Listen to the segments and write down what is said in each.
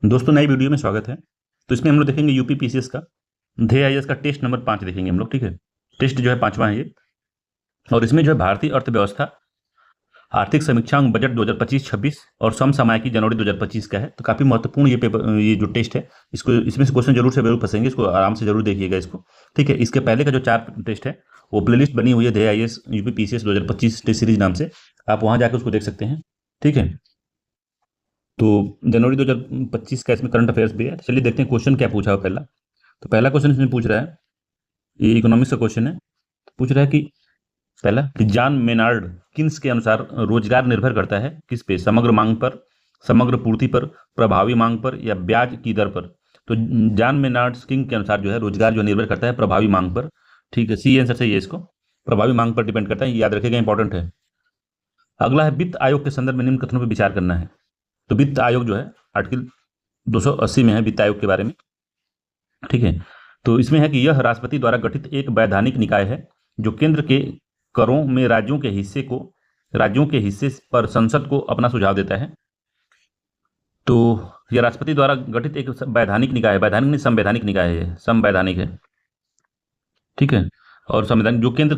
दोस्तों, नई वीडियो में स्वागत है। तो इसमें हम लोग देखेंगे यूपी पीसीएस का ध्येय आईएएस का टेस्ट नंबर 5 देखेंगे हम लोग। ठीक है, टेस्ट जो है 5वां है ये। और इसमें जो है भारतीय अर्थव्यवस्था, आर्थिक समीक्षांक बजट 2025-26 और समसामयिकी जनवरी 2025 का है। तो काफी महत्वपूर्ण ये पेपर, ये जो टेस्ट है, इसको इसमें से क्वेश्चन जरूर से जरूर फंसेंगे, इसको आराम से जरूर देखिएगा इसको। ठीक है, इसके पहले का जो 4 टेस्ट है वो प्लेलिस्ट बनी हुई है Dhyeya IAS UP PCS 2025 test series नाम से, आप वहां जाकर उसको देख सकते हैं। ठीक है, तो जनवरी 2025 का इसमें करंट अफेयर्स भी है। तो चलिए देखते हैं क्वेश्चन क्या पूछा है पहला। तो पहला क्वेश्चन इसमें पूछ रहा है, ये इकोनॉमिक्स का क्वेश्चन है। तो पूछ रहा है कि पहला कि जॉन मेनार्ड किन्स के अनुसार रोजगार निर्भर करता है किस पे? समग्र मांग पर, समग्र पूर्ति पर, प्रभावी मांग पर या ब्याज की दर पर? तो जॉन मेनार्ड किंग के अनुसार जो है रोजगार जो निर्भर करता है प्रभावी मांग पर। ठीक है, सी आंसर सही है इसको, प्रभावी मांग पर डिपेंड करता है, याद रखिएगा, इंपॉर्टेंट है। अगला है वित्त आयोग के संदर्भ में निम्न कथनों पर विचार करना है। तो वित्त आयोग जो है आर्टिकल 280 में है वित्त आयोग के बारे में। ठीक है, तो इसमें है कि यह राष्ट्रपति द्वारा गठित एक वैधानिक निकाय है जो केंद्र के करों में राज्यों के हिस्से पर संसद को अपना सुझाव देता है। तो यह राष्ट्रपति द्वारा गठित एक वैधानिक निकाय है, वैधानिक नहीं संवैधानिक निकाय है, संवैधानिक है। ठीक है, और संविधान जो केंद्र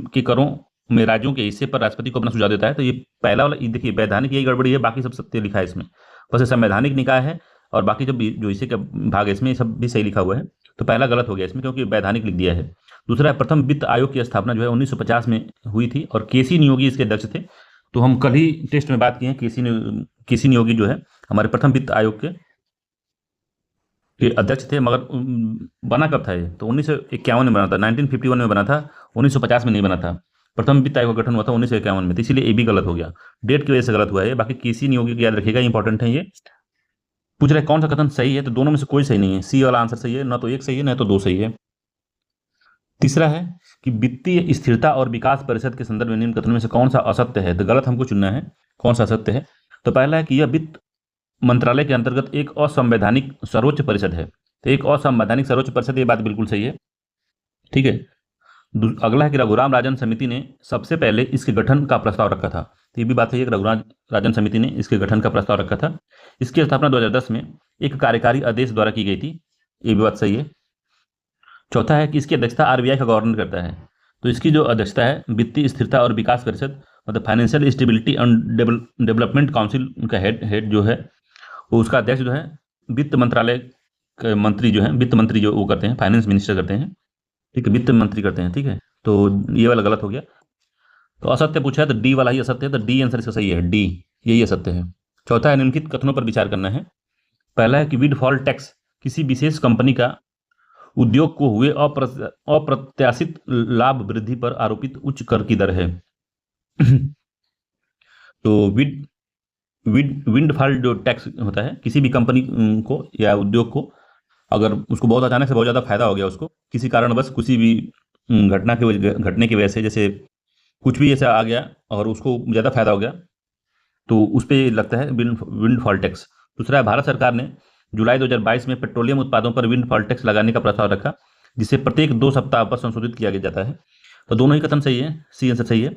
के करों में राज्यों के हिस्से पर राष्ट्रपति को अपना सुझाव देता है। तो ये पहला वाला, देखिए वैधानिक यही गड़बड़ी है, बाकी सब सत्य लिखा है इसमें, बस संवैधानिक निकाय है और बाकी जो इसी का भाग है इसमें सब भी सही लिखा हुआ है। तो पहला गलत हो गया इसमें, क्योंकि वैधानिक लिख दिया है। दूसरा, प्रथम वित्त आयोग की स्थापना जो है 1950 में हुई थी और केसी नियोगी इसके अध्यक्ष थे। तो हम कल ही टेस्ट में बात किए हैं, केसी नियोगी जो है हमारे प्रथम वित्त आयोग के अध्यक्ष थे। मगर बना कब था ये? तो 1951 में बना था, 1951 में बना था, 1950 में नहीं बना था। प्रथम वित्त आयोग का गठन हुआ था 1951 में, तो इसीलिए ये भी गलत हो गया, डेट की वजह से गलत हुआ है। बाकी केसी नियोगी की याद रखिएगा, इंपॉर्टेंट है ये। पूछ रहे कौन सा कथन सही है? तो दोनों में से कोई सही नहीं है, सी वाला आंसर सही है, ना तो एक सही है ना तो दो सही है। तीसरा है कि वित्तीय स्थिरता और विकास परिषद के संदर्भ में निम्न कथनों में से कौन सा असत्य है? तो गलत हमको चुनना है, कौन सा असत्य है। तो पहला है कि यह वित्त मंत्रालय के अंतर्गत एक असंवैधानिक सर्वोच्च परिषद है। तो एक असंवैधानिक सर्वोच्च परिषद, ये बात बिल्कुल सही है। ठीक है, अगला है कि रघुराम राजन समिति ने सबसे पहले इसके गठन का प्रस्ताव रखा था। तो ये भी बात सही है कि रघुराम राजन समिति ने इसके गठन का प्रस्ताव रखा था। इसकी स्थापना 2010 में एक कार्यकारी आदेश द्वारा की गई थी, ये भी बात सही है। चौथा है कि इसकी अध्यक्षता आरबीआई का गवर्नर करता है। तो इसकी जो अध्यक्षता है वित्तीय स्थिरता और विकास परिषद, मतलब financial stability and development council का हेड जो है वो, उसका अध्यक्ष जो है वित्त मंत्रालय के मंत्री जो है, वित्त मंत्री जो वो करते हैं, फाइनेंस मिनिस्टर करते हैं। ठीक है, वित्त मंत्री करते हैं। ठीक है, तो ये वाला गलत हो गया। तो असत्य पूछा है तो डी वाला ही असत्य है, तो डी आंसर इसका सही है, डी यही असत्य है। चौथा है निम्नलिखित कथनों पर विचार करना है। पहला है कि विंडफॉल टैक्स किसी विशेष कंपनी का उद्योग को हुए अप्रत्याशित लाभ वृद्धि पर आरोपित उच्च कर की दर है। तो विंडफॉल जो टैक्स होता है, किसी भी कंपनी को या उद्योग को अगर उसको बहुत अचानक से बहुत ज़्यादा फायदा हो गया, उसको किसी कारणवश किसी भी घटने की वजह से, जैसे कुछ भी ऐसा आ गया और उसको ज़्यादा फायदा हो गया, तो उस पर लगता है विंडफॉल टैक्स। दूसरा है भारत सरकार ने जुलाई 2022 में पेट्रोलियम उत्पादों पर विंडफॉल टैक्स लगाने का प्रस्ताव रखा, जिसे प्रत्येक 2 सप्ताह पर संशोधित किया जाता है। तो दोनों ही कथन सही है, सी आंसर सही है।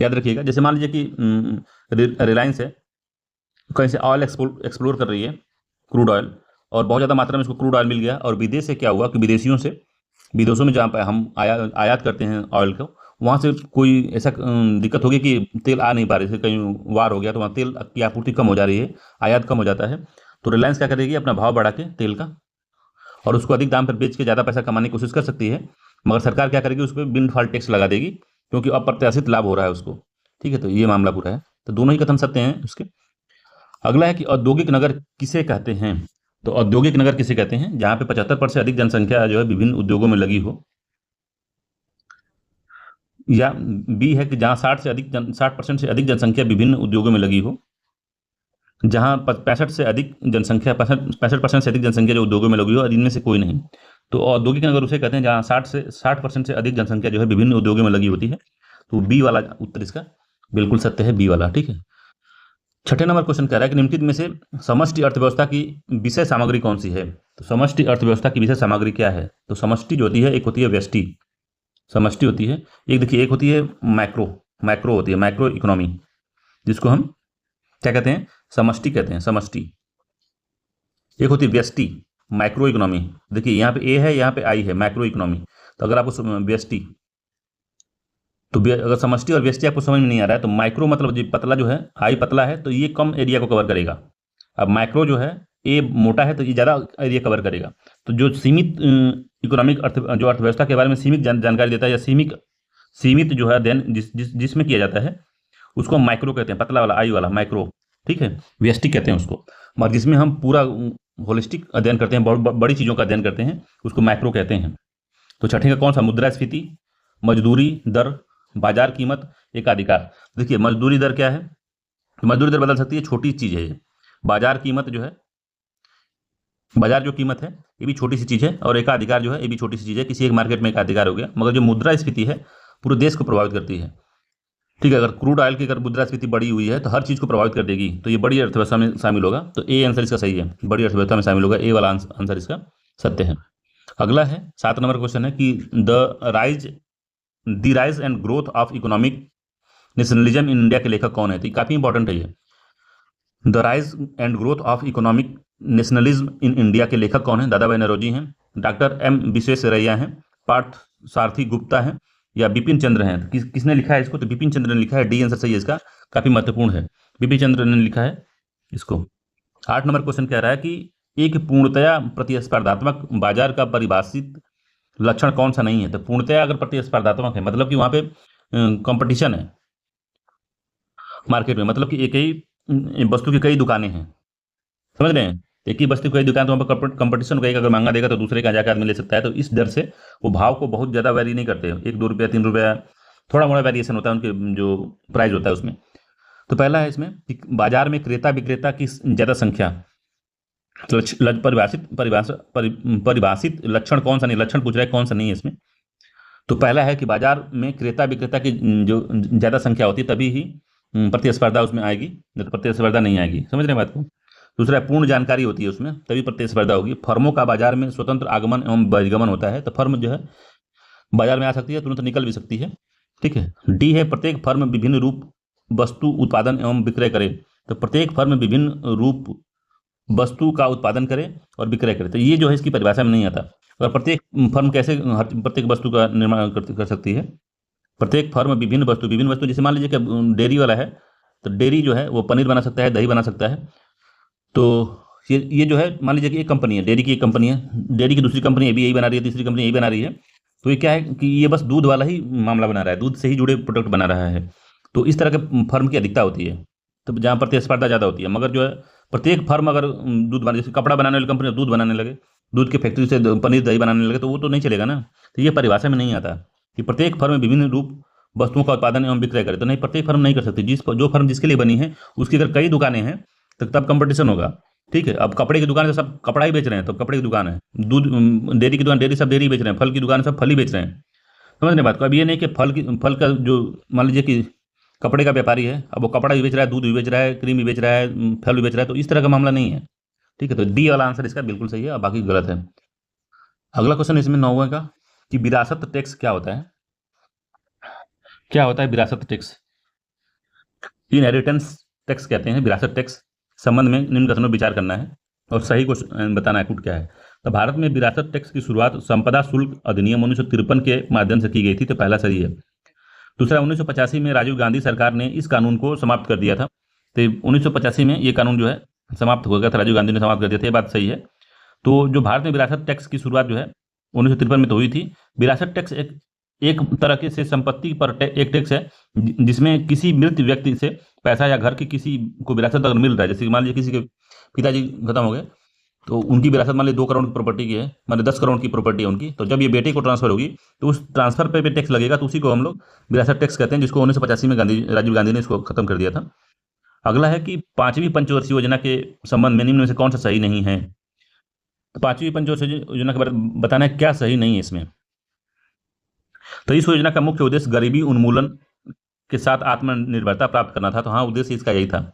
याद रखिएगा, जैसे मान लीजिए कि रिलायंस है, कहीं से ऑयल एक्सप्लोर कर रही है, क्रूड ऑयल, और बहुत ज़्यादा मात्रा में इसको क्रूड ऑयल मिल गया, और विदेश से क्या हुआ कि विदेशों में जहाँ पर हम आयात करते हैं ऑयल को, वहाँ से कोई ऐसा दिक्कत हो गई कि तेल आ नहीं पा रही, जैसे कहीं वार हो गया तो वहाँ तेल की आपूर्ति कम हो जा रही है, आयात कम हो जाता है। तो रिलायंस क्या करेगी, अपना भाव बढ़ा के तेल का, और उसको अधिक दाम पर बेच के ज़्यादा पैसा कमाने की कोशिश कर सकती है। मगर सरकार क्या करेगी, उस पर विंडफॉल टैक्स लगा देगी, क्योंकि अप्रत्याशित लाभ हो रहा है उसको। ठीक है, तो ये मामला पूरा है। तो दोनों ही कथन सत्य हैं उसके। अगला है कि औद्योगिक नगर किसे कहते हैं? तो औद्योगिक नगर किसे कहते हैं? जहां पे 75% से अधिक जनसंख्या जो है विभिन्न उद्योगों में लगी हो। या बी है कि जहां 60% से अधिक जनसंख्या विभिन्न उद्योगों में लगी हो। जहां 65% से अधिक जनसंख्या 65% से अधिक जनसंख्या जो उद्योगों में लगी हो, और इनमें से कोई नहीं। तो औद्योगिक नगर उसे कहते हैं जहां 60% से अधिक जनसंख्या जो है विभिन्न उद्योगों में लगी होती है। तो बी वाला उत्तर इसका बिल्कुल सत्य है, बी वाला। ठीक है, छठे नंबर क्वेश्चन कह रहा है कि निम्नलिखित में से समष्टि अर्थव्यवस्था की विषय सामग्री कौन सी है? तो समष्टि अर्थव्यवस्था की विषय सामग्री क्या है? तो समष्टि जो होती है, एक होती है व्यष्टि समष्टि होती है, एक देखिए एक होती है मैक्रो होती है, मैक्रो इकोनॉमी, जिसको हम क्या कहते हैं, समष्टि कहते हैं, समष्टि। एक होती है व्यष्टि, माइक्रो इकोनॉमी। देखिए यहाँ पे ए है, यहाँ पे आई है, माइक्रो इकोनॉमी। तो अगर आपको व्यष्टि, तो अगर समष्टि और व्यष्टि आपको समझ में नहीं आ रहा है तो माइक्रो मतलब जो पतला जो है, आई पतला है तो ये कम एरिया को कवर करेगा। अब माइक्रो जो है, ए मोटा है तो ये ज़्यादा एरिया कवर करेगा। तो जो सीमित इकोनॉमिक जो अर्थव्यवस्था के बारे में सीमित जानकारी देता है, या सीमित सीमित जो है अध्ययन जिसमें किया जाता है, उसको हम माइक्रो कहते हैं, पतला वाला आई वाला माइक्रो, ठीक है, व्यष्टि कहते हैं उसको। और जिसमें हम पूरा होलिस्टिक अध्ययन करते हैं, बहुत बड़ी चीज़ों का अध्ययन करते हैं, उसको माइक्रो कहते हैं। तो छठे का कौन सा? मुद्रास्फीति, मजदूरी दर, बाजार कीमत, एकाधिकार। देखिए मजदूरी दर क्या है? मजदूरी दर बदल सकती है, छोटी चीज़ है ये। बाजार कीमत जो है, बाजार जो कीमत है ये भी छोटी सी चीज़ है, और एकाधिकार जो है ये भी छोटी सी चीज़ है, किसी एक मार्केट में एकाधिकार हो गया। मगर जो मुद्रास्फीति है पूरे देश को प्रभावित करती है, ठीक है। अगर क्रूड ऑयल की अगर मुद्रास्फीति बड़ी हुई है तो हर चीज़ को प्रभावित कर देगी, तो ये बड़ी अर्थव्यवस्था में शामिल होगा। तो ए आंसर इसका सही है, बड़ी अर्थव्यवस्था में शामिल होगा, ए वाला आंसर इसका सत्य है। अगला है 7 नंबर क्वेश्चन है कि the rise and growth of economic nationalism in India के लेखक कौन है? तो काफ़ी इंपॉर्टेंट है ये। The rise and growth of economic nationalism in India के लेखक कौन है? दादा भाई नौरोजी हैं, डॉक्टर एम विश्वेश्वरैया हैं, पार्थ सारथी गुप्ता हैं, या बिपिन चंद्र हैं। किसने लिखा है इसको? तो बिपिन चंद्र ने लिखा है, डी आंसर सही है इसका, काफ़ी महत्वपूर्ण है, बिपिन चंद्र ने लिखा है इसको। 8 नंबर क्वेश्चन कह रहा है कि एक पूर्णतया प्रतिस्पर्धात्मक बाजार का परिभाषित लक्षण कौन सा नहीं है? तो पूर्णतया अगर प्रतिस्पर्धात्मक है मतलब कि वहाँ पे कंपटीशन है मार्केट में, मतलब कि एक ही वस्तु की कई दुकानें हैं, समझ रहे हैं? एक ही वस्तु की कई दुकान, तो वहाँ पर कंपटीशन होगा, अगर महंगा देगा तो दूसरे का जाकर आदमी ले सकता है। तो इस डर से वो भाव को बहुत ज़्यादा वैरी नहीं करते, 1-2 रुपया 3 रुपया, थोड़ा मोड़ा वेरिएशन होता है उनके जो प्राइस होता है उसमें। तो पहला है इसमें कि बाजार में क्रेता विक्रेता की ज़्यादा संख्या, परिभाषित लक्षण कौन सा नहीं, लक्षण पूछ रहा है कौन सा नहीं है इसमें। तो पहला है कि बाजार में क्रेता विक्रेता की जो ज़्यादा संख्या होती है तभी ही प्रतिस्पर्धा उसमें आएगी, नहीं तो प्रतिस्पर्धा नहीं आएगी, समझ रहे हैं बात को। दूसरा पूर्ण जानकारी होती है उसमें, तभी प्रतिस्पर्धा होगी। फर्मों का बाजार में स्वतंत्र आगमन एवं बहिर्गमन होता है, तो फर्म जो है बाजार में आ सकती है, तुरंत निकल भी सकती है, ठीक है। डी है प्रत्येक फर्म विभिन्न रूप वस्तु उत्पादन एवं विक्रय करे, तो प्रत्येक फर्म विभिन्न रूप वस्तु का उत्पादन करे और विक्रय करे, तो ये जो है इसकी परिभाषा में नहीं आता। और प्रत्येक फर्म कैसे प्रत्येक वस्तु का निर्माण कर सकती है? प्रत्येक फर्म विभिन्न वस्तु, जैसे मान लीजिए कि डेयरी वाला है, तो डेयरी जो है वो पनीर बना सकता है, दही बना सकता है। तो ये जो है मान लीजिए कि एक कंपनी है, डेयरी की एक कंपनी है, डेयरी की दूसरी कंपनी भी यही बना रही है, तीसरी कंपनी यही बना रही है। तो ये क्या है कि ये बस दूध वाला ही मामला बना रहा है, दूध से ही जुड़े प्रोडक्ट बना रहा है। तो इस तरह के फर्म की अधिकता होती है, तो जहाँ प्रतिस्पर्धा ज़्यादा होती है। मगर जो है प्रत्येक फर्म अगर दूध बना, जैसे कपड़ा बनाने वाली कंपनी दूध बनाने लगे, दूध की फैक्ट्री से पनीर दही बनाने लगे, तो वो तो नहीं चलेगा ना। तो ये परिभाषा में नहीं आता कि प्रत्येक फर्म विभिन्न रूप वस्तुओं का उत्पादन एवं विक्रय करे, तो नहीं, प्रत्येक फर्म नहीं कर सकती। जो फर्म जिसके लिए बनी है उसकी अगर कई दुकानें हैं तो तब कंपटीशन होगा, ठीक है। अब कपड़े की दुकान से सब कपड़ा ही बेच रहे हैं तो कपड़े की दुकान है, दूध डेयरी की दुकान डेयरी सब डेयरी बेच रहे हैं, फल की दुकान सब फल ही बेच रहे हैं, समझ रहे बात को। अब ये नहीं कि फल का जो मान लीजिए कि कपड़े का व्यापारी है, अब वो कपड़ा भी बेच रहा है, दूध भी बेच रहा है, क्रीम भी बेच रहा है, फल भी बेच रहा है, तो इस तरह का मामला नहीं है, ठीक है। तो डी वाला आंसर इसका बिल्कुल सही है और बाकी गलत है। अगला क्वेश्चन इसमें 9वें का कि विरासत टैक्स क्या होता है? क्या होता है विरासत टैक्स? इनहेरिटेंस टैक्स कहते हैं विरासत टैक्स। संबंध में निम्न कथनों पर विचार करना है और सही को बताना है कुट क्या है। तो भारत में विरासत टैक्स की शुरुआत संपदा शुल्क अधिनियम 1953 के माध्यम से की गई थी, तो पहला सही है। दूसरा 1985 में राजीव गांधी सरकार ने इस कानून को समाप्त कर दिया था, तो 1985 में ये कानून जो है समाप्त हो गया था, राजीव गांधी ने समाप्त कर दिया था, ये बात सही है। तो जो भारत में विरासत टैक्स की शुरुआत जो है 1953 में तो हुई थी। विरासत टैक्स एक तरह के से संपत्ति पर एक टैक्स है जिसमें किसी मृत व्यक्ति से पैसा या घर के किसी को विरासत अगर मिल रहा है, जैसे मान लीजिए किसी के पिताजी खत्म हो गए तो उनकी विरासत मान लीजिए 2 करोड़ की प्रॉपर्टी की है, मान लीजिए 10 करोड़ की प्रॉपर्टी है उनकी, तो जब ये बेटे को ट्रांसफर होगी तो उस ट्रांसफर पे भी टैक्स लगेगा, तो उसी को हम लोग विरासत टैक्स कहते हैं, जिसको 1985 में राजीव गांधी ने इसको खत्म कर दिया था। अगला है कि 5वीं पंचवर्षीय योजना के संबंध में निम्न में से कौन सा सही नहीं है? तो 5वीं पंचवर्षीय योजना के बारे में बताना है क्या सही नहीं है इसमें। तो इस योजना का मुख्य उद्देश्य गरीबी उन्मूलन के साथ आत्मनिर्भरता प्राप्त करना था, तो हाँ उद्देश्य इसका यही था।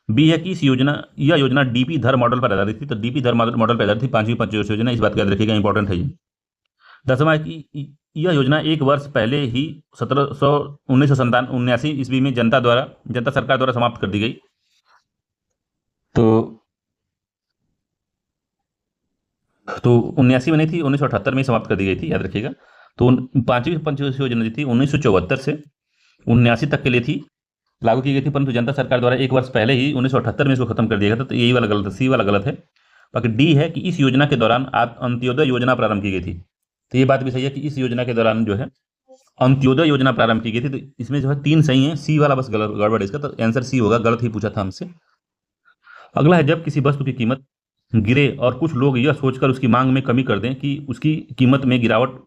बी है कि यह योजना डीपी धर मॉडल पर आधारित थी, तो डीपी धर मॉडल पर आधारित थी 5वीं पंचवर्षीय योजना, इस बात को याद रखिएगा, इंपॉर्टेंट है ये। 10वां है कि यह योजना 1 वर्ष पहले ही 1979 ईस्वी में जनता सरकार द्वारा समाप्त कर दी गई। तो 79 में नहीं थी, 1978 में ही समाप्त कर दी गई थी, याद रखिएगा। तो पांचवी पंचवर्षीय योजना जो थी 1974 से 79 तक के लिए थी, लागू की गई थी, परंतु जनता सरकार द्वारा एक वर्ष पहले ही 1978 में इसको खत्म कर दिया गया था। तो यही वाला गलत है, सी वाला गलत है। बाकी डी है कि इस योजना के दौरान अंत्योदय योजना प्रारंभ की गई थी। तो ये बात भी सही है कि इस योजना के दौरान जो है अंत्योदय योजना प्रारंभ की गई थी। तो इसमें जो है 3 सही है, सी वाला बस गलत गड़बड़ है इसका, तो आंसर सी होगा, गलत ही पूछा था हमसे। अगला है, जब किसी वस्तु की कीमत गिरे और कुछ लोग यह सोचकर उसकी मांग में कमी कर दें कि उसकी कीमत में गिरावट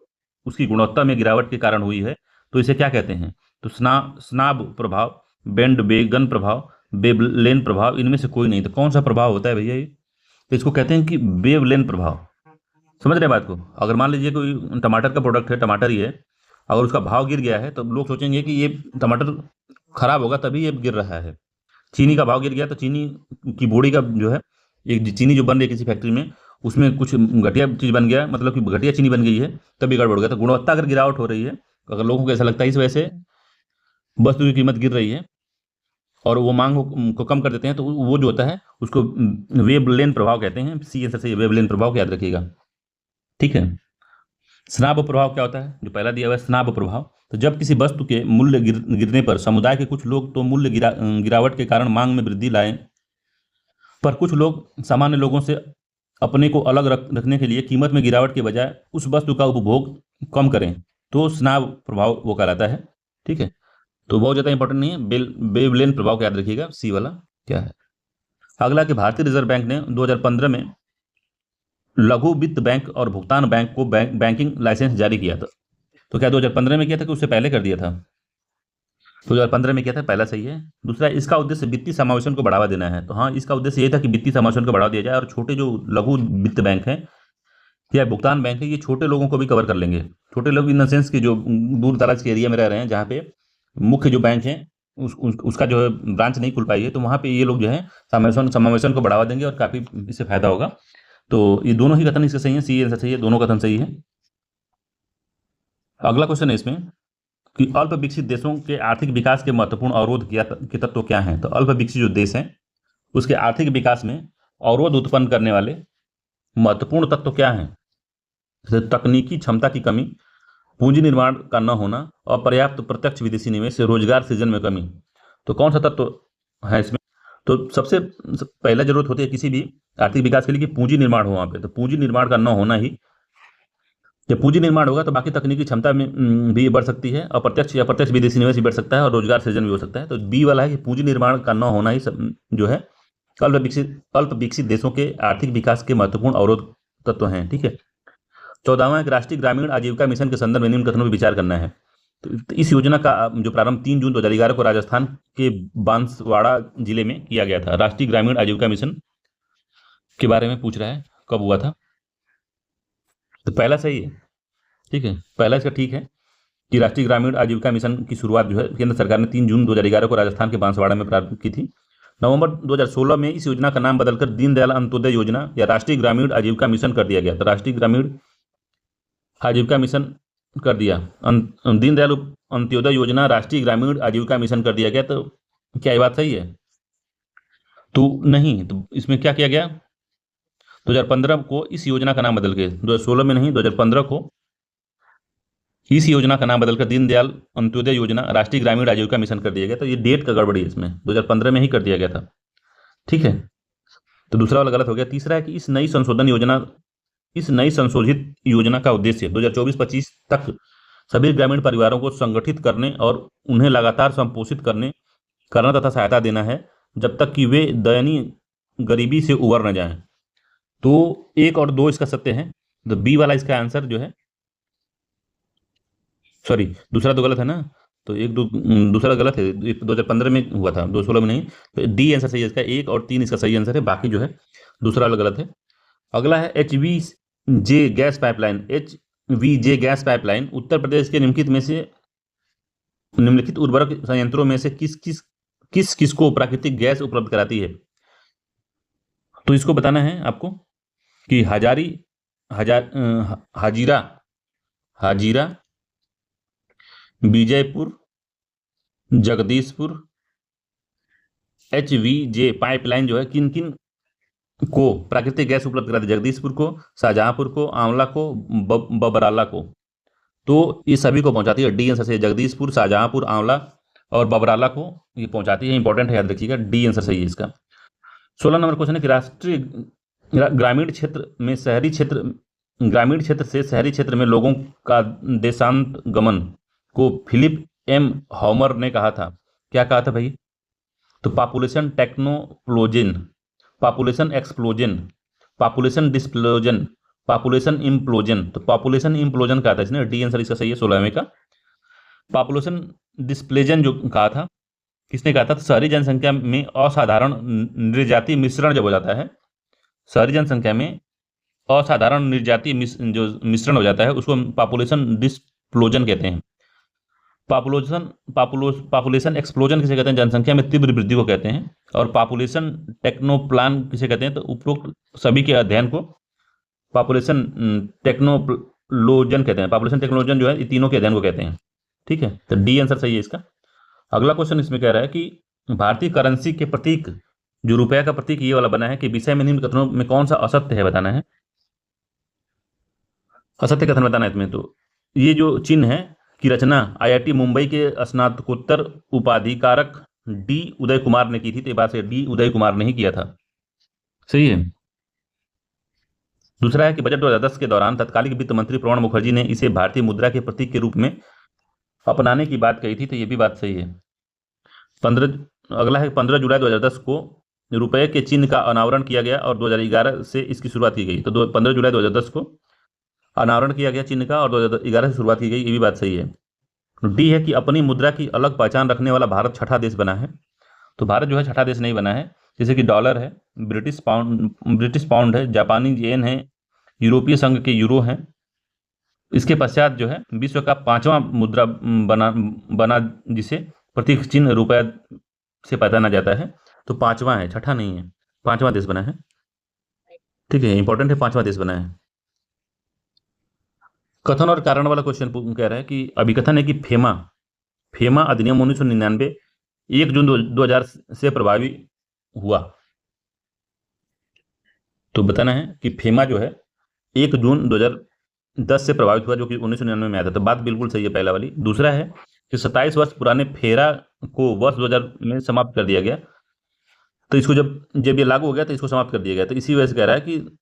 उसकी गुणवत्ता में गिरावट के कारण हुई है, तो इसे क्या कहते हैं? तो स्नाब प्रभाव, बैंडवेगन प्रभाव, वेवलेन प्रभाव, इनमें से कोई नहीं। तो कौन सा प्रभाव होता है भैया ये? तो इसको कहते हैं कि वेवलेन प्रभाव। समझ रहे हैं बात को? अगर मान लीजिए कोई टमाटर का प्रोडक्ट है, टमाटर ही है, अगर उसका भाव गिर गया है तो लोग सोचेंगे कि ये टमाटर खराब होगा तभी ये गिर रहा है। चीनी का भाव गिर गया तो चीनी की बोड़ी का जो है, एक चीनी जो बन रही है किसी फैक्ट्री में, उसमें कुछ घटिया चीज़ बन गया, मतलब कि घटिया चीनी बन गई है, तभी गड़बड़ हो गया। तो गुणवत्ता अगर गिरावट हो रही है, अगर लोगों को ऐसा लगता है इस वजह से वस्तु की कीमत गिर रही है और वो मांग को कम कर देते हैं, तो वो जो होता है उसको वेवलेन प्रभाव कहते हैं। सी आंसर सही, वेवलेन प्रभाव याद रखिएगा, ठीक है। स्नाब प्रभाव क्या होता है? जो पहला दिया हुआ है स्नाब प्रभाव, तो जब किसी वस्तु के मूल्य गिरने पर समुदाय के कुछ लोग तो मूल्य गिरावट के कारण मांग में वृद्धि लाएं, पर कुछ लोग सामान्य लोगों से अपने को अलग रखने के लिए कीमत में गिरावट के बजाय उस वस्तु का उपभोग कम करें, तो स्नाब प्रभाव वो कहलाता है, ठीक है। तो बहुत ज़्यादा इंपॉर्टेंट नहीं है, वेवलेन प्रभाव को याद रखिएगा, सी वाला क्या है। अगला कि भारतीय रिजर्व बैंक ने 2015 में लघु वित्त बैंक और भुगतान बैंक को बैंकिंग लाइसेंस जारी किया था। तो क्या 2015 में किया था कि उससे पहले कर दिया था? 2015 में किया था, पहला सही है। दूसरा, इसका उद्देश्य वित्तीय समावेशन को बढ़ावा देना है। तो हाँ, इसका उद्देश्य ये था कि वित्तीय समावेशन को बढ़ावा दिया जाए और छोटे जो लघु वित्त बैंक हैं या भुगतान बैंक है, ये छोटे लोगों को भी कवर कर लेंगे। छोटे लोग इन द सेंस कि जो दूर दराज के एरिया में रह रहे हैं, जहाँ पे मुख्य जो बैंक है उसका जो है ब्रांच नहीं खुल पाई है, तो वहाँ पे ये लोग जो है समावेशन को बढ़ावा देंगे और काफ़ी इससे फायदा होगा। तो ये दोनों ही कथन इसके सही है, सी आंसर सही है, दोनों कथन सही है। अगला क्वेश्चन है इसमें कि अल्प विकसित देशों के आर्थिक विकास के महत्वपूर्ण अवरोध के तत्व क्या हैं? तो अल्प विकसित जो देश हैं उसके आर्थिक विकास में अवरोध उत्पन्न करने वाले महत्वपूर्ण तत्व क्या हैं? जैसे तकनीकी क्षमता की कमी, पूंजी निर्माण का न होना, अपर्याप्त प्रत्यक्ष विदेशी निवेश, रोजगार सृजन में कमी। तो कौन सा तत्व है इसमें? तो सबसे पहला जरूरत होती है किसी भी आर्थिक विकास के लिए कि पूंजी निर्माण हो वहाँ पे। तो पूंजी निर्माण का न होना ही, जब पूंजी निर्माण होगा तो बाकी तकनीकी क्षमता में भी बढ़ सकती है, अप्रत्यक्ष या प्रत्यक्ष विदेशी निवेश भी बढ़ सकता है और रोजगार सृजन भी हो सकता है। तो बी वाला है कि पूंजी निर्माण का न होना ही जो है अल्प विकसित देशों के आर्थिक विकास के महत्वपूर्ण अवरोध तत्व हैं, ठीक है। 14वां एक राष्ट्रीय ग्रामीण आजीविका मिशन के संदर्भ में निम्न कथनों पर विचार करना है। तो इस योजना का जो प्रारंभ 3 जून 2011 को राजस्थान के बांसवाड़ा जिले में किया गया था। राष्ट्रीय ग्रामीण आजीविका मिशन के बारे में पूछ रहा है, कब हुआ था? तो पहला सही है, ठीक है, पहला इसका ठीक है कि राष्ट्रीय ग्रामीण आजीविका मिशन की शुरुआत जो है केंद्र सरकार ने 3 जून 2011 को राजस्थान के बांसवाड़ा में प्रारंभ की थी। नवंबर 2016 में इस योजना का नाम बदलकर दीनदयाल अंत्योदय योजना या राष्ट्रीय ग्रामीण आजीविका मिशन कर दिया गया। तो राष्ट्रीय ग्रामीण आजीविका मिशन कर दिया, दीनदयाल अंत्योदय योजना राष्ट्रीय ग्रामीण आजीविका मिशन कर दिया गया। तो क्या ये बात सही है? तो नहीं, तो इसमें क्या किया गया? 2015 को इस योजना का नाम बदल के, 2016 में नहीं, 2015 को इस योजना का नाम बदलकर दीनदयाल अंत्योदय योजना राष्ट्रीय ग्रामीण आजीविका मिशन कर दिया गया। तो ये डेट का गड़बड़ी है इसमें, 2015 में ही कर दिया गया था, ठीक है। तो दूसरा वाला गलत हो गया। तीसरा है कि इस नई संशोधित योजना का उद्देश्य 2024-25 तक सभी ग्रामीण परिवारों को संगठित करने और उन्हें लगातार संपोषित करना तथा सहायता देना है जब तक कि वे दयनीय गरीबी से उबर न जाएं। तो 1 और 2 इसका सत्य है। तो बी वाला इसका आंसर जो है, सॉरी दूसरा तो गलत है ना, तो दूसरा गलत है, 2015 में हुआ था, 2016 में नहीं। तो डी आंसर सही है इसका, 1 और 3 इसका सही आंसर है, बाकी जो है दूसरा वाला गलत है। अगला है HVJ gas pipeline Uttar Pradesh के निम्नलिखित उर्वरक संयंत्रों में से किस को प्राकृतिक गैस उपलब्ध कराती है? तो इसको बताना है आपको कि हाजीरा, विजयपुर, जगदीशपुर, HVJ पाइपलाइन जो है किन किन को प्राकृतिक गैस उपलब्ध कराती है, जगदीशपुर को, शाहजहांपुर को, आंवला को, बबराला को। तो ये सभी को पहुंचाती है डी आंसर सही है। जगदीशपुर, शाहजहांपुर, आंवला और बबराला को ये पहुंचाती है। इंपॉर्टेंट है, याद रखिएगा, डी आंसर सही है इसका। 16 नंबर क्वेश्चन है कि राष्ट्रीय ग्रामीण क्षेत्र में शहरी क्षेत्र ग्रामीण क्षेत्र से शहरी क्षेत्र में लोगों का देशांतगमन को फिलिप एम हॉमर ने कहा था। क्या कहा था भाई? तो population technoplosion, population explosion, population displosion, population implosion. तो पॉपुलेशन इम्प्लोजन कहा था इसने, डी आंसर इसका सही है 16वें का। पॉपुलेशन डिस्प्लेजन जो कहा था, किसने कहा था? तो शहरी जनसंख्या में असाधारण निर्जातीय मिश्रण जब हो जाता है, शहरी जनसंख्या में असाधारण निर्जातीय जो मिश्रण हो जाता है उसको पॉपुलेशन डिस्प्लोजन कहते हैं। पॉपुलेशन एक्सप्लोजन किसे कहते हैं? जनसंख्या में तीव्र वृद्धि को कहते हैं। और पॉपुलेशन टेक्नोप्लान किसे कहते हैं? तो उपरोक्त सभी के अध्ययन को पॉपुलेशन टेक्नोप्लोजन कहते हैं। पॉपुलेशन टेक्नोलॉजन जो है ये तीनों के अध्ययन को कहते हैं। ठीक है, तो डी आंसर सही है इसका। अगला क्वेश्चन इसमें कह रहा है कि भारतीय करेंसी के प्रतीक, जो रुपया का प्रतीक ये वाला बना है, कि विषय में निम्न कथनों में कौन सा असत्य है बताना है। असत्य कथन बताना है इसमें। तो ये जो चिन्ह है की रचना आईआईटी मुंबई के स्नातकोत्तर उपाधिकारक डी उदय कुमार ने की थी। तो ये बात से डी उदय कुमार ने ही किया था, सही है। दूसरा है कि बजट 2010 के दौरान तत्कालीन वित्त मंत्री प्रणब मुखर्जी ने इसे भारतीय मुद्रा के प्रतीक के रूप में अपनाने की बात कही थी। तो ये भी बात सही है। 15 अगला है 15 जुलाई 2010 को रुपए के चिन्ह का अनावरण किया गया और 2011 से इसकी शुरुआत की गई। तो 15 जुलाई 2010 को अनावरण किया गया चिन्ह का और 2011 से शुरुआत की गई, ये भी बात सही है। डी है कि अपनी मुद्रा की अलग पहचान रखने वाला भारत छठा देश बना है। तो भारत जो है छठा देश नहीं बना है। जैसे कि डॉलर है, ब्रिटिश पाउंड है, जापानी येन है, यूरोपीय संघ के यूरो हैं। इसके पश्चात जो है विश्व का 5वां मुद्रा बना जिसे प्रतीक चिन्ह रुपया से पहचाना जाता है। तो 5वां है, छठा नहीं है, 5वां देश बना है। ठीक है, इंपॉर्टेंट है, 5वां देश बना है। कथन और कारण वाला क्वेश्चन कह रहा है कि अभिकथन है कि फेमा अधिनियम 1999 1 जून 2000 से प्रभावी हुआ। तो बताना है कि फेमा जो है 1 जून 2010 से प्रभावित हुआ, जो कि 1999 में आया था। तो बात बिल्कुल सही है पहला वाली। दूसरा है कि 27 वर्ष पुराने फेरा को वर्ष 2000 में समाप्त कर दिया गया। तो इसको जब ये लागू हो गया तो इसको समाप्त कर दिया गया। तो इसी वजह से कह रहा है कि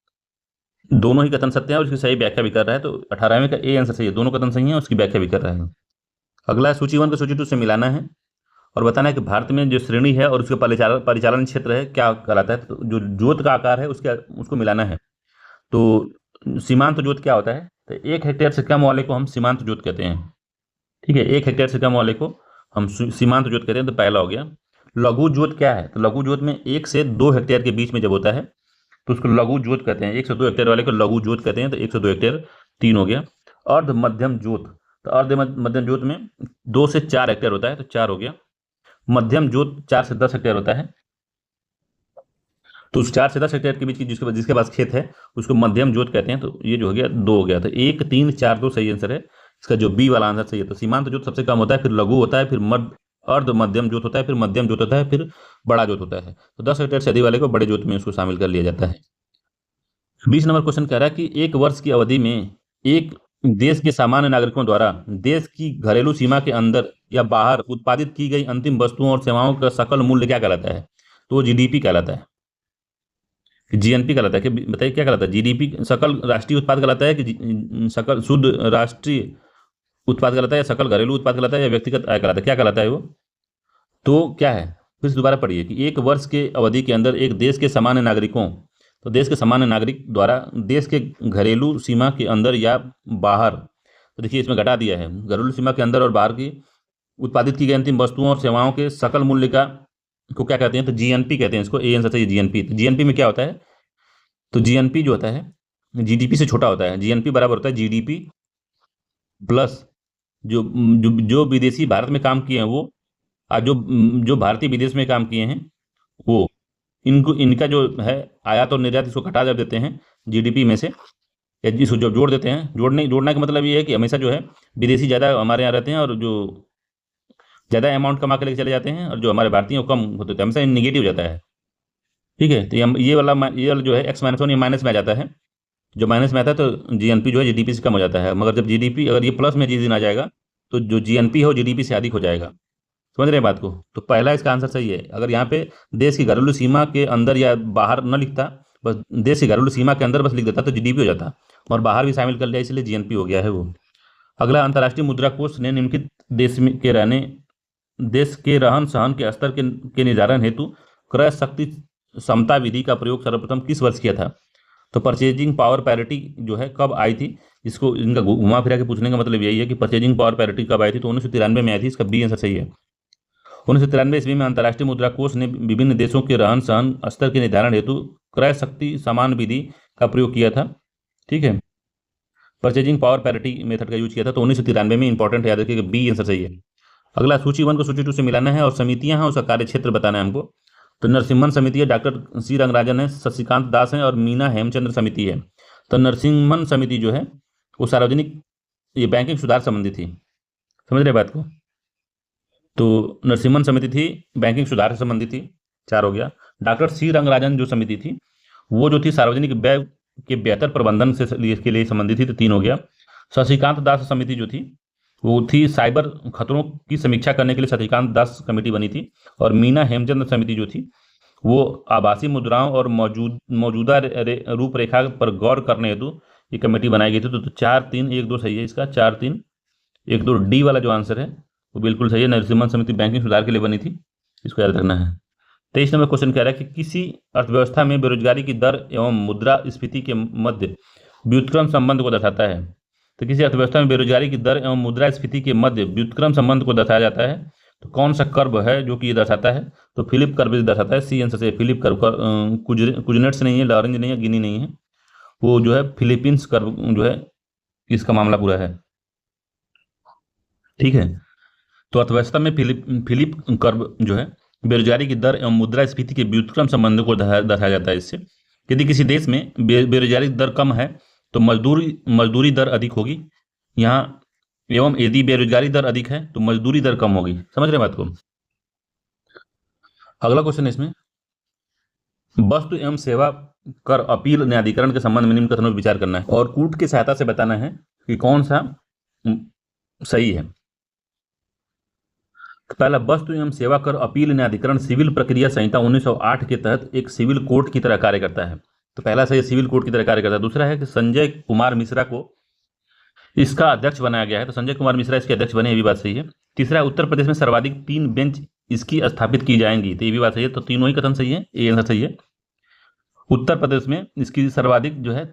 दोनों ही कथन सत्य हैं और उसकी सही व्याख्या भी कर रहा है। तो 18वें का ए आंसर सही है, दोनों कथन सही हैं, उसकी व्याख्या भी कर रहा है। अगला सूची 1 को सूची 2 से मिलाना है और बताना है कि भारत में जो श्रेणी है और उसके परिचालन क्षेत्र है क्या कहलाता है। तो जो जोत का आकार है उसको मिलाना है। तो सीमांत जोत क्या होता है? तो 1 हेक्टेयर से कम वाले को हम सीमांत जोत कहते हैं। ठीक है, 1 हेक्टेयर से कम वाले को हम सीमांत जोत कहते हैं। तो पहला हो गया। लघु जोत क्या है? तो लघु जोत में 1 से 2 हेक्टेयर के बीच में जब होता है तो उसको लघु जोत कहते हैं। 1 से 2 हेक्टेयर वाले को लघु जोत कहते हैं। तो 1 से 2 हेक्टेयर 3 हो गया। अर्ध मध्यम जोत, तो अर्ध मध्यम जोत में 2 से 4 हेक्टेयर होता है, तो 4 हो गया। मध्यम जोत 4 से 10 हेक्टेयर होता है। तो उस 4 से 10 हेक्टेयर के बीच की जिसके पास खेत है उसको मध्यम जोत कहते हैं। तो ये जो हो गया 2 हो गया। तो 1 3 4 2 सही आंसर है इसका, जो बी वाला आंसर सही है। तो सीमांत जोत सबसे कम होता है, फिर लघु होता है, फिर अर्ध मध्यम जोत होता है, फिर मध्यम जोत होता है, फिर बड़ा जोत होता है। तो 10 हेक्टेयर से अधिक वाले को बड़े जोत में उसको शामिल कर लिया जाता है। 20 नंबर क्वेश्चन कह रहा है कि 1 वर्ष की अवधि में एक देश के सामान्य नागरिकों द्वारा देश की घरेलू सीमा के अंदर या बाहर उत्पादित की गई अंतिम वस्तुओं और सेवाओं का सकल मूल्य क्या कहलाता है? तो वो जीडीपी कहलाता है, जीएनपी कहलाता है। बताइए क्या कहलाता है? जीडीपी सकल राष्ट्रीय उत्पाद कहलाता है कि सकल शुद्ध राष्ट्रीय उत्पाद कहलाता है, या सकल घरेलू उत्पाद कहलाता है, या व्यक्तिगत आय कहलाता है? क्या कहलाता है वो? तो क्या है, फिर से दोबारा पढ़िए कि 1 वर्ष के अवधि के अंदर एक देश के सामान्य नागरिकों, तो देश के सामान्य नागरिक द्वारा देश के घरेलू सीमा के अंदर या बाहर, तो देखिए इसमें घटा दिया है, घरेलू सीमा के अंदर और बाहर की उत्पादित की गई अंतिम वस्तुओं और सेवाओं के सकल मूल्य का को क्या कहते हैं? तो जीएनपी कहते हैं इसको। ए आंसर है जीएनपी। तो जीएनपी में क्या होता है? तो जीएनपी जो होता है जीडीपी से छोटा होता है। जीएनपी बराबर होता है जीडीपी प्लस जो जो जो विदेशी भारत में काम किए हैं वो, और जो भारतीय विदेश में काम किए हैं वो, इनका जो है आयात और निर्यात, इसको घटा जब देते हैं जीडीपी में से, या इसको जब जोड़ देते हैं, जोड़ने का मतलब ये है कि हमेशा जो है विदेशी ज़्यादा हमारे यहाँ रहते हैं और जो ज़्यादा अमाउंट कमा के लेके चले जाते हैं, और जो हमारे भारतीय कम होते हैं, हमेशा निगेटिव जाता है। ठीक है, तो ये वाला जो है x-1 ये माइनस में आ जाता है। जो माइनस में आता है तो जीएनपी जो है जीडीपी से कम हो जाता है, मगर जब जीडीपी अगर ये प्लस में जिस दिन आ जाएगा तो जो जीएनपी है वो जीडीपी से अधिक हो जाएगा। समझ रहे हैं बात को? तो पहला इसका आंसर सही है। अगर यहाँ पे देश की घरेलू सीमा के अंदर या बाहर न लिखता, बस देश की घरेलू सीमा के अंदर बस लिख देता तो जीडीपी हो जाता, और बाहर भी शामिल कर लिया इसलिए जीएनपी हो गया है वो। अगला, अंतर्राष्ट्रीय मुद्रा कोष ने निम्नलिखित देश के रहन सहन के स्तर के निर्धारण हेतु क्रय शक्ति समता विधि का प्रयोग सर्वप्रथम किस वर्ष किया था? तो परचेजिंग पावर पैरिटी जो है कब आई थी? इसको इनका घुमा फिरा के पूछने का मतलब यही है कि परचेजिंग पावर पैरिटी कब आई थी, तो 1993 में आई थी। इसका बी आंसर सही है। 1993 ईस्वी में अंतर्राष्ट्रीय मुद्रा कोष ने विभिन्न देशों के रहन सहन स्तर के निर्धारण हेतु क्रय शक्ति समान विधि का प्रयोग किया था। ठीक है, परचेजिंग पावर पैरिटी मेथड का यूज किया था, तो 1993 में। इंपॉर्टेंट याद रखिएगा, बी आंसर सही है। अगला, सूची 1 को सूची 2 से मिलाना है और समितियां हैं उसका कार्य क्षेत्र बताना है हमको। तो नरसिम्हन समिति है, डॉक्टर सी रंगराजन है, शशिकांत दास है और मीना हेमचंद्र समिति है। तो नरसिम्हन समिति जो है वो सार्वजनिक ये बैंकिंग सुधार संबंधी थी। समझ रहे बात को? तो नरसिम्हन समिति थी बैंकिंग सुधार से संबंधित थी, 4 हो गया। डॉक्टर सी रंगराजन जो समिति थी वो जो थी सार्वजनिक व्यय के बेहतर प्रबंधन के लिए संबंधित थी, तो 3 हो गया। शशिकांत दास समिति जो थी वो थी साइबर खतरों की समीक्षा करने के लिए शशिकांत दास कमेटी बनी थी। और मीना हेमचंद्र समिति जो थी वो आभासी मुद्राओं और मौजूदा रूपरेखा पर गौर करने हेतु ये कमेटी बनाई गई थी। तो 4 3 1 2 सही है इसका, 4 3 1 2 डी वाला जो आंसर है वो बिल्कुल सही है। नरसिम्हन समिति बैंकिंग सुधार के लिए बनी थी, इसको याद रखना है। 23 नंबर क्वेश्चन कह रहा है कि किसी अर्थव्यवस्था में बेरोजगारी की दर एवं मुद्रास्फीति के मध्य व्युत्क्रम संबंध को दर्शाता है। तो किसी अर्थव्यवस्था में बेरोजगारी की दर एवं मुद्रास्फीति के मध्य व्युत्क्रम संबंध को दर्शाया जाता है, तो कौन सा कर्व है जो कि ये दर्शाता है? तो फिलिप कर्व दर्शाता है। सी आंसर से फिलिप कर्व। कुजनेट्स नहीं है, लॉरेंज नहीं है, गिनी नहीं है, वो जो है फिलीपींस कर्व जो है इसका मामला पूरा है। ठीक है, तो अर्थव्यवस्था में फिलिप कर्व जो है बेरोजगारी की दर एवं मुद्रास्फीति के व्युत्क्रम संबंध को दर्शाया जाता है इससे। यदि किसी देश में बेरोजगारी दर कम है तो मजदूरी दर अधिक होगी यहाँ, एवं यदि बेरोजगारी दर अधिक है तो मजदूरी दर कम होगी। समझ रहे बात को? अगला क्वेश्चन है इसमें, वस्तु एवं सेवा कर अपील न्यायाधिकरण के संबंध में निम्न कथनों पर विचार करना है और कूट की सहायता से बताना है कि कौन सा सही है। पहला, वस्तु एवं सेवा कर अपील न्यायाधिकरण सिविल प्रक्रिया संहिता 1908 के तहत एक सिविल कोर्ट की तरह कार्य करता है। तो पहला सही सिविल कोर्ट की तरह कार्य करता है। दूसरा है कि संजय कुमार मिश्रा को इसका अध्यक्ष बनाया गया है, तो संजय कुमार मिश्रा इसके अध्यक्ष बने, ये भी बात सही है। तीसरा, उत्तर प्रदेश में सर्वाधिक 3 बेंच इसकी स्थापित की जाएंगी, तो ये भी बात सही है। तो तीनों ही कथन सही है, ये आंसर सही है। उत्तर प्रदेश में इसकी सर्वाधिक जो है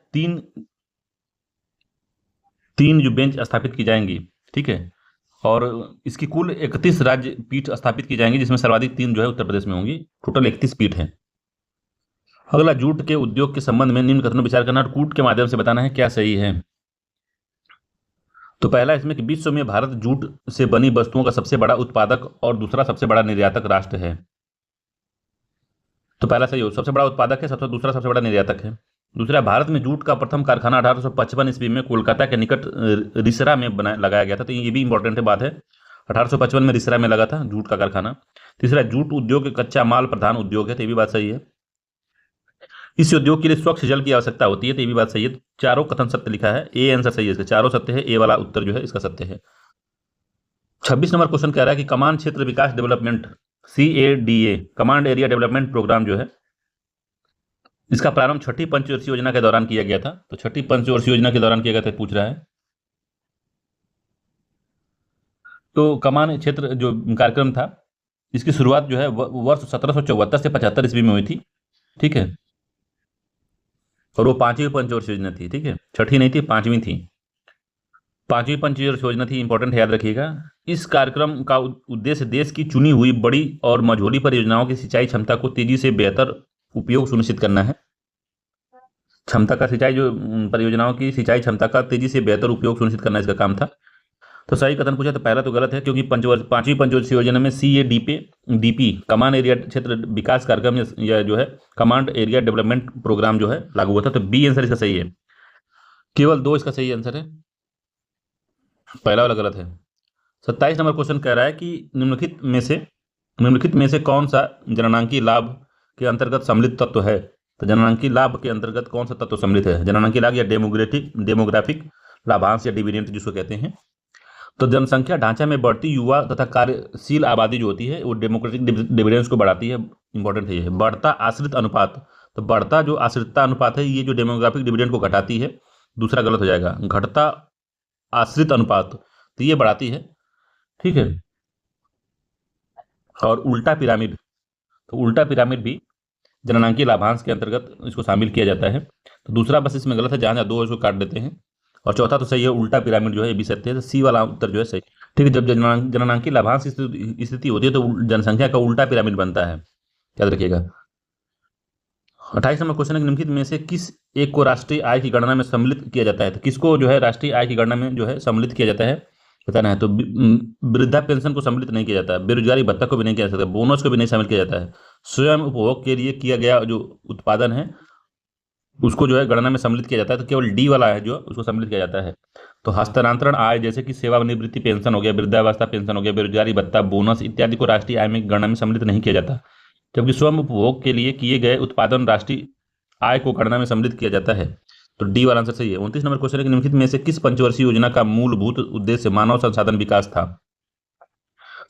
तीन जो बेंच स्थापित की जाएंगी। ठीक है, और इसकी कुल 31 राज्य पीठ स्थापित की जाएंगी जिसमें सर्वाधिक 3 जो है उत्तर प्रदेश में होंगी। टोटल 31 पीठ है। अगला, जूट के उद्योग के संबंध में निम्न कथनों विचार करना और कूट के माध्यम से बताना है क्या सही है। तो पहला इसमें कि विश्व में भारत जूट से बनी वस्तुओं का सबसे बड़ा उत्पादक और दूसरा सबसे बड़ा निर्यातक राष्ट्र है। तो पहला सही हो, सबसे बड़ा उत्पादक है, दूसरा सबसे बड़ा निर्यातक है। दूसरा, भारत में जूट का प्रथम कारखाना 1855 ईस्वी में कोलकाता के निकट रिसरा में लगाया गया था, तो ये भी इंपॉर्टेंट बात है। 1855 में रिसरा में लगा था जूट का कारखाना। तीसरा, जूट उद्योग कच्चा माल प्रधान उद्योग है, तो ये भी बात सही है। इस उद्योग के लिए स्वच्छ जल की आवश्यकता होती है, तो ये भी बात सही है। चारों कथन सत्य लिखा है, ए आंसर सही है इसका, चारों सत्य है, ए वाला उत्तर जो है इसका सत्य है। 26 नंबर क्वेश्चन कह रहा है कि कमांड क्षेत्र विकास development CADA command area development program जो है इसका प्रारंभ छठी पंचवर्षीय योजना के दौरान किया गया था। तो छठी पंचवर्षीय योजना के दौरान किया गया था, पूछ रहा है। तो कमान क्षेत्र जो कार्यक्रम था इसकी शुरुआत जो है वर्ष 1774 से 75 ईस्वी में हुई थी। ठीक है, और वो 5वीं पंचवर्षीय योजना थी। ठीक है, छठी नहीं थी, 5वीं थी, 5वीं पंचवर्षीय योजना थी। इंपॉर्टेंट याद रखिएगा। इस कार्यक्रम का उद्देश्य देश की चुनी हुई बड़ी और मझोली परियोजनाओं की सिंचाई क्षमता को तेजी से बेहतर उपयोग सुनिश्चित करना है। क्षमता का सिंचाई जो परियोजनाओं की सिंचाई क्षमता का तेजी से बेहतर उपयोग सुनिश्चित करना इसका काम था। तो सही कथन पूछा तो पहला तो गलत है, क्योंकि 5वीं पंचवर्षीय योजना में CADP कमांड एरिया क्षेत्र विकास कार्यक्रम या जो है कमांड एरिया डेवलपमेंट प्रोग्राम जो है लागू हुआ था। तो बी आंसर इसका सही है। केवल 2 इसका सही आंसर है, पहला वाला गलत है। 27 नंबर क्वेश्चन कह रहा है कि निम्नलिखित में से कौन सा जननांकीय लाभ के अंतर्गत सम्मिलित तत्व है। तो जननांकी लाभ के अंतर्गत कौन सा तत्व सम्मिलित है? जननांकी लाभ या डेमोग्राफिक लाभांश या डिविडेंड जिसको कहते हैं। तो जनसंख्या ढांचा में बढ़ती युवा तथा कार्यशील आबादी जो होती है वो डेमोक्रेटिक डिविडेंड्स को बढ़ाती है। इंपॉर्टेंट है ये। बढ़ता आश्रित अनुपात, तो बढ़ता जो आश्रितता अनुपात है ये जो डेमोग्राफिक डिविडेंड को घटाती है। दूसरा गलत हो जाएगा, घटता आश्रित अनुपात तो ये बढ़ाती है, ठीक है। और उल्टा पिरामिड, तो उल्टा पिरामिड भी जननांकीय लाभांश के अंतर्गत इसको शामिल किया जाता है। तो दूसरा बस इसमें गलत है, जहाँ जहाँ दो इसको काट देते हैं। और चौथा तो सही है, उल्टा पिरामिड जो है ये भी सत्य है। तो सी वाला उत्तर जो है सही, ठीक है। जब जननांकीय लाभांश की स्थिति होती है तो जनसंख्या का उल्टा पिरामिड बनता है, याद रखिएगा। 28 नंबर क्वेश्चन है, निम्नलिखित में से किस एक को राष्ट्रीय आय की गणना में सम्मिलित किया जाता है? तो किसको जो है राष्ट्रीय आय की गणना में जो है सम्मिलित किया जाता है बताना है। तो वृद्धा पेंशन को सम्मिलित नहीं किया जाता है, बेरोजगारी भत्ता को भी नहीं किया जा सकता, बोनस को भी नहीं शामिल किया जाता है। स्वयं उपभोग के लिए किया गया जो उत्पादन है उसको जो है गणना में सम्मिलित किया जाता है। तो केवल डी वाला है जो उसको सम्मिलित किया जाता है। तो हस्तांतरण आय जैसे कि सेवानिवृत्ति पेंशन हो गया, वृद्धावस्था पेंशन हो गया, बेरोजगारी भत्ता, बोनस इत्यादि को राष्ट्रीय आय में गणना में सम्मिलित नहीं किया जाता, जबकि स्वयं उपभोग के लिए किए गए उत्पादन राष्ट्रीय आय को गणना में सम्मिलित किया जाता है। तो डी वाला आंसर सही है। 29 नंबर क्वेश्चन है कि निम्नलिखित में से किस पंचवर्षीय योजना का मूलभूत उद्देश्य मानव संसाधन विकास था?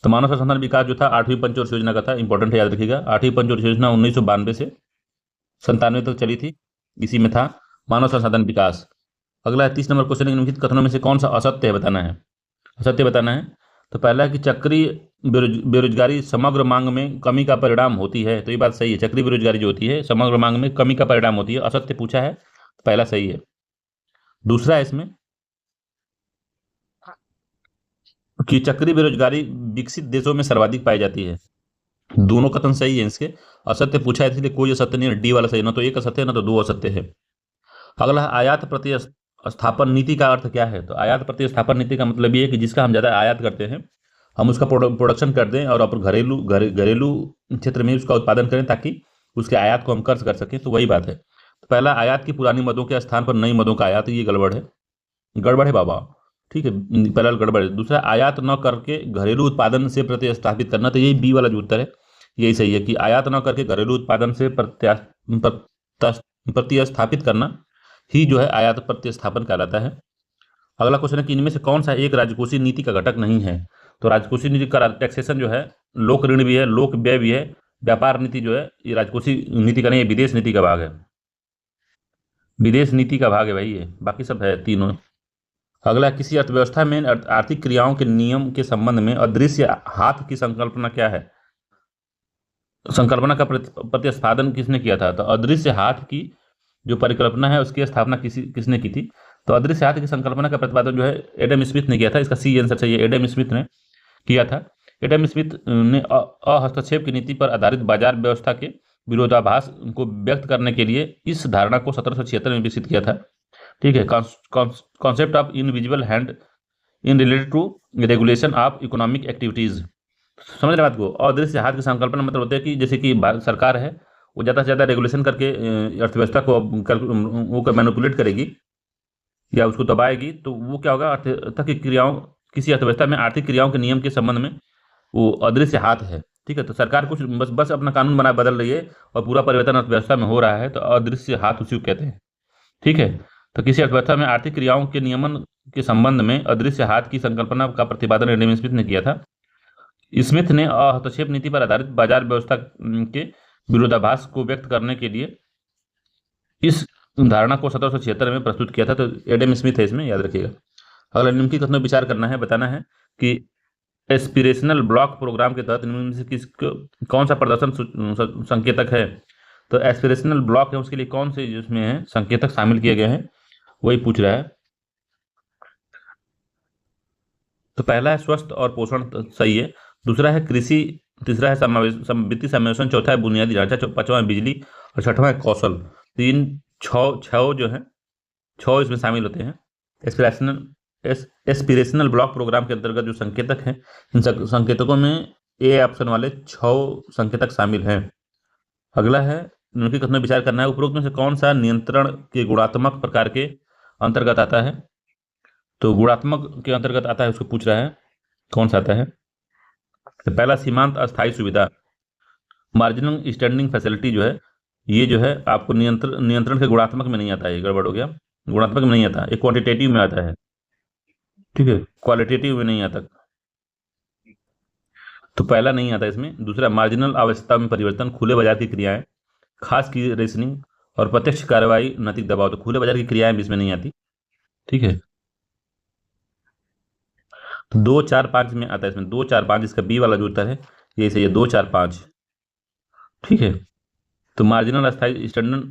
तो मानव संसाधन विकास जो था 8वीं पंचवर्षीय योजना का था। इंपॉर्टेंट है, याद रखिएगा। 8वीं पंचवर्षीय योजना 1992 से 97 तक चली थी, इसी में था मानव संसाधन विकास। अगला है 30 नंबर क्वेश्चन है कि निम्नलिखित कथनों में से कौन सा असत्य है बताना है। असत्य बताना है। तो पहला है कि चक्रीय बेरोजगारी समग्र मांग में कमी का परिणाम होती है। तो ये बात सही है, चक्रीय बेरोजगारी जो होती है समग्र मांग में कमी का परिणाम होती है। असत्य पूछा है, पहला सही है। दूसरा है इसमें कि चक्रीय बेरोजगारी विकसित देशों में सर्वाधिक पाई जाती है। दोनों कथन सही है इसके। असत्य पूछा है इसलिए कोई असत्य नहीं है, डी वाला सही। ना तो एक असत्य है ना तो दो असत्य है। अगला है आयात प्रतिस्थापन नीति का अर्थ क्या है? तो आयात प्रतिस्थापन नीति का मतलब ये है कि जिसका हम ज़्यादा आयात करते हैं हम उसका प्रोडक्शन कर दें और अपन घरेलू क्षेत्र में उसका उत्पादन करें ताकि उसके आयात को हम कर सकें। तो वही बात है। तो पहला, आयात की पुरानी मदों के स्थान पर नई मदों का आयात, ये गड़बड़ है, गड़बड़ है बाबा, ठीक है, पहला गड़बड़ है। दूसरा, आयात न करके घरेलू उत्पादन से प्रतिस्थापित करना, तो यही बी वाला जो उत्तर है यही सही है कि आयात न करके घरेलू उत्पादन से प्रतिस्थापित करना ही जो है आयात प्रतिस्थापन कहलाता है। अगला क्वेश्चन है कि इनमें से कौन सा एक राजकोषीय नीति का घटक नहीं है? तो राजकोषीय नीति का टैक्सेशन जो है लोक ऋण भी है, लोक व्यय भी है, व्यापार नीति जो है ये राजकोषीय नीति का नहीं है, विदेश नीति का भाग है, विदेश नीति का भाग है भाई ये, बाकी सब है तीनों। अगला, किसी अर्थव्यवस्था में आर्थिक क्रियाओं के नियम के संबंध में अदृश्य हाथ की संकल्पना क्या है? संकल्पना का प्रतिस्थापन किसने किया था? तो अदृश्य हाथ की जो परिकल्पना है उसकी स्थापना किसने की थी? तो अदृश्य हाथ की संकल्पना का प्रतिपादन जो है एडम स्मिथ ने किया था। इसका सी आंसर चाहिए, एडम स्मिथ ने किया था। एडम स्मिथ ने हस्तक्षेप की नीति पर आधारित बाजार व्यवस्था के विरोधाभास को व्यक्त करने के लिए इस धारणा को 1776 में विकसित किया था, ठीक है। Concept of invisible hand in related to regulation of economic activities, समझ रहे बात को। अदृश्य हाथ की संकल्पना मतलब होता है कि जैसे कि भारत सरकार है वो ज़्यादा से ज़्यादा रेगुलेशन करके अर्थव्यवस्था को वो मैनिपुलेट करेगी या उसको दबाएगी, तो वो क्या होगा, अर्थव्यवस्था की क्रियाओं, किसी अर्थव्यवस्था में आर्थिक क्रियाओं के नियम के संबंध में वो अदृश्य हाथ है, ठीक है। तो सरकार कुछ बस अपना कानून बदल रही है और पूरा परिवर्तन अर्थव्यवस्था में हो रहा है, तो अदृश्य हाथ उसी को कहते हैं, ठीक है। तो किसी अर्थव्यवस्था में आर्थिक क्रियाओं के नियमन के संबंध में अदृश्य हाथ की संकल्पना का प्रतिपादन एडम स्मिथ ने किया था। स्मिथ ने हस्तक्षेप नीति पर आधारित बाजार व्यवस्था के विरोधाभास को व्यक्त करने के लिए इस धारणा को 1776 में प्रस्तुत किया था। तो एडम स्मिथ है इसमें, याद रखिएगा। अगला, निम्नलिखित कथनों विचार करना है, बताना है कि एस्पिरेशनल ब्लॉक प्रोग्राम के तहत निम्न में से कौन सा प्रदर्शन संकेतक है? तो एस्पिरेशनल ब्लॉक है उसके लिए कौन से जिसमें है संकेतक शामिल किए गए हैं वही पूछ रहा है। तो पहला है स्वस्थ और पोषण, सही है। दूसरा है कृषि, तीसरा है वित्तीय समावेशन, चौथा है बुनियादी ढांचा, पांचवा है बिजली और छठवां है कौशल। तीन छः जो है 6 इसमें शामिल होते हैं। एस्पिरेशनल ब्लॉक प्रोग्राम के अंतर्गत जो संकेतक हैं इन संकेतकों में ए ऑप्शन वाले 6 संकेतक शामिल हैं। अगला है, निम्नलिखित कथनों विचार करना है, उपरोक्त में से कौन सा नियंत्रण के गुणात्मक प्रकार के अंतर्गत आता है? तो गुणात्मक के अंतर्गत आता है, उसको पूछ रहा है कौन सा आता है। तो पहला, सीमांत अस्थायी सुविधा, मार्जिनल स्टैंडिंग फैसिलिटी जो है, ये जो है आपको नियंत्रण के गुणात्मक में नहीं आता है, ये गड़बड़ हो गया, गुणात्मक में नहीं आता, ये क्वांटिटेटिव में आता है, ठीक है, क्वालिटेटिव में नहीं आता। तो पहला नहीं आता इसमें। दूसरा, मार्जिनल आवश्यकता में परिवर्तन, खुले बाजार की क्रियाएं, खास की रेशनिंग और प्रत्यक्ष कार्रवाई, नैतिक दबाव, तो खुले बाजार की क्रियाएं भी इसमें नहीं आती, ठीक है। तो 2 4 5 में आता है, इसमें 2 4 5 इसका बी वाला जो उत्तर है ये सही है, 2 4 5, ठीक है। तो मार्जिनल अस्थायी स्टैंडर्ड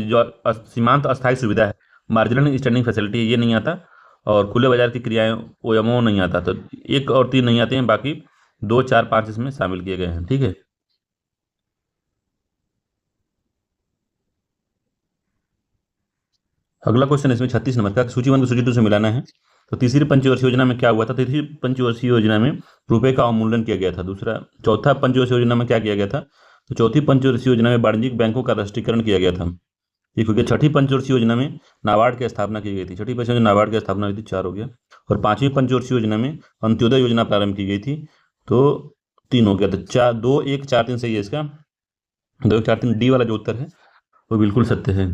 जो सीमांत अस्थायी सुविधा है, मार्जिनल स्टैंडिंग फैसिलिटी, ये नहीं आता। और खुले बाजार की क्रियाएं, ओएमओ नहीं आता। तो 1 और 3 नहीं आते हैं, बाकी 2 4 5 इसमें शामिल किए गए हैं, ठीक है। अगला क्वेश्चन इसमें 36 नंबर का, सूची 1 को सूची 2 से मिलाना है। तो तीसरी पंचवर्षीय योजना में क्या हुआ था? तीसरी पंचवर्षीय योजना में रुपए का अवमूल्यन किया गया था। दूसरा, चौथा पंचवर्षीय योजना में क्या किया गया था? तो चौथी पंचवर्षीय योजना में वाणिज्यिक बैंकों का राष्ट्रीयकरण किया गया था। ठीक हो गया। छठी पंचवर्षीय योजना में नाबार्ड की स्थापना की गई थी। छठी पंचवर्षीय योजना नाबार्ड की स्थापना हुई थी, 4 हो गया। और पांचवी पंचवर्षीय योजना में अंत्योदय योजना प्रारंभ की गई थी, तो 3 हो गया। तो 4 2 1 4 3 सही है इसका। 2 1 4 3 डी वाला जो उत्तर है वो बिल्कुल सत्य है।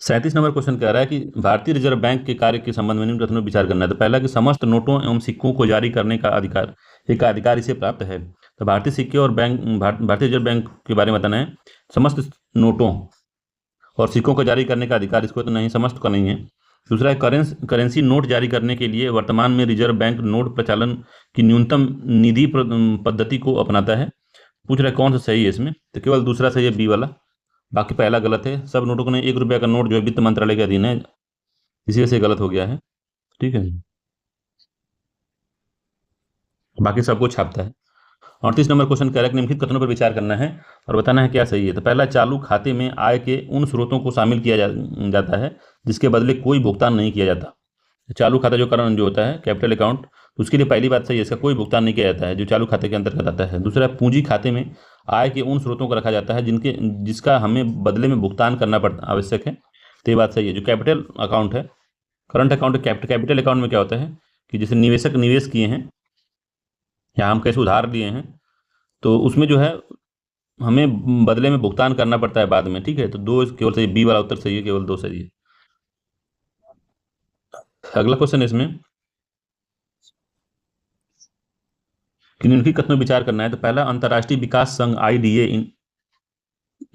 37 नंबर क्वेश्चन कह रहा है कि भारतीय रिजर्व बैंक के कार्य के संबंध में निम्न कथनों पर विचार करना है। तो पहला, कि समस्त नोटों एवं सिक्कों को जारी करने का अधिकार एक अधिकार इसे प्राप्त है। तो भारतीय सिक्के और भारतीय रिजर्व बैंक के बारे में बताना है। समस्त नोटों और सिक्कों को जारी करने का अधिकार इसको तो नहीं, समस्त का नहीं है। दूसरा है, करेंसी नोट जारी करने के लिए वर्तमान में रिजर्व बैंक नोट प्रचालन की न्यूनतम निधि पद्धति को अपनाता है। पूछ रहा है कौन सा सही है इसमें? तो केवल दूसरा सही है, बी वाला, बाकी पहला गलत है। सब नोटों को नहीं, 1 रुपये का नोट जो है वित्त मंत्रालय के अधीन है, इसी वजह से गलत हो गया है, ठीक है। बाकी सबको छापता है। 38 नंबर क्वेश्चन कह रहा है कि निम्नलिखित कथनों पर विचार करना है और बताना है क्या सही है। तो पहला, चालू खाते में आय के उन स्रोतों को शामिल किया जाता है जिसके बदले कोई भुगतान नहीं किया जाता। चालू खाता जो कारण जो होता है कैपिटल अकाउंट, उसके लिए पहली बात सही है, इसका कोई भुगतान नहीं किया जाता है, जो चालू खाते के अंतर्गत आता है। दूसरा, पूंजी खाते में आय के उन स्रोतों को रखा जाता है जिसका हमें बदले में भुगतान करना पड़ता आवश्यक है, तो ये बात सही है। जो कैपिटल अकाउंट है, करंट अकाउंट, कैपिटल अकाउंट में क्या होता है कि जैसे निवेशक निवेश किए हैं या हम कैसे उधार लिए हैं, तो उसमें जो है हमें बदले में भुगतान करना पड़ता है बाद में, ठीक है। तो 2 केवल सही, बी वाला उत्तर सही है, केवल 2 सही है। अगला क्वेश्चन इसमें कि निम्नलिखित कथनों पर विचार करना है। तो पहला, अंतर्राष्ट्रीय विकास संघ आईडीए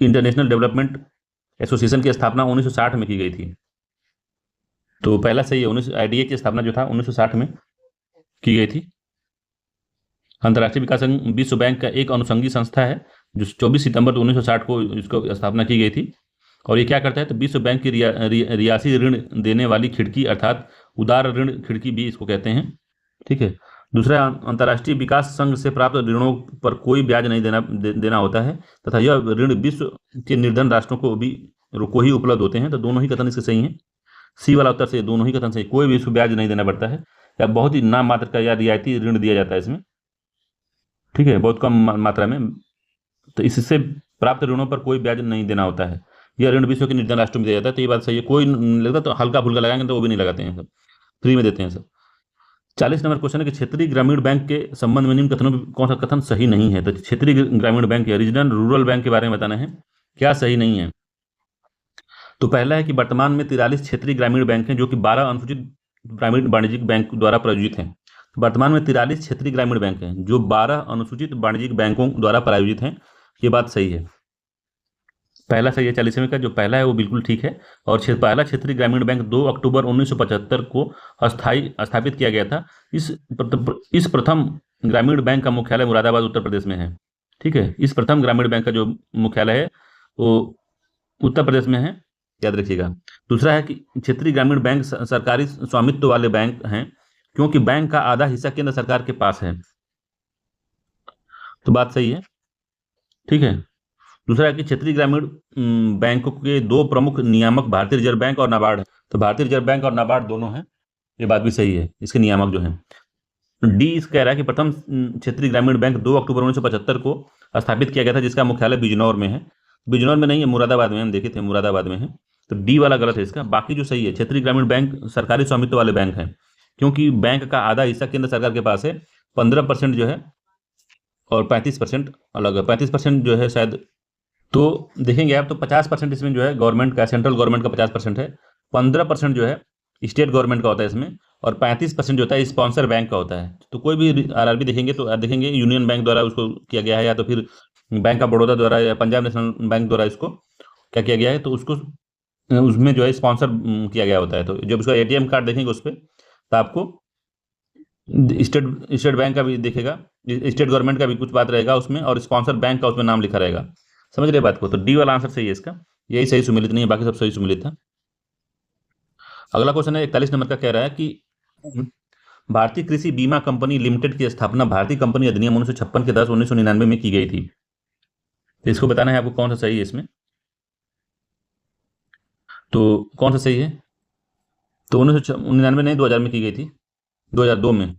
इंटरनेशनल डेवलपमेंट एसोसिएशन की स्थापना 1960 में की गई थी। तो पहला सही है, आईडीए की स्थापना जो था 1960 में की गई थी। अंतर्राष्ट्रीय विकास संघ विश्व बैंक का एक अनुषंगी संस्था है जो 24 सितंबर 1960 को इसको स्थापना की गई थी। और ये क्या करता है? तो विश्व बैंक की रियासी ऋण देने वाली खिड़की अर्थात उदार ऋण खिड़की भी इसको कहते हैं, ठीक है। दूसरा, अंतर्राष्ट्रीय विकास संघ से प्राप्त ऋणों पर कोई ब्याज नहीं देना होता है तथा यह ऋण विश्व के निर्धन राष्ट्रों को ही उपलब्ध होते हैं। तो दोनों ही कथन इसके सही हैं। सी वाला उत्तर से दोनों ही कथन सही। कोई भी इसको ब्याज नहीं देना पड़ता है, या बहुत ही नाम मात्र का या रियायती ऋण दिया जाता है इसमें, ठीक है, बहुत कम मात्रा में। तो इससे प्राप्त ऋणों पर कोई ब्याज नहीं देना होता है। यह ऋण विश्व के निर्धन राष्ट्रों में दिया जाता है, तो ये बात सही है। कोई लगता तो हल्का फुल्का लगाएंगे तो वो भी नहीं लगाते हैं, सब फ्री में देते हैं सब। 40 नंबर क्वेश्चन है कि क्षेत्रीय ग्रामीण बैंक के संबंध में निम्न कथनों में कौन सा कथन सही नहीं है। तो क्षेत्रीय ग्रामीण बैंक या रीजनल रूरल बैंक के बारे में बताना है, क्या सही नहीं है। तो पहला है कि वर्तमान में 43 क्षेत्रीय ग्रामीण बैंक हैं जो कि 12 अनुसूचित ग्रामीण वाणिज्यिक बैंक द्वारा प्रायोजित हैं। वर्तमान में 43 क्षेत्रीय ग्रामीण बैंक हैं जो 12 अनुसूचित वाणिज्यिक बैंकों द्वारा प्रायोजित हैं, ये बात सही है। पहला सही है 40वें का, जो पहला है वो बिल्कुल ठीक है। और पहला क्षेत्रीय ग्रामीण बैंक 2 अक्टूबर 1975 को स्थापित किया गया था। इस प्रथम ग्रामीण बैंक का मुख्यालय मुरादाबाद उत्तर प्रदेश में है, ठीक है। इस प्रथम ग्रामीण बैंक का जो मुख्यालय है वो उत्तर प्रदेश में है, याद रखिएगा। दूसरा है कि क्षेत्रीय ग्रामीण बैंक सरकारी स्वामित्व वाले बैंक हैं क्योंकि बैंक का आधा हिस्सा केंद्र सरकार के पास है, तो बात सही है, ठीक है। दूसरा है कि क्षेत्रीय ग्रामीण बैंकों के 2 प्रमुख नियामक भारतीय रिजर्व बैंक और नाबार्ड है। तो भारतीय रिजर्व बैंक और नाबार्ड दोनों हैं, ये बात भी सही है। इसके नियामक जो हैं, डी इस कह रहा है कि प्रथम क्षेत्रीय ग्रामीण बैंक 2 अक्टूबर 1975 को स्थापित किया गया था जिसका मुख्यालय बिजनौर में है। बिजनौर में नहीं है, मुरादाबाद में, हम देखे थे मुरादाबाद में है। तो डी वाला गलत है इसका। बाकी जो सही है, क्षेत्रीय ग्रामीण बैंक सरकारी स्वामित्व वाले बैंक हैं क्योंकि बैंक का आधा हिस्सा केंद्र सरकार के पास है, 15% जो है और 35% अलग है। 35% जो है शायद, तो देखेंगे आप तो 50% इसमें जो है गवर्नमेंट का, सेंट्रल गवर्नमेंट का 50% है, 15% जो है स्टेट गवर्नमेंट का होता है इसमें, और 35% जो होता है स्पॉन्सर बैंक का होता है। तो कोई भी आरआरबी देखेंगे तो देखेंगे यूनियन बैंक द्वारा उसको किया गया है, या तो फिर बैंक ऑफ बड़ौदा द्वारा या पंजाब नेशनल बैंक द्वारा इसको क्या किया गया है, तो उसको उसमें जो है स्पॉन्सर किया गया होता है। तो जब उसका एटीएम कार्ड देखेंगे उस पर, तो आपको स्टेट स्टेट बैंक का भी दिखेगा, स्टेट गवर्नमेंट का भी कुछ बात रहेगा उसमें, और स्पॉन्सर बैंक का उसमें नाम लिखा रहेगा। समझ रहे बात को? तो डी वाला आंसर सही है इसका, यही सही सुमिलित नहीं है, बाकी सब सही सुमिलित है। अगला क्वेश्चन है 41 नंबर का, कह रहा है कि भारतीय कृषि बीमा कंपनी लिमिटेड की स्थापना भारतीय कंपनी अधिनियम 1956 के 10/1999 में की गई थी। तो इसको बताना है आपको कौन सा सही है इसमें। तो कौन सा सही है? तो 1999 नहीं, 2000 में की गई थी, 2002 में।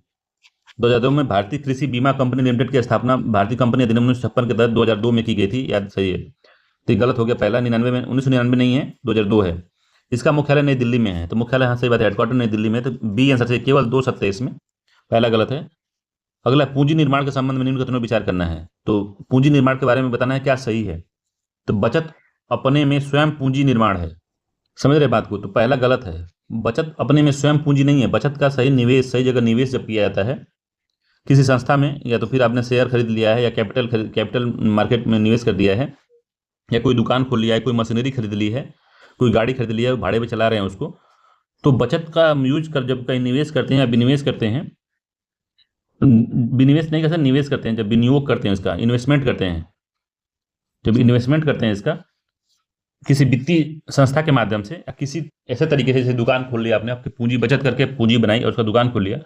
2002 में भारतीय कृषि बीमा कंपनी लिमिटेड की स्थापना भारतीय कंपनी अधिनियम 1956 के तहत 2002 में की गई थी, याद सही है। तो ये गलत हो गया, पहला 99 में, 1999 नहीं है, 2002 है। इसका मुख्यालय नई दिल्ली में है, तो मुख्यालय, हाँ सही बात है, हेडक्वार्टर नई दिल्ली में। तो बी आंसर से केवल 2 सत्य इसमें, पहला गलत है। अगला, पूंजी निर्माण के संबंध में निम्न कथनों पर विचार करना है। तो पूंजी निर्माण के बारे में बताना है क्या सही है। तो बचत अपने में स्वयं पूंजी निर्माण है। समझ रहे बात को? तो पहला गलत है, बचत अपने में स्वयं पूंजी नहीं है। बचत का सही निवेश, सही जगह निवेश जब किया जाता है किसी संस्था में, या तो फिर आपने शेयर खरीद लिया है, या कैपिटल मार्केट में निवेश कर दिया है, या कोई दुकान खोल लिया है, कोई मशीनरी खरीद ली है, कोई गाड़ी खरीद ली है, भाड़े पे चला रहे हैं उसको, तो बचत का यूज कर जब कहीं निवेश करते हैं या विनिवेश करते हैं, विनिवेश नहीं कर सकते, निवेश करते हैं, जब विनियोग करते हैं इसका, इन्वेस्टमेंट करते हैं, जब इन्वेस्टमेंट करते हैं इसका किसी वित्तीय संस्था के माध्यम से, या किसी ऐसे तरीके से, जैसे दुकान खोल लिया आपने, आपकी पूंजी बचत करके पूंजी बनाई और उसका दुकान खोल लिया,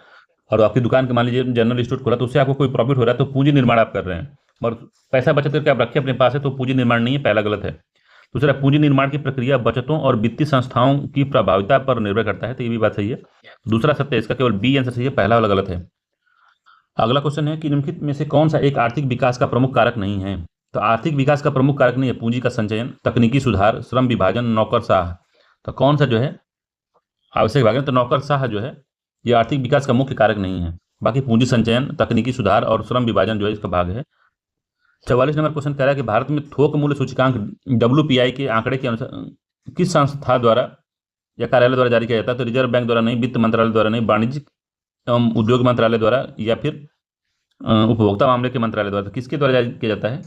और आपकी दुकान के मान लीजिए जनरल स्टोर खोला, तो उससे आपको कोई प्रॉफिट हो रहा है, तो पूंजी निर्माण आप कर रहे हैं। और पैसा बचत करके आप रखे अपने पास है, तो पूंजी निर्माण नहीं है, पहला गलत है। दूसरा, पूंजी निर्माण की प्रक्रिया बचतों और वित्तीय संस्थाओं की प्रभाविता पर निर्भर करता है, तो ये भी बात सही है। दूसरा सत्य, इसका केवल बी आंसर सही है, पहला वाला गलत है। अगला क्वेश्चन है कि निम्नलिखित में से कौन सा एक आर्थिक विकास का प्रमुख कारक नहीं है। तो आर्थिक विकास का प्रमुख कारक नहीं है पूंजी का संचयन, तकनीकी सुधार, श्रम विभाजन, नौकरशाह। तो कौन सा जो है आवश्यक विभाजन? तो नौकरशाह जो है ये आर्थिक विकास का मुख्य कारक नहीं है। बाकी पूंजी संचयन, तकनीकी सुधार और श्रम विभाजन जो है इसका भाग है। 44 नंबर क्वेश्चन कह रहा है कि भारत में थोक मूल्य सूचकांक WPI के आंकड़े के अनुसार किस संस्था द्वारा या कार्यालय द्वारा जारी किया जाता है? तो रिजर्व बैंक द्वारा नहीं, वित्त मंत्रालय द्वारा नहीं, वाणिज्य एवं उद्योग मंत्रालय द्वारा, या फिर उपभोक्ता मामले के मंत्रालय द्वारा। तो किसके द्वारा जारी किया जाता है?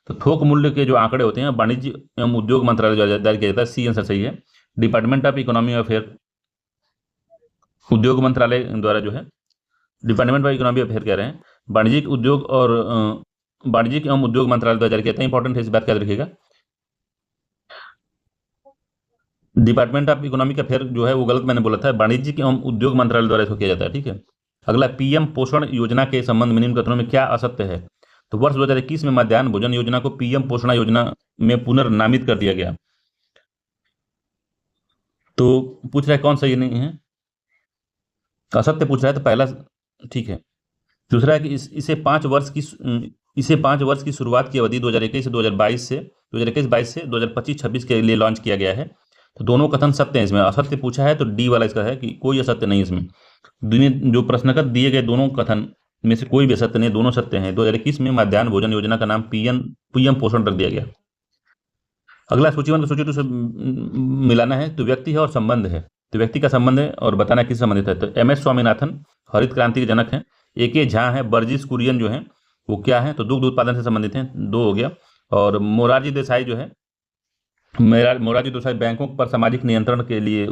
तो थोक मूल्य के जो आंकड़े होते हैं वाणिज्य एवं उद्योग मंत्रालय द्वारा जारी किया जाता है, सी आंसर सही है। डिपार्टमेंट ऑफ इकोनॉमी अफेयर, उद्योग मंत्रालय द्वारा जो है, डिपार्टमेंट ऑफ इकोनॉमी अफेयर कह रहे हैं, वाणिज्यिक उद्योग और वाणिज्यिक एवं उद्योग मंत्रालय द्वारा जारी किया जाता है। इंपॉर्टेंट है, इस बात का याद रखिएगा। डिपार्टमेंट ऑफ इकोनॉमिक अफेयर जो है वो गलत मैंने बोला था, वाणिज्यिक एवं उद्योग मंत्रालय द्वारा इसको किया जाता है, ठीक है। अगला, पीएम पोषण योजना के संबंध में निम्न कथनों में क्या असत्य है? तो वर्ष 2021 में मध्याह्न भोजन योजना को पीएम पोषण योजना में पुनर्नामित कर दिया गया। तो पूछ रहा है कौन सा ये नहीं है, असत्य पूछ रहा है, तो पहला ठीक है। दूसरा है कि इसे 5 वर्ष की शुरुआत की अवधि 2021 से 2022 से 2021-22 से 2025-26 के लिए लॉन्च किया गया है। तो दोनों कथन सत्य हैं, इसमें असत्य पूछा है, तो डी वाला इसका है कि कोई असत्य नहीं इसमें। जो प्रश्नकथ दिए गए दोनों कथन में से कोई भी असत्य नहीं, दोनों सत्य हैं। 2021 में मध्याह्न भोजन योजना का नाम पीएम पोषण रख दिया गया। अगला, सूची 1 को सूची 2 से मिलाना है। तो व्यक्ति है और संबंध है, तो व्यक्ति का संबंध है और बताना किस संबंधित है। तो MS स्वामीनाथन हरित क्रांति के जनक हैं। AK झा है, बर्जिस कुरियन जो है वो क्या है? तो दुग्ध उत्पादन से संबंधित हैं, 2 हो गया। और मोरारजी देसाई जो है, मोरारजी देसाई बैंकों पर सामाजिक नियंत्रण के लिए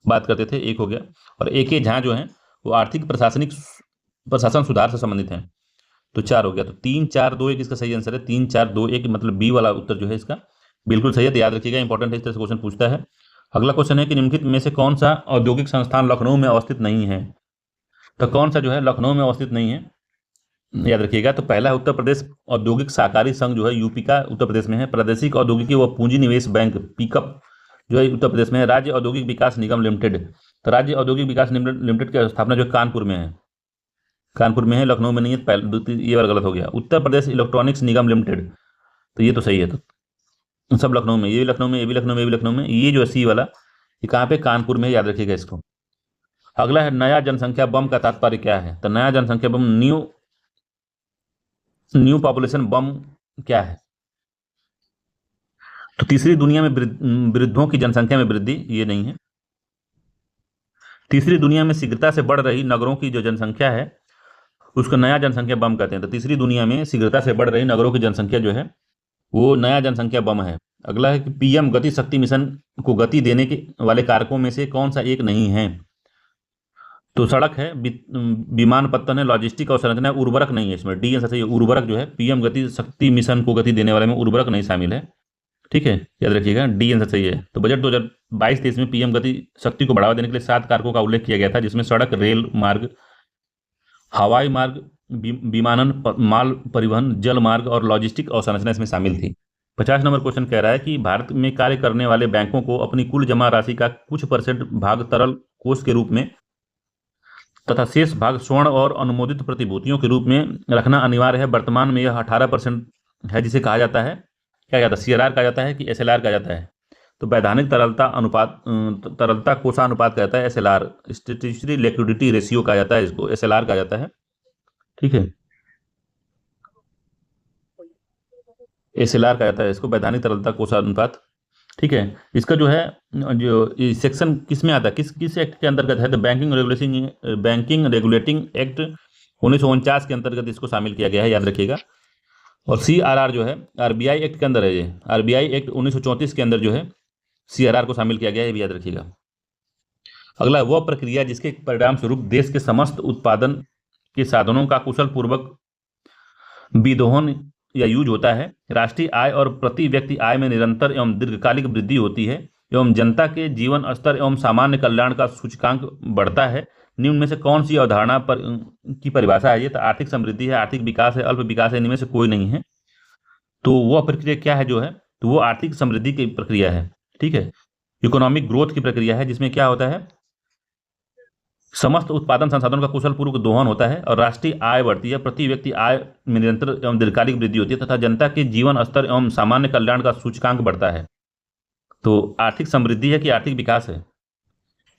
बात करते थे, 1 हो गया। और AK झा जो है वो आर्थिक प्रशासन सुधार से संबंधित हैं, तो 4 हो गया। तो 3, 4, 2, 1 इसका सही आंसर है। 3, 4, 2, 1 मतलब बी वाला उत्तर जो है इसका बिल्कुल सही है, तो याद रखिएगा, इंपॉर्टेंट है, इस तरह से क्वेश्चन पूछता है। अगला क्वेश्चन है कि निम्नलिखित में से कौन सा औद्योगिक संस्थान लखनऊ में अवस्थित नहीं है? तो कौन सा जो है लखनऊ में अवस्थित नहीं है, याद रखिएगा। तो पहला है उत्तर प्रदेश औद्योगिक सहकारी संघ जो है यूपी का, उत्तर प्रदेश में है। प्रादेशिक औद्योगिकी व पूंजी निवेश बैंक पिकअप जो है उत्तर प्रदेश में है। राज्य औद्योगिक विकास निगम लिमिटेड, तो राज्य औद्योगिक विकास लिमिटेड की स्थापना जो कानपुर में है, कानपुर में है, लखनऊ में नहीं है। पहले ये वाला गलत हो गया। उत्तर प्रदेश इलेक्ट्रॉनिक्स निगम लिमिटेड, तो ये तो सही है। तो सब लखनऊ में, ये भी लखनऊ में, ये भी लखनऊ में, ये भी लखनऊ में। ये जो है सी वाला, ये कहाँ पे? कानपुर में, याद रखिएगा इसको। अगला है नया जनसंख्या बम का तात्पर्य क्या है? तो नया जनसंख्या बम, न्यू न्यू पॉपुलेशन बम क्या है? तो तीसरी दुनिया में वृद्धों की जनसंख्या में वृद्धि, ये नहीं है। तीसरी दुनिया में शीघ्रता से बढ़ रही नगरों की जो जनसंख्या है उसको नया जनसंख्या बम कहते हैं। तो तीसरी दुनिया में शीघ्रता से बढ़ रही नगरों की जनसंख्या जो है वो नया जनसंख्या बम है। अगला है कि पीएम गति शक्ति मिशन को गति देने के वाले कारकों में से कौन सा एक नहीं है? तो सड़क है, विमानपत्तन है, लॉजिस्टिक और संरचना है, उर्वरक नहीं है इसमें। डी आंसर सही है, उर्वरक जो है पीएम गति शक्ति मिशन को गति देने वाले में उर्वरक नहीं शामिल है। ठीक है, याद रखिएगा, डी आंसर सही है। तो बजट 2022-23 में पीएम गति शक्ति को बढ़ावा देने के लिए 7 कारकों का उल्लेख किया गया था, जिसमें सड़क, रेल मार्ग, हवाई मार्ग, विमानन, माल परिवहन, जल मार्ग और लॉजिस्टिक और संरचना इसमें शामिल थी। 50 नंबर क्वेश्चन कह रहा है कि भारत में कार्य करने वाले बैंकों को अपनी कुल जमा राशि का कुछ परसेंट भाग तरल कोष के रूप में तथा शेष भाग स्वर्ण और अनुमोदित प्रतिभूतियों के रूप में रखना अनिवार्य है। वर्तमान में यह 18% है, जिसे कहा जाता है, क्या कहता है, सीआरआर कहा जाता है कि एसएलआर कहा जाता है? तो वैधानिक तरलता अनुपात, तरलता कोषानुपात कहा जाता है, एसएलआर, स्टैट्यूटरी लिक्विडिटी रेशियो कहा जाता है, इसको एसएलआर कहा जाता है। ठीक है, एसएलआर कहा जाता है इसको, वैधानिक तरलता कोषानुपात। ठीक है, इसका जो है जो सेक्शन किस में आता है, किस किस एक्ट के अंतर्गत है? तो बैंकिंग रेगुलेटिंग एक्ट 1949 के अंतर्गत इसको शामिल किया गया है, याद रखिएगा। और सीआरआर जो है आरबीआई एक्ट के अंदर है, ये आरबीआई एक्ट 1934 के अंदर जो है सीआरआर को शामिल किया गया है, ये भी याद रखिएगा। अगला, वह प्रक्रिया जिसके परिणाम स्वरूप देश के समस्त उत्पादन के साधनों का कुशल पूर्वक विदोहन या यूज होता है, राष्ट्रीय आय और प्रति व्यक्ति आय में निरंतर एवं दीर्घकालिक वृद्धि होती है, एवं जनता के जीवन स्तर एवं सामान्य कल्याण का सूचकांक बढ़ता है। निम्न में से कौन सी अवधारणा पर की परिभाषा है ये? तो आर्थिक समृद्धि है, आर्थिक विकास है, अल्प विकास है, इनमें से कोई नहीं है। तो वह प्रक्रिया क्या है जो है? तो वो आर्थिक समृद्धि की प्रक्रिया है। ठीक है, इकोनॉमिक ग्रोथ की प्रक्रिया है, जिसमें क्या होता है, समस्त उत्पादन संसाधनों का कुशल पूर्वक दोहन होता है और राष्ट्रीय आय बढ़ती है, प्रति व्यक्ति आय में निरंतर एवं दीर्घकालिक वृद्धि होती है तथा जनता के जीवन स्तर एवं सामान्य कल्याण का सूचकांक बढ़ता है। तो आर्थिक समृद्धि है कि आर्थिक विकास है?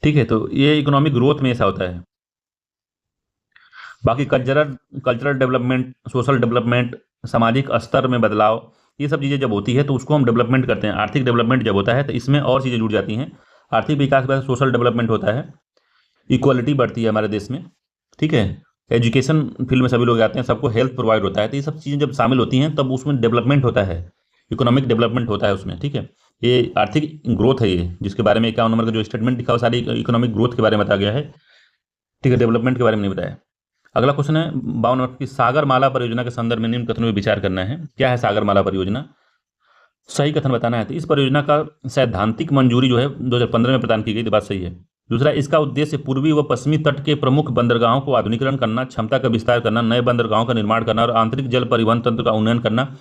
ठीक है, तो ये इकोनॉमिक ग्रोथ में ऐसा होता है। बाकी कल्चरल डेवलपमेंट, सोशल डेवलपमेंट, सामाजिक स्तर में बदलाव, ये सब चीज़ें जब होती है तो उसको हम डेवलपमेंट करते हैं। आर्थिक डेवलपमेंट जब होता है तो इसमें और चीज़ें जुड़ जाती हैं। आर्थिक विकास के बाद सोशल डेवलपमेंट होता है, इक्वालिटी बढ़ती है हमारे देश में। ठीक है, एजुकेशन फील्ड में सभी लोग आते हैं, सबको हेल्थ प्रोवाइड होता है। तो ये सब चीज़ें जब शामिल होती हैं तब उसमें डेवलपमेंट होता है, इकोनॉमिक डेवलपमेंट होता है उसमें। ठीक है, ये आर्थिक ग्रोथ है, ये जिसके बारे में 51 नंबर का जो स्टेटमेंट लिखा हुआ सारी इकोनॉमिक ग्रोथ के बारे में बताया गया है। ठीक है, डेवलपमेंट के बारे में नहीं बताया। अगला क्वेश्चन है 52 नंबर की, सागरमाला परियोजना के संदर्भ में निम्न कथनों में विचार करना है। क्या है सागरमाला परियोजना? सही कथन बताना है। तो इस परियोजना का सैद्धांतिक मंजूरी जो है 2015 में प्रदान की गई, तो बात सही है। दूसरा, इसका उद्देश्य पूर्वी व पश्चिमी तट के प्रमुख बंदरगाहों को आधुनिकीकरण करना, क्षमता का विस्तार करना, नए बंदरगाहों का निर्माण करना और आंतरिक जल परिवहन तंत्र का उन्नयन करना।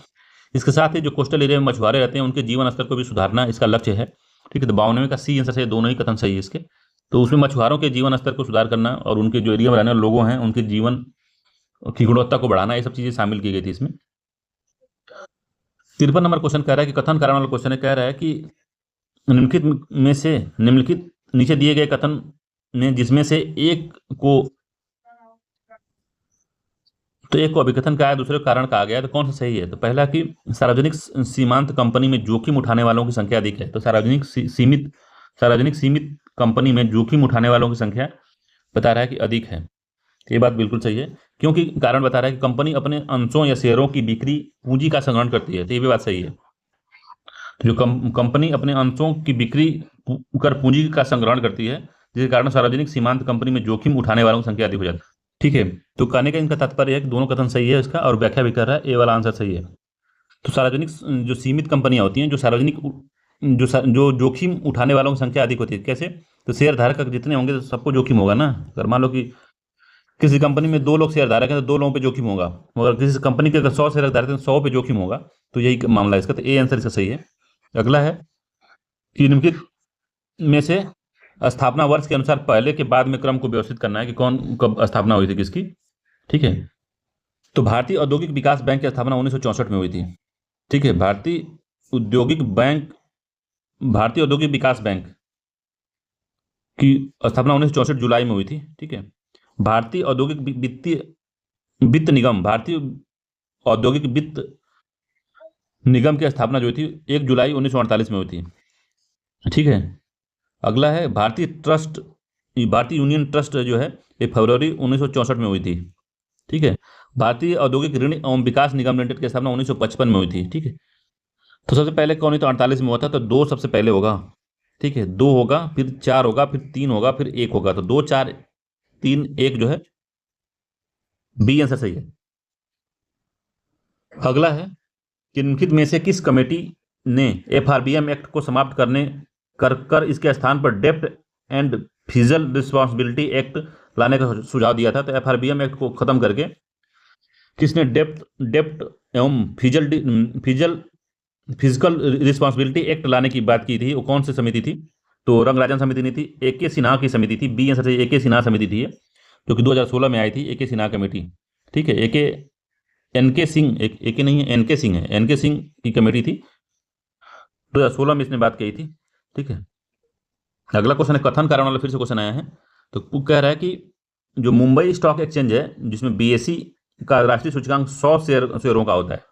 इसके साथ ही जो कोस्टल एरिया में मछुआरे रहते हैं उनके जीवन स्तर को भी सुधारना इसका लक्ष्य है। ठीक है, तो 52 का सी आंसर से दोनों ही कथन सही है इसके। तो उसमें मछुआरों के जीवन स्तर को सुधार करना और उनके जो एरिया में रहने वाले लोगों हैं उनके जीवन की गुणवत्ता को बढ़ाना, ये सब चीज़ें शामिल की गई थी इसमें। 53 नंबर क्वेश्चन कह रहा है कि कथन कारण वाला क्वेश्चन है, कह रहा है कि निम्नलिखित नीचे दिए गए कथन में जिसमें से एक को अभिकथन कहा है, दूसरे को कारण कहा गया है, तो कौन सा सही है? तो पहला कि सार्वजनिक सीमांत कंपनी में जोखिम उठाने वालों की संख्या अधिक है। तो सार्वजनिक सीमित कंपनी में जोखिम उठाने वालों की संख्या बता रहा है कि अधिक है। ये बात बिल्कुल सही है, क्योंकि कारण बता रहा है कि कंपनी अपने अंशों या शेयरों की बिक्री पूंजी का संग्रहण करती है, तो ये भी बात सही है। तो जो कंपनी अपने अंशों की बिक्री कर पूंजी का संग्रहण करती है, जिसके कारण सार्वजनिक सीमांत कंपनी में जोखिम उठाने वालों की संख्या अधिक हो जाती है। ठीक है, तो कहने का इनका तात्पर्य है कि दोनों कथन सही है इसका, और व्याख्या भी कर रहा है, ए वाला आंसर सही है। तो सार्वजनिक जो सीमित कंपनियां होती हैं, जो सार्वजनिक जो जोखिम उठाने वालों की संख्या अधिक होती है। कैसे? तो शेयर धारक जितने होंगे तो सबको जोखिम होगा ना। अगर मान लो कि किसी कंपनी में 2 लोग शेयर धारक हैं तो 2 लोगों पे जोखिम होगा, मगर किसी कंपनी के अगर 100 शेयर धारक हैं तो 100 पे जोखिम होगा। तो यही मामला है इसका, तो ए आंसर इसका सही है। अगला है कि निम्नलिखित में से स्थापना वर्ष के अनुसार पहले के बाद में क्रम को व्यवस्थित करना है कि कौन कब स्थापना हुई थी किसकी। ठीक है, तो भारतीय औद्योगिक विकास बैंक की स्थापना 1964 में हुई थी। ठीक है, भारतीय औद्योगिक विकास बैंक की स्थापना 1964 जुलाई में हुई थी। ठीक है। भारतीय औद्योगिक वित्तीय वित्त निगम, भारतीय औद्योगिक वित्त निगम की स्थापना जो थी 1 जुलाई 1948 में हुई थी। ठीक है। अगला है भारतीय ट्रस्ट, भारतीय यूनियन ट्रस्ट जो है ये फरवरी 1964 में हुई थी। ठीक है। भारतीय औद्योगिक ऋण एवं विकास निगम लिमिटेड की स्थापना 1955 में हुई थी। ठीक है। तो सबसे पहले कौन ही तो 48 में हुआ था, तो दो सबसे पहले होगा। ठीक है। दो होगा, फिर चार होगा, फिर तीन होगा, फिर एक होगा। तो दो चार तीन एक जो है बी आंसर सही है। अगला है निम्नलिखित में से किस कमेटी ने एफआरबीएम एक्ट को समाप्त करने कर इसके स्थान पर डेप्ट एंड फिजल रिस्पॉन्सिबिलिटी एक्ट लाने का सुझाव दिया था। तो एफआरबीएम एक्ट को खत्म करके किसने डेप्ट डेप्ट एवं फिजल फिजिकल रिस्पॉन्सिबिलिटी एक्ट लाने की बात की थी? वो कौन सी समिति थी? तो रंगराजन समिति नहीं थी, ए.के. सिन्हा की समिति थी। बी आंसर से ए.के. सिन्हा समिति थी, जो कि 2016 में आई थी, ए.के. सिन्हा कमेटी। ठीक है। एन के सिंह, ए.के. नहीं है, एन.के. सिंह है, एन.के. सिंह की कमेटी थी, 2016 में इसने बात कही थी। ठीक है। अगला क्वेश्चन है कथन कारण वाला, फिर से क्वेश्चन आया है। तो कह रहा है कि जो मुंबई स्टॉक एक्सचेंज है, जिसमें बीएसई का राष्ट्रीय सूचकांक 100 शेयरों का होता है,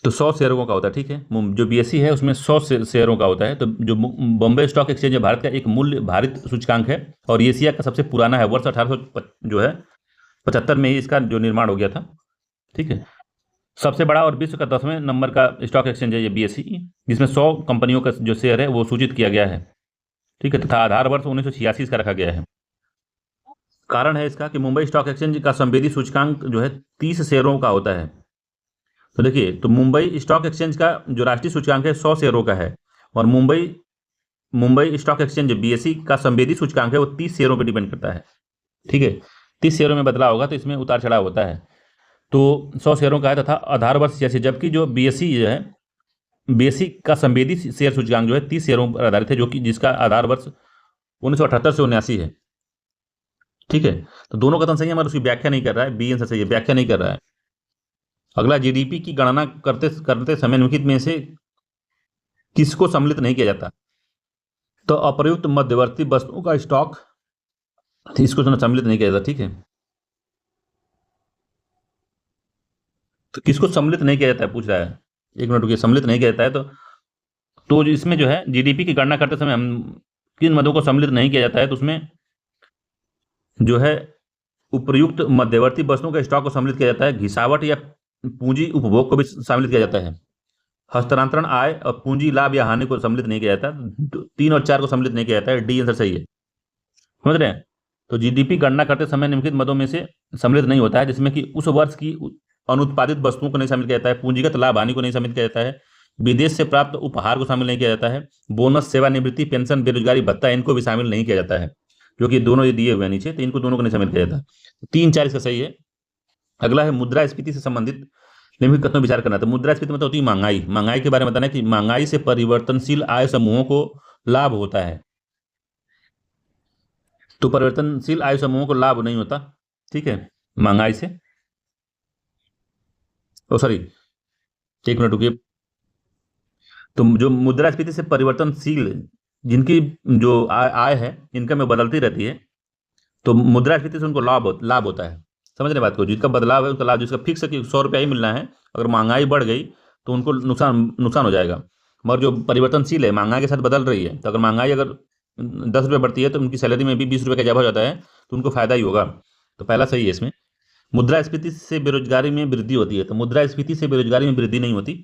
तो 100 शेयरों का होता है। ठीक है। जो बीएसई है उसमें 100 शेयरों का होता है। तो जो बॉम्बे स्टॉक एक्सचेंज है भारत का एक मूल्य भारित सूचकांक है और एशिया का सबसे पुराना है। वर्ष 1875 में ही इसका जो निर्माण हो गया था। ठीक है। सबसे बड़ा और विश्व का 10वें नंबर का स्टॉक एक्सचेंज है ये बीएसई, जिसमें 100 कंपनियों का जो शेयर है वो सूचित किया गया है। ठीक है। तथा आधार वर्ष 1986 का रखा गया है। कारण है इसका कि मुंबई स्टॉक एक्सचेंज का संवेदी सूचकांक जो है 30 शेयरों का होता है। तो देखिए, तो मुंबई स्टॉक एक्सचेंज का जो राष्ट्रीय सूचकांक है 100 शेयरों का है, और मुंबई स्टॉक एक्सचेंज बीएसई का संवेदी सूचकांक है वो 30 शेयरों पर डिपेंड करता है। ठीक है। 30 शेयरों में बदलाव होगा तो इसमें उतार चढ़ाव होता है। तो 100 शेयरों का है तथा आधार वर्ष 86, जबकि जो बीएसई जो है, बीएसई का संवेदी शेयर सूचकांक जो है 30 शेयरों पर आधारित है, जो कि जिसका आधार वर्ष 1978 से 79 है। ठीक है। तो दोनों कथन सही है, मगर उसकी व्याख्या नहीं कर रहा है। बी आंसर सही है, व्याख्या नहीं कर रहा है। अगला, जीडीपी की गणना करते करते समय निम्नलिखित में से किसको सम्मिलित नहीं किया जाता? तो अप्रयुक्त मध्यवर्ती वस्तुओं का स्टॉक, इसको सम्मिलित नहीं किया जाता। ठीक है। तो किसको सम्मिलित नहीं किया जाता है पूछ रहा है, एक मिनट रुकिए। सम्मिलित नहीं किया जाता है तो इसमें जो है जीडीपी की गणना करते समय हम किन मदों को सम्मिलित नहीं किया जाता है? तो उसमें जो है उपयुक्त मध्यवर्ती वस्तुओं के स्टॉक को सम्मिलित किया जाता है। घिसावट या पूंजी उपभोग को भी सम्मिलित किया जाता है। हस्तांतरण, आय और पूंजी लाभ या हानि को सम्मिलित नहीं किया जाता। 3 और 4 को सम्मिलित नहीं किया जाता है। डी आंसर सही है। समझ रहे हैं? तो जीडीपी गणना करते समय निम्नलिखित मदों में से सम्मिलित नहीं होता है, जिसमें कि उस वर्ष की अनुत्पादित वस्तुओं को नहीं शामिल किया जाता है, पूंजीगत लाभ हानि को नहीं शामिल किया जाता है, विदेश से प्राप्त उपहार को शामिल नहीं किया जाता है, बोनस, सेवानिवृत्ति, पेंशन, बेरोजगारी भत्ता, इनको भी शामिल नहीं किया जाता है, जो कि दोनों ये दिए हुए हैं नीचे, तो इनको दोनों को नहीं शामिल किया जाता। 3 4 इसका सही है। अगला है मुद्रास्फीति से संबंधित निम्नलिखित कथनों पर विचार करना। तो मुद्रास्फीति मतलब होती है महंगाई। महंगाई के बारे में बताना है कि महंगाई से परिवर्तनशील आय समूहों को लाभ होता है। तो परिवर्तनशील आय समूहों को लाभ नहीं होता। ठीक है, महंगाई से। ओ सॉरी, एक मिनट रुकिए। तो जो मुद्रास्फीति से परिवर्तनशील, जिनकी जो आय है, इनकम में बदलती रहती है, तो मुद्रास्फीति से उनको लाभ होता है। समझ रहे बात को? जिसका बदलाव है उसका लाभ, जिसका फिक्स है कि 100 रुपया ही मिलना है, अगर महंगाई बढ़ गई तो उनको नुकसान हो जाएगा। मगर जो परिवर्तनशील है, महंगाई के साथ बदल रही है, तो अगर महंगाई अगर 10 रुपये बढ़ती है तो उनकी सैलरी में भी 20 रुपये का इजाफा हो जाता है, तो उनको फायदा ही होगा। तो पहला सही है इसमें। मुद्रास्फीति से बेरोजगारी में वृद्धि होती है, तो मुद्रास्फीति से बेरोजगारी में वृद्धि नहीं होती,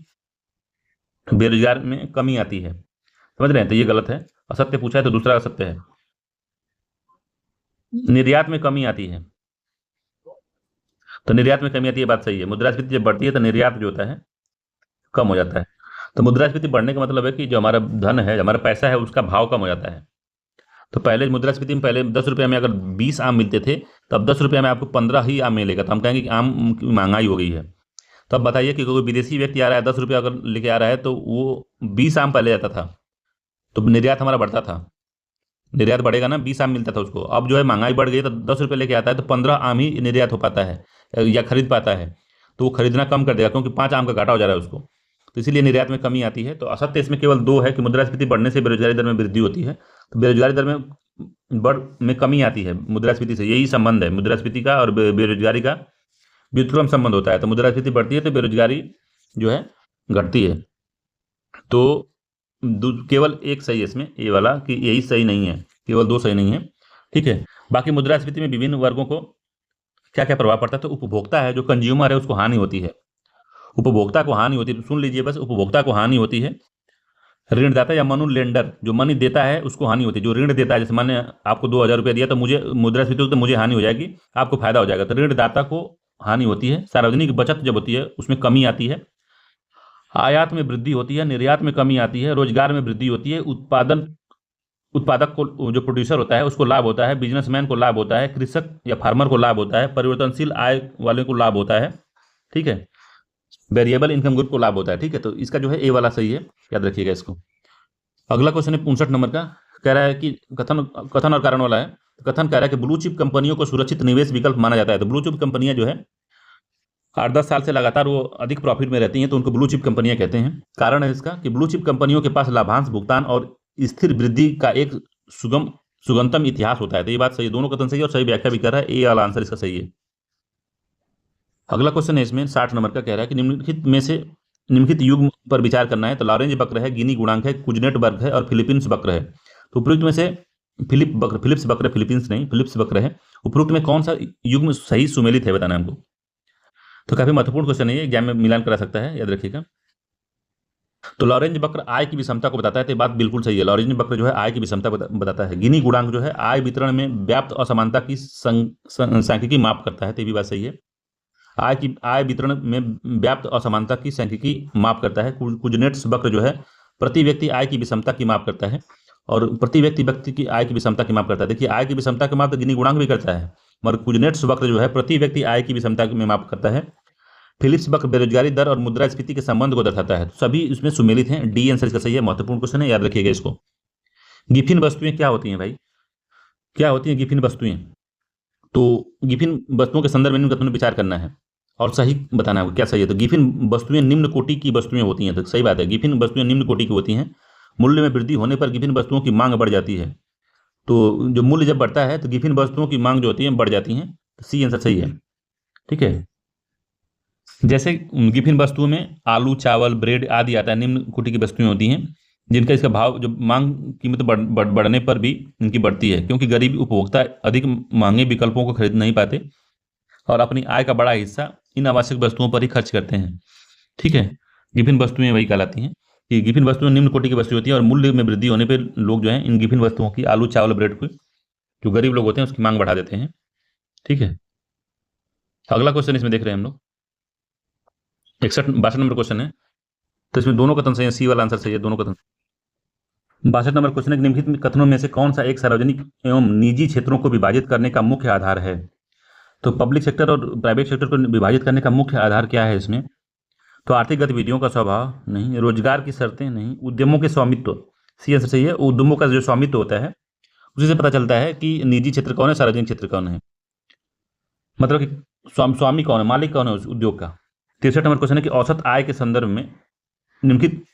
बेरोजगार में कमी आती है। समझ रहे हैं? तो ये गलत है। असत्य पूछा है तो दूसरा असत्य है। निर्यात में कमी आती है, तो निर्यात में कमी आती है, बात सही है। मुद्रास्फीति जब बढ़ती है तो निर्यात जो होता है कम हो जाता है। तो मुद्रास्फीति बढ़ने का मतलब है कि जो हमारा धन है, हमारा पैसा है, उसका भाव कम हो जाता है। तो पहले मुद्रास्फीति में पहले 10 रुपये में अगर 20 आम मिलते थे, तो अब 10 रुपये में आपको 15 ही आम मिलेगा। तो हम कहेंगे कि आम की महंगाई हो गई है। तो अब बताइए कि कोई विदेशी व्यक्ति आ रहा है, 10 रुपये अगर लेके आ रहा है, तो वो 20 आम पहले जाता था, तो निर्यात हमारा बढ़ता था। निर्यात बढ़ेगा ना, 20 आम मिलता था उसको। अब जो है महंगाई बढ़ गई तो 10 रुपये लेके आता है, तो 15 आम ही निर्यात हो पाता है या खरीद पाता है। तो वो खरीदना कम कर देगा, क्योंकि 5 आम का घाटा हो जा रहा है उसको। तो इसीलिए निर्यात में कमी आती है। तो असत्य इसमें केवल 2 है कि मुद्रास्फीति बढ़ने से बेरोजगारी दर में वृद्धि होती है, तो बेरोजगारी दर में कमी आती है मुद्रास्फीति से। यही संबंध है मुद्रास्फीति का और बेरोजगारी का व्युत्क्रम संबंध होता है। तो मुद्रास्फीति बढ़ती है तो बेरोजगारी जो है घटती है। तो केवल एक सही है इसमें, ये वाला कि यही सही नहीं है, केवल दो सही नहीं है, ठीक है। बाकी मुद्रास्फीति में विभिन्न वर्गों को क्या क्या प्रभाव पड़ता है। तो उपभोक्ता है, जो कंज्यूमर है, उसको हानि होती है, उपभोक्ता को हानि होती है। सुन लीजिए बस, उपभोक्ता को हानि होती है। ऋणदाता या मनी लेंडर, जो मनी देता है उसको हानि होती है। जो ऋण देता है, जैसे मैंने आपको 2,000 रुपया दिया तो मुझे मुद्रास्फीति हो तो मुझे हानि हो जाएगी, आपको फायदा हो जाएगा। तो ऋणदाता को हानि होती है। सार्वजनिक बचत जब होती है उसमें कमी आती है। आयात में वृद्धि होती है, निर्यात में कमी आती है, रोजगार में वृद्धि होती है, उत्पादक को, जो प्रोड्यूसर होता है, उसको लाभ होता है, बिजनेसमैन को लाभ होता है, कृषक या फार्मर को लाभ होता है, परिवर्तनशील आय वाले को लाभ होता है, ठीक है, वेरिएबल इनकम ग्रुप को लाभ होता है, ठीक है। तो इसका जो है ए वाला सही है, याद रखिएगा इसको। अगला क्वेश्चन है 59 नंबर का, कह रहा है कि कथन और कारण वाला है। कथन कह रहा है कि ब्लू चिप कंपनियों को सुरक्षित निवेश विकल्प माना जाता है। तो ब्लू चिप कंपनियां जो है 8-10 साल से लगातार वो अधिक प्रॉफिट में रहती हैं, तो उनको ब्लू चिप कंपनियां कहते हैं। कारण है इसका कि ब्लू चिप कंपनियों के पास लाभांश भुगतान और स्थिर वृद्धि का एक सुगमतम इतिहास होता है। तो ये बात सही है, दोनों कथन सही है और सही व्याख्या भी कर रहा है। ए वाला आंसर इसका सही है। अगला क्वेश्चन है इसमें 60 नंबर का, कह रहा है कि निम्नलिखित युग पर विचार करना है। तो लॉरेंज वक्र है, गिनी गुणांक है, कुजनेट वक्र है और फिलीपींस वक्र है। तो उपरोक्त में से फिलिप्स वक्र, फिलीपींस नहीं, फिलिप्स वक्र है। उपरोक्त में कौन सा युग सही सुमेलित है, बताना हमको। तो काफी महत्वपूर्ण क्वेश्चन है ये, एग्जाम में मिलान करा सकता है, याद रखिएगा। तो लॉरेंज वक्र आय की विषमता को बताता है, तो बात बिल्कुल सही है। लॉरेंज वक्र जो है आय की विषमता बताता है। गिनी गुणांक जो है आय वितरण में व्याप्त असमानता की सांख्यिकी माप करता है, तो भी बात सही है। आय वितरण में व्याप्त असमानता की सांख्यिकी माप करता है। कुजनेट्स वक्र जो है प्रति व्यक्ति आय की विषमता की माप करता है, और प्रति व्यक्ति की आय की विषमता की माप करता है। देखिए, आय की विषमता की माप तो गिनी गुणांक भी करता है, मगर कुजनेट्स वक्र जो है प्रति व्यक्ति आय की विषमता में माप करता है। फिलिप्स वक्र बेरोजगारी दर और मुद्रास्फीति के संबंध को दर्शाता है। तो सभी इसमें सुमेलित हैं। डी आंसर इसका सही है। महत्वपूर्ण क्वेश्चन है, याद रखिएगा इसको। गिफिन वस्तुएं क्या होती हैं भाई, क्या होती हैं गिफिन वस्तुएं? तो गिफिन वस्तुओं के संदर्भ में निम्न कथनों पर विचार करना है और सही बताना है क्या सही है। तो गिफिन वस्तुएं निम्न कोटि की वस्तुएं होती हैं। तो सही बात है, गिफिन वस्तुएं निम्न कोटि की होती हैं। मूल्य में वृद्धि होने पर गिफिन वस्तुओं की मांग बढ़ जाती है। तो जो मूल्य जब बढ़ता है तो गिफिन वस्तुओं की मांग जो होती है बढ़ जाती है। सी आंसर सही है, ठीक है। जैसे गिफिन वस्तुओं में आलू, चावल, ब्रेड आदि आता है, निम्न कोटि की वस्तुएं होती हैं जिनका इसका भाव, जो मांग कीमत बढ़ने पर भी इनकी बढ़ती है, क्योंकि गरीब उपभोक्ता अधिक महंगे विकल्पों को खरीद नहीं पाते और अपनी आय का बड़ा हिस्सा इन आवश्यक वस्तुओं पर ही खर्च करते हैं, ठीक है। गिफिन वस्तुएं वही कहलाती हैं कि गिफिन वस्तुएं निम्न कोटि की वस्तु होती हैं और मूल्य में वृद्धि होने पर लोग जो है इन गिफिन वस्तुओं की, आलू, चावल, ब्रेड को, जो गरीब लोग होते हैं उसकी मांग बढ़ा देते हैं, ठीक है। अगला क्वेश्चन इसमें देख रहे हैं हम लोग 62 नंबर क्वेश्चन है। तो इसमें दोनों कथन सही है, सी वाला आंसर सही है, दोनों कथन। 62 नंबर क्वेश्चन है, निम्नलिखित कथनों में से कौन सा एक सार्वजनिक एवं निजी क्षेत्रों को विभाजित करने का मुख्य आधार है? तो पब्लिक सेक्टर और प्राइवेट सेक्टर को विभाजित करने का मुख्य आधार क्या है इसमें? तो आर्थिक गतिविधियों का स्वभाव नहीं, रोजगार की शर्तें नहीं, उद्यमों के स्वामित्व। सी आंसर सही है। उद्यमों का जो स्वामित्व होता है उसी से पता चलता है कि निजी क्षेत्र कौन है, सार्वजनिक क्षेत्र कौन है, मतलब कि स्वामी कौन है, मालिक कौन है उस उद्योग का। 63 नंबर क्वेश्चन है कि औसत आय के संदर्भ में निम्नलिखित,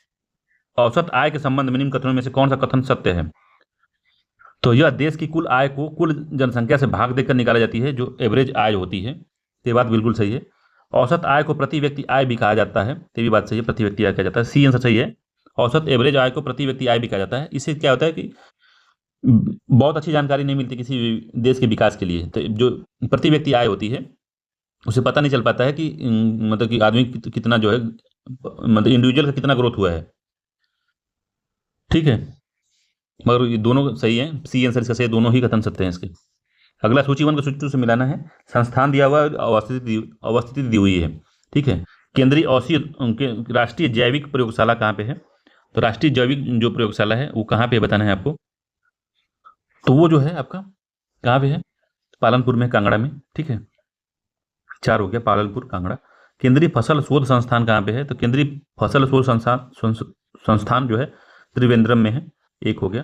औसत आय के संबंध में निम्न कथनों में से कौन सा कथन सत्य है? तो यह देश की कुल आय को कुल जनसंख्या से भाग देकर निकाला जाती है, जो एवरेज आय होती है। ये बात बिल्कुल सही है। औसत आय को प्रति व्यक्ति आय भी कहा जाता है, ये भी बात सही है, प्रति व्यक्ति आय कहा जाता है। सी आंसर सही है। औसत एवरेज आय को प्रति व्यक्ति आय भी कहा जाता है। इससे क्या होता है कि बहुत अच्छी जानकारी नहीं मिलती किसी भी देश के विकास के लिए। तो जो प्रति व्यक्ति आय होती है उसे पता नहीं चल पाता है कि मतलब कि आदमी कितना जो है, मतलब इंडिविजुअल का कितना ग्रोथ हुआ है, ठीक है। मगर ये दोनों सही है, सी आंसर इसका सही है, दोनों ही कथन सत्य हैं इसके। अगला सूची 1 को सूची 2 से मिलाना है। संस्थान दिया हुआ, अवस्थिति दी हुई है, ठीक है। केंद्रीय औषधि राष्ट्रीय जैविक प्रयोगशाला कहाँ पे है? तो राष्ट्रीय जैविक जो प्रयोगशाला है वो कहाँ पे बताना है आपको। तो वो जो है आपका कहाँ पे है? पालनपुर में, कांगड़ा में, ठीक है। 4 हो गया, पालनपुर, कांगड़ा। केंद्रीय फसल शोध संस्थान कहाँ पे है? तो केंद्रीय फसल शोध संस्थान जो है त्रिवेंद्रम में है, 1 हो गया।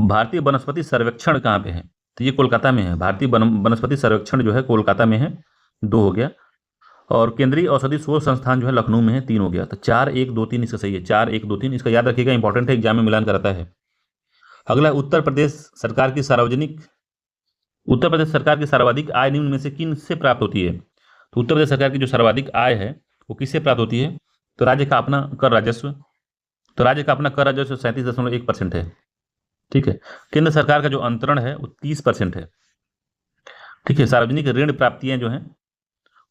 भारतीय वनस्पति सर्वेक्षण कहाँ पे है? तो ये कोलकाता में है। भारतीय वनस्पति सर्वेक्षण जो है कोलकाता में है, 2 हो गया। और केंद्रीय औषधि शोध संस्थान जो है लखनऊ में है, 3 हो गया। तो 4, 1, 2, 3 इसका सही है। 4, 1, 2, 3 इसका याद रखिएगा, इंपॉर्टेंट है, एग्जाम में मिलान कराता है। अगला, उत्तर प्रदेश सरकार की सर्वाधिक आय निम्न में से किन से प्राप्त होती है? तो उत्तर प्रदेश सरकार की जो सर्वाधिक आय है वो किससे प्राप्त होती है? तो राज्य का अपना कर राजस्व। तो राज्य का अपना कर राजस्व 37.1% है। ठीक है। केंद्र सरकार का जो अंतरण है वो 30% है। ठीक है। सार्वजनिक ऋण प्राप्तियां जो हैं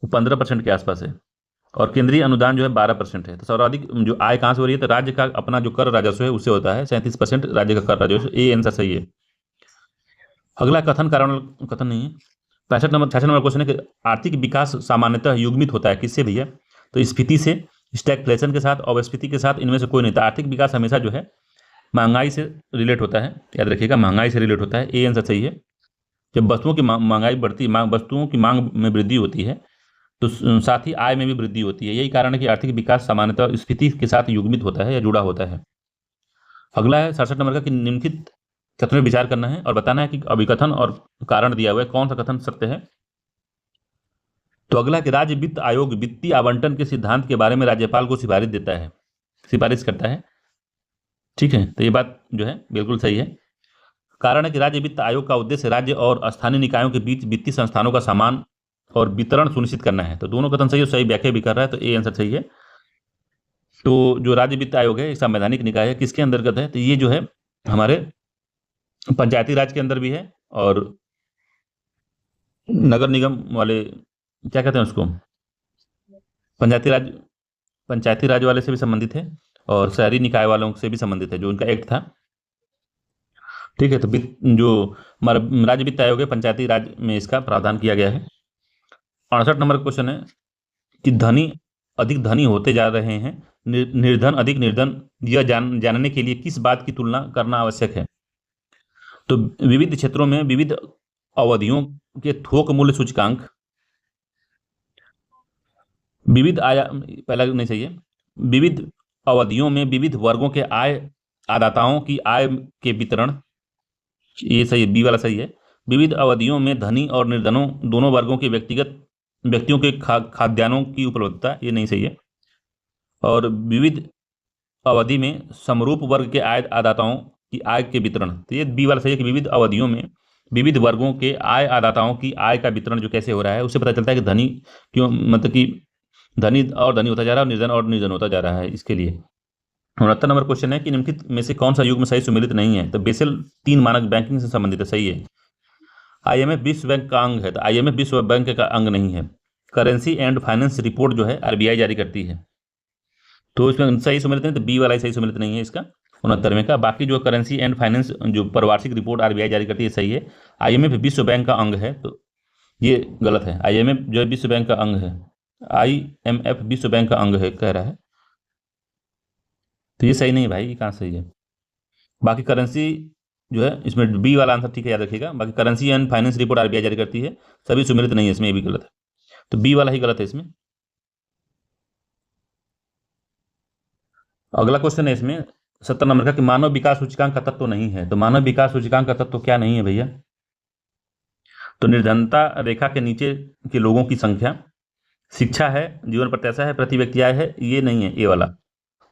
वो 15% के आसपास है, और केंद्रीय अनुदान जो है 12% है। तो सर्वाधिक जो आय कहाँ से हो रही है? तो राज्य का अपना जो कर राजस्व है उससे होता है। 37% राज्य का कर राजस्व। ए आंसर सही है। अगला, कथन कारण कथन नहीं है। 66 नंबर क्वेश्चन है कि आर्थिक विकास सामान्यतः युग्मित होता है किससे भैया? तो स्फीति से, स्टैगफ्लेशन के साथ, अपस्फीति के साथ, इनमें से कोई नहीं। तो आर्थिक विकास हमेशा जो है महंगाई से रिलेट होता है। याद रखिएगा, महंगाई से रिलेट होता है। ए आंसर सही है। जब वस्तुओं की महंगाई बढ़ती, वस्तुओं की मांग में वृद्धि होती है तो साथ ही आय में भी वृद्धि होती है। यही कारण है कि आर्थिक विकास सामान्यतः स्फीति के साथ युग्मित होता है या जुड़ा होता है। अगला है 67 नंबर का कि निम्नलिखित कथन में विचार करना है और बताना है कि अभिकथन और कारण दिया हुआ है, कौन सा कथन सत्य है। तो अगला कि राज्य वित्त आयोग वित्तीय आवंटन के सिद्धांत के बारे में राज्यपाल को सिफारिश करता है। ठीक है। तो ये बात जो है बिल्कुल सही है। कारण है कि राज्य वित्त आयोग का उद्देश्य राज्य और स्थानीय निकायों के बीच वित्तीय संस्थानों का समान और वितरण सुनिश्चित करना है। तो दोनों कथन सही है, सही व्याख्या भी कर रहा है। तो ए आंसर सही है। तो जो राज्य वित्त आयोग है एक संवैधानिक निकाय है, किसके अंतर्गत है? तो ये जो है हमारे पंचायती राज के अंदर भी है, और नगर निगम वाले, क्या कहते हैं उसको, पंचायती राज वाले से भी संबंधित है, और शहरी निकाय वालों से भी संबंधित है, जो उनका एक्ट था। ठीक है। तो जो राज्य वित्त आयोग है, पंचायती राज में इसका प्रावधान किया गया है। 68 नंबर क्वेश्चन है कि धनी अधिक धनी होते जा रहे हैं, निर्धन अधिक निर्धन, यह जानने के लिए किस बात की तुलना करना आवश्यक है? तो विविध क्षेत्रों में विविध अवधियों के थोक मूल्य सूचकांक, पहला नहीं सही है। विविध अवधियों में विविध वर्गों के आयदाताओं की आय के वितरण, ये सही है, बी वाला सही है। विविध अवधियों में धनी और निर्धनों दोनों वर्गों के व्यक्तियों के खाद्यान्नों की उपलब्धता, ये नहीं सही है। और विविध अवधि में समरूप वर्ग के आयदाताओं की आय के वितरण, तो ये बी वाला सही है कि विविध अवधियों में विविध वर्गों के आयदाताओं की आय का वितरण जो कैसे हो रहा है, उससे पता चलता है कि धनी क्यों, मतलब कि धनी और धनी होता जा रहा है और निर्धन और निर्धन होता जा रहा है। इसके लिए 69 नंबर क्वेश्चन है कि निम्नलिखित में से कौन सा युग्म सही सुमेलित नहीं है? तो बेसल 3 मानक बैंकिंग से संबंधित है, सही है। आईएमएफ विश्व बैंक का अंग है, तो आईएमएफ विश्व बैंक का अंग नहीं है। करेंसी एंड फाइनेंस रिपोर्ट जो है आरबीआई जारी करती है, तो इसमें सही सुमेलित नहीं, तो बी वाला ही सही सुमेलित नहीं है इसका 69वें का। बाकी जो करेंसी एंड फाइनेंस जो वार्षिक रिपोर्ट आरबीआई जारी करती है सही है। आईएमएफ विश्व बैंक का अंग है, तो ये गलत है। आईएमएफ जो है विश्व बैंक का अंग है, आईएमएफ विश्व बैंक का अंग है कह रहा है, तो ये सही नहीं भाई, ये कहाँ सही है। बाकी करेंसी जो है इसमें बी वाला आंसर ठीक है, याद रखिएगा। बाकी currency and finance report RBI जारी करती है, सभी सुमेलित नहीं है इसमें, ये भी गलत है, तो बी वाला ही गलत है इसमें। अगला क्वेश्चन है इसमें 70 नंबर का कि मानव विकास सूचकांक का तत्व नहीं है। तो मानव विकास सूचकांक का तत्व क्या नहीं है भैया? तो निर्धनता रेखा के नीचे के लोगों की संख्या, शिक्षा है, जीवन प्रत्याशा है, प्रति व्यक्ति आय है, ये नहीं है ए वाला।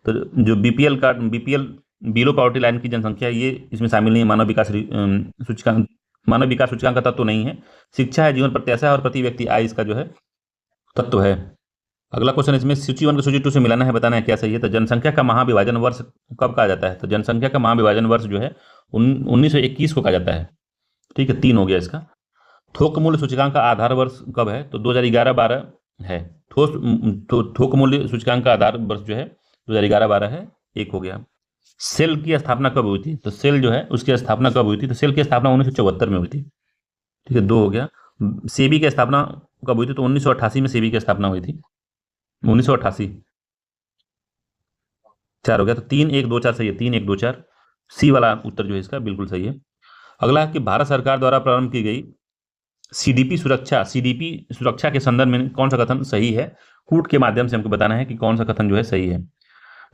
तो जो बीपीएल बिलो पॉवर्टी लाइन की जनसंख्या, ये इसमें शामिल नहीं है। मानव विकास सूचकांक का तत्व नहीं है। शिक्षा है, जीवन प्रत्याशा है, और प्रति व्यक्ति आय इसका जो है तत्व है। अगला क्वेश्चन इसमें सूची 1 को सूची 2 से मिलाना है, बताना है क्या सही है। तो जनसंख्या का महाविभाजन वर्ष कब कहा जाता है? तो जनसंख्या का महाविभाजन वर्ष जो है 1921 को कहा जाता है। ठीक है, 3 हो गया इसका। थोक मूल्य सूचकांक का आधार वर्ष कब है? तो 2011-12 है। थोक मूल्य सूचकांक का आधार वर्ष जो है 2011-12 है, 1 हो गया। सेल की स्थापना कब हुई थी? तो सेल जो है उसकी स्थापना कब हुई थी? तो सेल की स्थापना 1974 में हुई थी। ठीक है, 2 हो गया। सेबी की स्थापना कब हुई थी? तो 1988 में सेबी की स्थापना हुई थी, 1988। 4 हो गया। तो 3, 1, 2, 4 सही है, 3, 1, 2, 4 सी वाला उत्तर जो है इसका बिल्कुल सही है। अगला कि भारत सरकार द्वारा प्रारंभ की गई सीडीपी सुरक्षा के संदर्भ में कौन सा कथन सही है? कूट के माध्यम से हमको बताना है कि कौन सा कथन जो है सही है।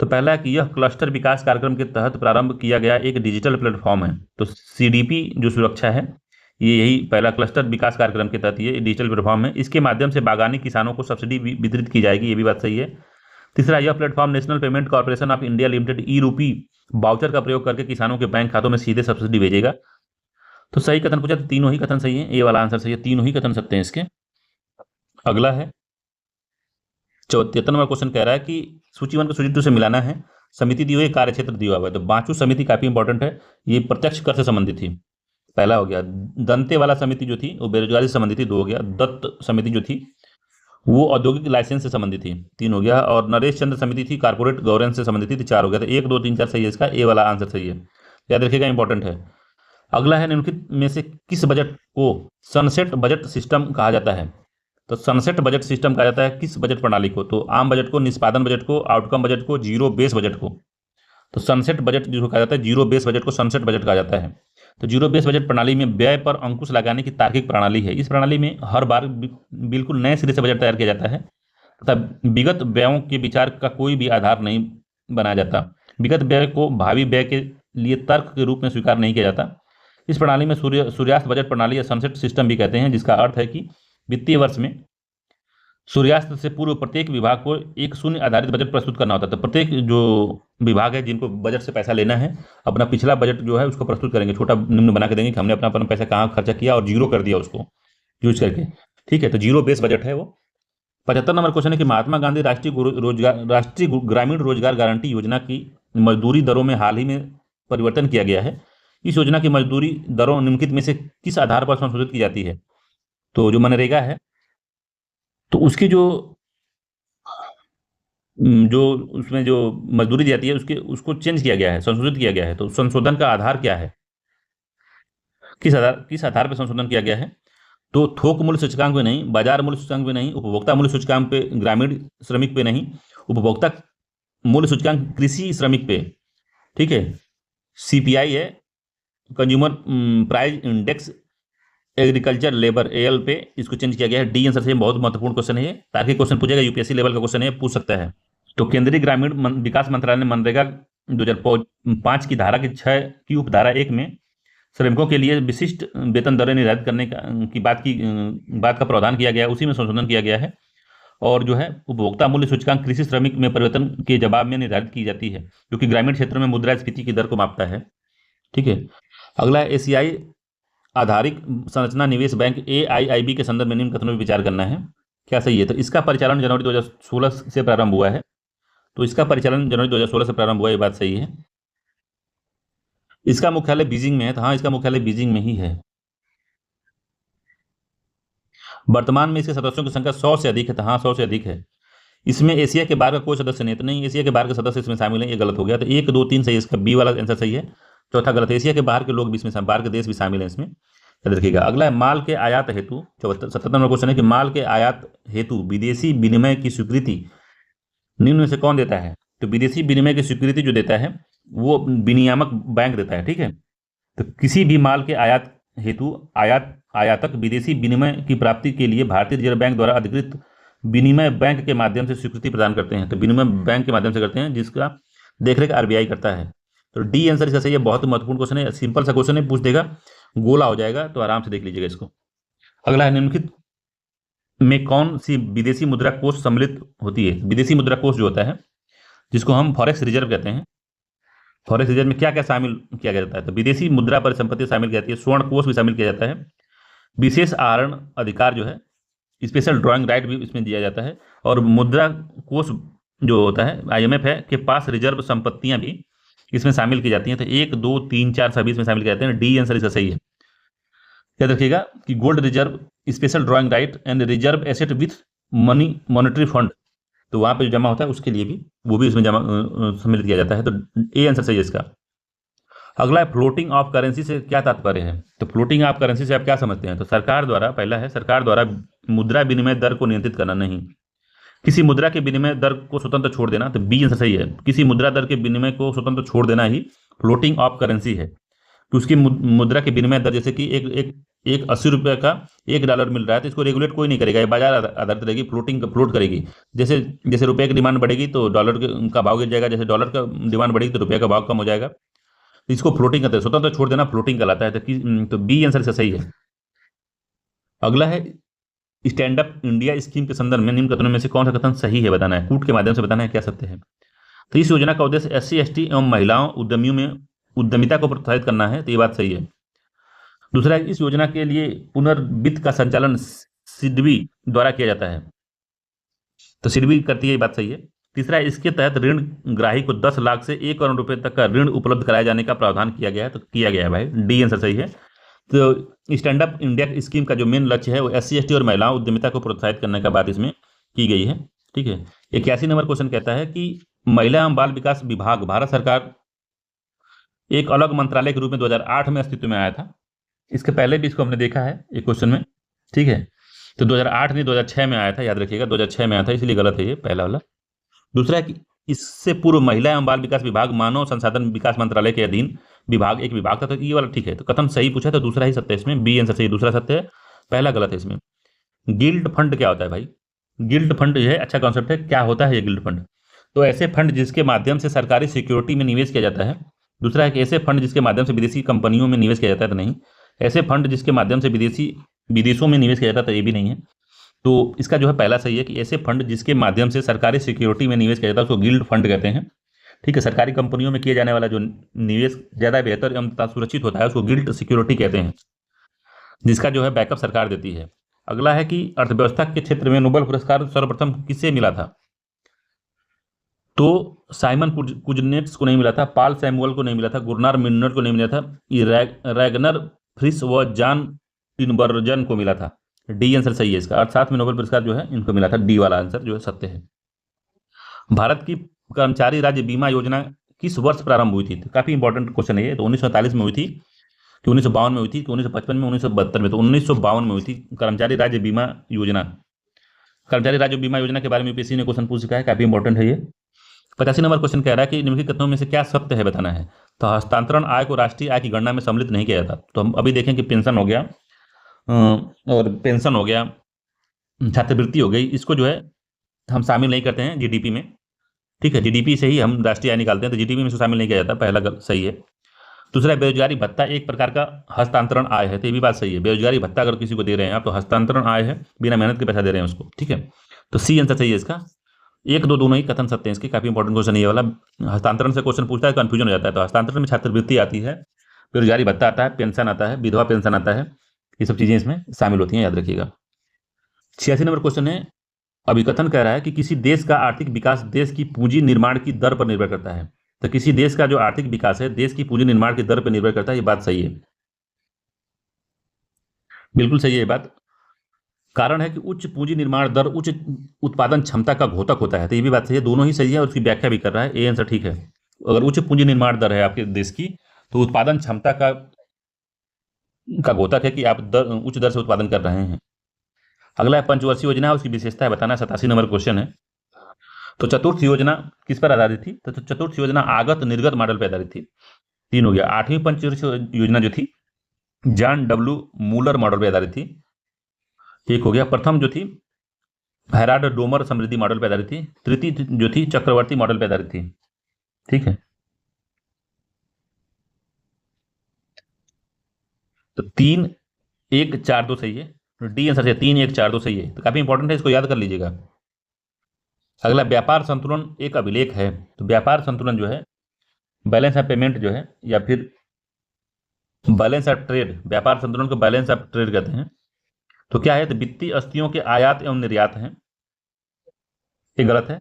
तो पहला है कि यह क्लस्टर विकास कार्यक्रम के तहत प्रारंभ किया गया एक डिजिटल प्लेटफॉर्म है। तो सीडीपी जो सुरक्षा है, ये यही पहला क्लस्टर विकास कार्यक्रम के तहत ये डिजिटल प्लेटफॉर्म है। इसके माध्यम से बागानी किसानों को सब्सिडी वितरित की जाएगी, ये भी बात सही है। तीसरा, यह platform national payment corporation of India limited E RUPI voucher का प्रयोग करके किसानों के बैंक खातों में सीधे सब्सिडी भेजेगा। तो सही कथन पूछा तो तीनों ही कथन सही है, ए वाला आंसर सही है, तीनों ही कथन सत्य हैं इसके। अगला है 73 नंबर क्वेश्चन, कह रहा है कि सूची 1 को सूची 2 से मिलाना है, समिति दी हुई है, कार्य क्षेत्र दिया हुआ है। तो बांचू समिति काफी इंपॉर्टेंट है, ये प्रत्यक्ष कर से संबंधित थी, पहला हो गया। दंते वाला समिति जो थी वो बेरोजगारी से संबंधित थी, 2 हो गया। दत्त समिति जो थी वो औद्योगिक लाइसेंस से संबंधित थी, 3 हो गया। और नरेश चंद्र समिति थी कारपोरेट गवर्नेंस से संबंधित थी, तो 4 हो गया। तो 1 2 3 4 सही है, इसका ए वाला आंसर सही है, याद रखिएगा, इंपॉर्टेंट है। अगला है निम्नलिखित में से किस बजट को सनसेट बजट सिस्टम कहा जाता है। तो सनसेट बजट सिस्टम कहा जाता है किस बजट प्रणाली को, तो आम बजट को, निष्पादन बजट को, आउटकम बजट को, जीरो बेस बजट को। तो सनसेट बजट जिसको कहा जाता है, जीरो बेस बजट को सनसेट बजट कहा जाता है। तो जीरो बेस बजट प्रणाली में व्यय पर अंकुश लगाने की तार्किक प्रणाली है। इस प्रणाली में हर बार बिल्कुल नए सिरे से बजट तैयार किया जाता है तथा विगत व्ययों के विचार का कोई भी आधार नहीं बनाया जाता। विगत व्यय को भावी व्यय के लिए तर्क के रूप में स्वीकार नहीं किया जाता। इस प्रणाली में सूर्यास्त बजट प्रणाली या सनसेट सिस्टम भी कहते हैं, जिसका अर्थ है कि वित्तीय वर्ष में सूर्यास्त से पूर्व प्रत्येक विभाग को एक शून्य आधारित बजट प्रस्तुत करना होता है। तो प्रत्येक जो विभाग है जिनको बजट से पैसा लेना है, अपना पिछला बजट जो है उसको प्रस्तुत करेंगे, छोटा निम्न बना के देंगे कि हमने अपना पैसा कहाँ खर्चा किया और जीरो कर दिया उसको यूज करके, ठीक है। तो जीरो बेस बजट है वो। 75 नंबर क्वेश्चन है कि महात्मा गांधी राष्ट्रीय ग्रामीण रोजगार गारंटी योजना की मजदूरी दरों में हाल ही में परिवर्तन किया गया है। इस योजना की मजदूरी दरों निम्नलिखित में से किस आधार पर संशोधित की जाती है। तो जो मनरेगा है तो उसकी जो उसमें जो मजदूरी दी जाती है उसको चेंज किया गया है, संशोधित किया गया है। तो संशोधन का आधार क्या है, किस आधार पर संशोधन किया गया है। तो थोक मूल्य सूचकांक पे नहीं, बाजार मूल्य सूचकांक पे नहीं, उपभोक्ता मूल्य सूचकांक पे, ग्रामीण श्रमिक पे नहीं, उपभोक्ता मूल्य सूचकांक कृषि श्रमिक पे, ठीक है। सीपीआई है, consumer price index agriculture labour L पे, इसको चेंज किया गया है। डी आंसर से, बहुत महत्वपूर्ण क्वेश्चन है ये, ताकि क्वेश्चन पूछेगा, यूपीएससी लेवल का क्वेश्चन है, पूछ सकता है। तो केंद्रीय ग्रामीण विकास मंत्रालय ने मनरेगा 2005 की धारा के 6 की उपधारा 1 में श्रमिकों के लिए विशिष्ट वेतन दरें निर्धारित करने की बात का प्रावधान किया गया है, उसी में संशोधन किया गया है। और जो है उपभोक्ता मूल्य सूचकांक कृषि श्रमिक में परिवर्तन के जवाब में निर्धारित की जाती है, जो कि ग्रामीण क्षेत्र में मुद्रास्फीति की दर को मापता है, ठीक है। अगला है एशियाई आधारिक संरचना निवेश बैंक AIIB के संदर्भ में निम्न कथनों पर विचार करना है, क्या सही है। तो इसका परिचालन जनवरी 2016 से प्रारंभ हुआ है। तो इसका परिचालन जनवरी 2016 से प्रारंभ हुआ, ये बात सही है। इसका मुख्यालय बीजिंग में है, तो हाँ, इसका मुख्यालय बीजिंग में ही है। वर्तमान में इसके सदस्यों की संख्या 100 से अधिक है, तो हाँ 100 से अधिक है। इसमें एशिया के बाहर का कोई सदस्य नहीं, तो नहीं, एशिया के बाहर के सदस्य इसमें शामिल है, ये गलत हो गया। तो 1 2 3 सही है, इसका बी वाला आंसर सही है, चौथा गलत है। एशिया के बाहर के लोग भी इसमें, बाहर के देश भी शामिल हैं इसमें, याद रखिएगा। अगला है माल के आयात हेतु, 77 नंबर क्वेश्चन है कि माल के आयात हेतु विदेशी विनिमय की स्वीकृति निम्न में से कौन देता है। तो विदेशी विनिमय की स्वीकृति जो देता है वो विनियामक बैंक देता है, ठीक है। तो किसी भी माल के आयात हेतु आयातक विदेशी विनिमय की प्राप्ति के लिए भारतीय रिजर्व बैंक द्वारा अधिकृत विनिमय बैंक के माध्यम से स्वीकृति प्रदान करते हैं। तो विनिमय बैंक के माध्यम से करते हैं, जिसका देखरेख RBI करता है। तो डी आंसर इसका सही है, बहुत महत्वपूर्ण क्वेश्चन है, सिंपल सा क्वेश्चन है, पूछ देगा, गोला हो जाएगा, तो आराम से देख लीजिएगा इसको। अगला है निम्नलिखित में कौन सी विदेशी मुद्रा कोष सम्मिलित होती है। विदेशी मुद्रा कोष जो होता है, जिसको हम फॉरेक्स रिजर्व कहते हैं, फॉरेक्स रिजर्व में क्या क्या शामिल किया जाता है। तो विदेशी मुद्रा परिसंपत्ति शामिल की जाती है, स्वर्ण कोष भी शामिल किया जाता है, विशेष आहरण अधिकार जो है, स्पेशल ड्राइंग राइट भी इसमें दिया जाता है, और मुद्रा कोष जो होता है IMF है के पास रिजर्व संपत्तियां भी इसमें शामिल की जाती हैं। तो 1 2 3 4 सभी इसमें शामिल किए जाते हैं, डी आंसर इसका सही है। याद रखिएगा कि gold reserve, special drawing right and reserve asset with monetary fund, तो वहां पे जो जमा होता है उसके लिए भी वो भी इसमें जमा सम्मिलित किया जाता है। तो ए आंसर सही है इसका। अगला है फ्लोटिंग ऑफ करेंसी से क्या तात्पर्य है। तो फ्लोटिंग ऑफ करेंसी से आप क्या समझते हैं। तो सरकार द्वारा, पहला है सरकार द्वारा मुद्रा विनिमय दर को नियंत्रित करना, नहीं, किसी मुद्रा के विनिमय दर को स्वतंत्र छोड़ देना, तो बी आंसर सही है, किसी मुद्रा दर के विनिमय को स्वतंत्र छोड़ देना ही फ्लोटिंग ऑफ करेंसी है। तो उसकी मुद्रा के विनिमय दर, जैसे कि एक 80 रुपये का $1 मिल रहा है, तो इसको रेगुलेट कोई नहीं करेगा, ये बाजार आधारित रहेगी, फ्लोट करेगी। जैसे जैसे रुपये की डिमांड बढ़ेगी तो डॉलर का भाव गिर जाएगा, जैसे डॉलर का डिमांड बढ़ेगी तो रुपये का भाव कम हो जाएगा। तो इसको फ्लोटिंग कहते हैं, स्वतंत्र छोड़ देना फ्लोटिंग कहलाता है। तो बी आंसर इसका सही है। अगला है स्टैंड अप इंडिया स्कीम के संदर्भ में निम्न कथनों में से कौन सा कथन सही है, बताना है, कूट के माध्यम से बताना है क्या सत्य है। तो इस योजना का उद्देश्य SC ST एवं महिलाओं उद्यमियों में उद्यमिता को प्रोत्साहित करना है, तो ये बात सही है। दूसरा, इस योजना के लिए पुनर्वित्त का संचालन सिडबी द्वारा किया जाता है, तो सिडबी करती है, ये बात सही है। तीसरा, इसके तहत ऋण ग्राही को 10 लाख से 1 करोड़ रुपए तक का ऋण उपलब्ध कराए जाने का प्रावधान किया गया है, तो किया गया है भाई, डी आंसर सही है। तो स्टैंड अप इंडिया स्कीम का जो मेन लक्ष्य है वो SC ST और महिलाओं उद्यमिता को प्रोत्साहित करने का बात इसमें की गई है, ठीक है। 81 नंबर क्वेश्चन कहता है कि महिला एवं बाल विकास विभाग भारत सरकार एक अलग मंत्रालय के रूप में 2008 में अस्तित्व में आया था। इसके पहले भी इसको हमने देखा है एक क्वेश्चन में, ठीक है। तो 2008 नहीं 2006 में आया था, याद रखिएगा, 2006 में आया था, इसलिए गलत है ये पहला वाला। दूसरा है कि इससे पूर्व महिला एवं बाल विकास विभाग मानव संसाधन विकास मंत्रालय के अधीन एक विभाग था, तो ये वाला ठीक है। तो कथन सही पूछा, तो दूसरा ही सत्य है इसमें, बी आंसर सही, दूसरा सत्य है, पहला गलत है इसमें। गिल्ड फंड क्या होता है भाई? गिल्ड फंड जो है अच्छा कॉन्सेप्ट है। क्या होता है ये गिल्ड फंड? तो ऐसे फंड जिसके माध्यम से सरकारी सिक्योरिटी में निवेश किया जाता है। दूसरा है कि ऐसे फंड जिसके माध्यम से विदेशी कंपनियों में निवेश किया जाता है, तो नहीं। ऐसे फंड जिसके माध्यम से विदेशों में निवेश किया जाता है, तो ये भी नहीं है। तो इसका जो है पहला सही है कि ऐसे फंड जिसके माध्यम से सरकारी सिक्योरिटी में निवेश किया जाता है उसको गिल्ड फंड कहते हैं, ठीक है। सरकारी कंपनियों में किए जाने वाला जो निवेश ज़्यादा बेहतर एवं तथा सुरक्षित होता है उसको गिल्ड सिक्योरिटी कहते हैं, जिसका जो है बैकअप सरकार देती है। अगला है कि अर्थव्यवस्था के क्षेत्र में नोबेल पुरस्कार सर्वप्रथम किसे मिला था? तो साइमन कुजनेट्स को नहीं मिला था, पाल सैमुअल को नहीं मिला था, गुरनार मिन्नर को नहीं मिला था, रैगनर फ्रिस व जॉन टिनबर्जन को मिला था। डी आंसर सही है इसका। अर्थशास्त्र में नोबेल पुरस्कार जो है इनको मिला था, डी वाला आंसर जो है सत्य है। भारत की कर्मचारी राज्य बीमा योजना किस वर्ष प्रारंभ हुई थी? तो काफी इंपॉर्टेंट क्वेश्चन है ये। तो 1947 में हुई थी कि 1952 में हुई थी कि 1955 में, 1972 में? तो 1952 में हुई थी कर्मचारी राज्य बीमा योजना। कर्मचारी राज्य बीमा योजना के बारे में यूपीएससी ने क्वेश्चन पूछ चुका है, काफी इंपॉर्टेंट है ये। 85 नंबर क्वेश्चन कह रहा है कि निम्नलिखित कथनों में से क्या सत्य है बताना है। तो हस्तांतरण आय को राष्ट्रीय आय की गणना में सम्मिलित नहीं किया जाता। तो हम अभी देखें कि पेंशन हो गया और पेंशन हो गया, छात्रवृत्ति हो गई, इसको जो है हम शामिल नहीं करते हैं जीडीपी में, ठीक है। जीडीपी से ही हम राष्ट्रीय आय निकालते हैं, तो जीडीपी में इसको शामिल नहीं किया जाता, पहला सही है। दूसरा, बेरोजगारी भत्ता एक प्रकार का हस्तांतरण आय है, तो ये भी बात सही है। बेरोजगारी भत्ता अगर किसी को दे रहे हैं आप तो हस्तांतरण आय है, बिना मेहनत के पैसा दे रहे हैं उसको, ठीक है। तो सी आंसर सही है इसका। एक दो दोनों ही कथन सत्य हैं इसके, काफी इंपॉर्टेंट क्वेश्चन ये वाला। हस्तांतरण से क्वेश्चन पूछता है, कंफ्यूजन हो जाता है। तो हस्तांतरण में छात्रवृत्ति आती है, बेरोजगारी भत्ता आता है, पेंशन आता है, विधवा पेंशन आता है, ये सब चीजें इसमें शामिल होती हैं, याद रखिएगा। 86 नंबर क्वेश्चन है, अभिकथन कह रहा है कि किसी देश का आर्थिक विकास देश की पूंजी निर्माण की दर पर निर्भर करता है। तो किसी देश का जो आर्थिक विकास है देश की पूंजी निर्माण की दर पर निर्भर करता है, ये बात सही है, बिल्कुल सही है ये बात। कारण है कि उच्च पूंजी निर्माण दर उच्च उत्पादन क्षमता का घोतक होता है, तो ये भी बात सही है, दोनों ही सही है और उसकी व्याख्या भी कर रहा है, ए आंसर ठीक है। अगर उच्च पूंजी निर्माण दर है आपके देश की तो उत्पादन क्षमता का घोतक है कि आप उच्च दर से उत्पादन कर रहे हैं। अगला है पंचवर्षीय योजना, उसकी विशेषता है बताना, 87 नंबर क्वेश्चन है। तो चतुर्थ योजना किस पर आधारित थी? तो चतुर्थ योजना आगत निर्गत मॉडल पर आधारित थी, 3 हो गया। 8वीं पंचवर्षीय योजना जो थी जॉन डब्ल्यू मूलर मॉडल पर आधारित थी, 1 हो गया। प्रथम जो थी हैराल्ड डोमर समृद्धि मॉडल पर आधारित थी। तृतीय जो थी चक्रवर्ती मॉडल पर आधारित थी, ठीक है। तो 3 1 4 2 सही है, डी आंसर है 3 1 4 2 सही है, तो काफी इंपॉर्टेंट है, इसको याद कर लीजिएगा। अगला व्यापार संतुलन एक अभिलेख है। तो व्यापार संतुलन जो है बैलेंस ऑफ पेमेंट जो है या फिर बैलेंस ऑफ ट्रेड, व्यापार संतुलन को बैलेंस ऑफ ट्रेड कहते हैं। तो क्या है? तो वित्तीय अस्तियों के आयात एवं निर्यात हैं, ये गलत है।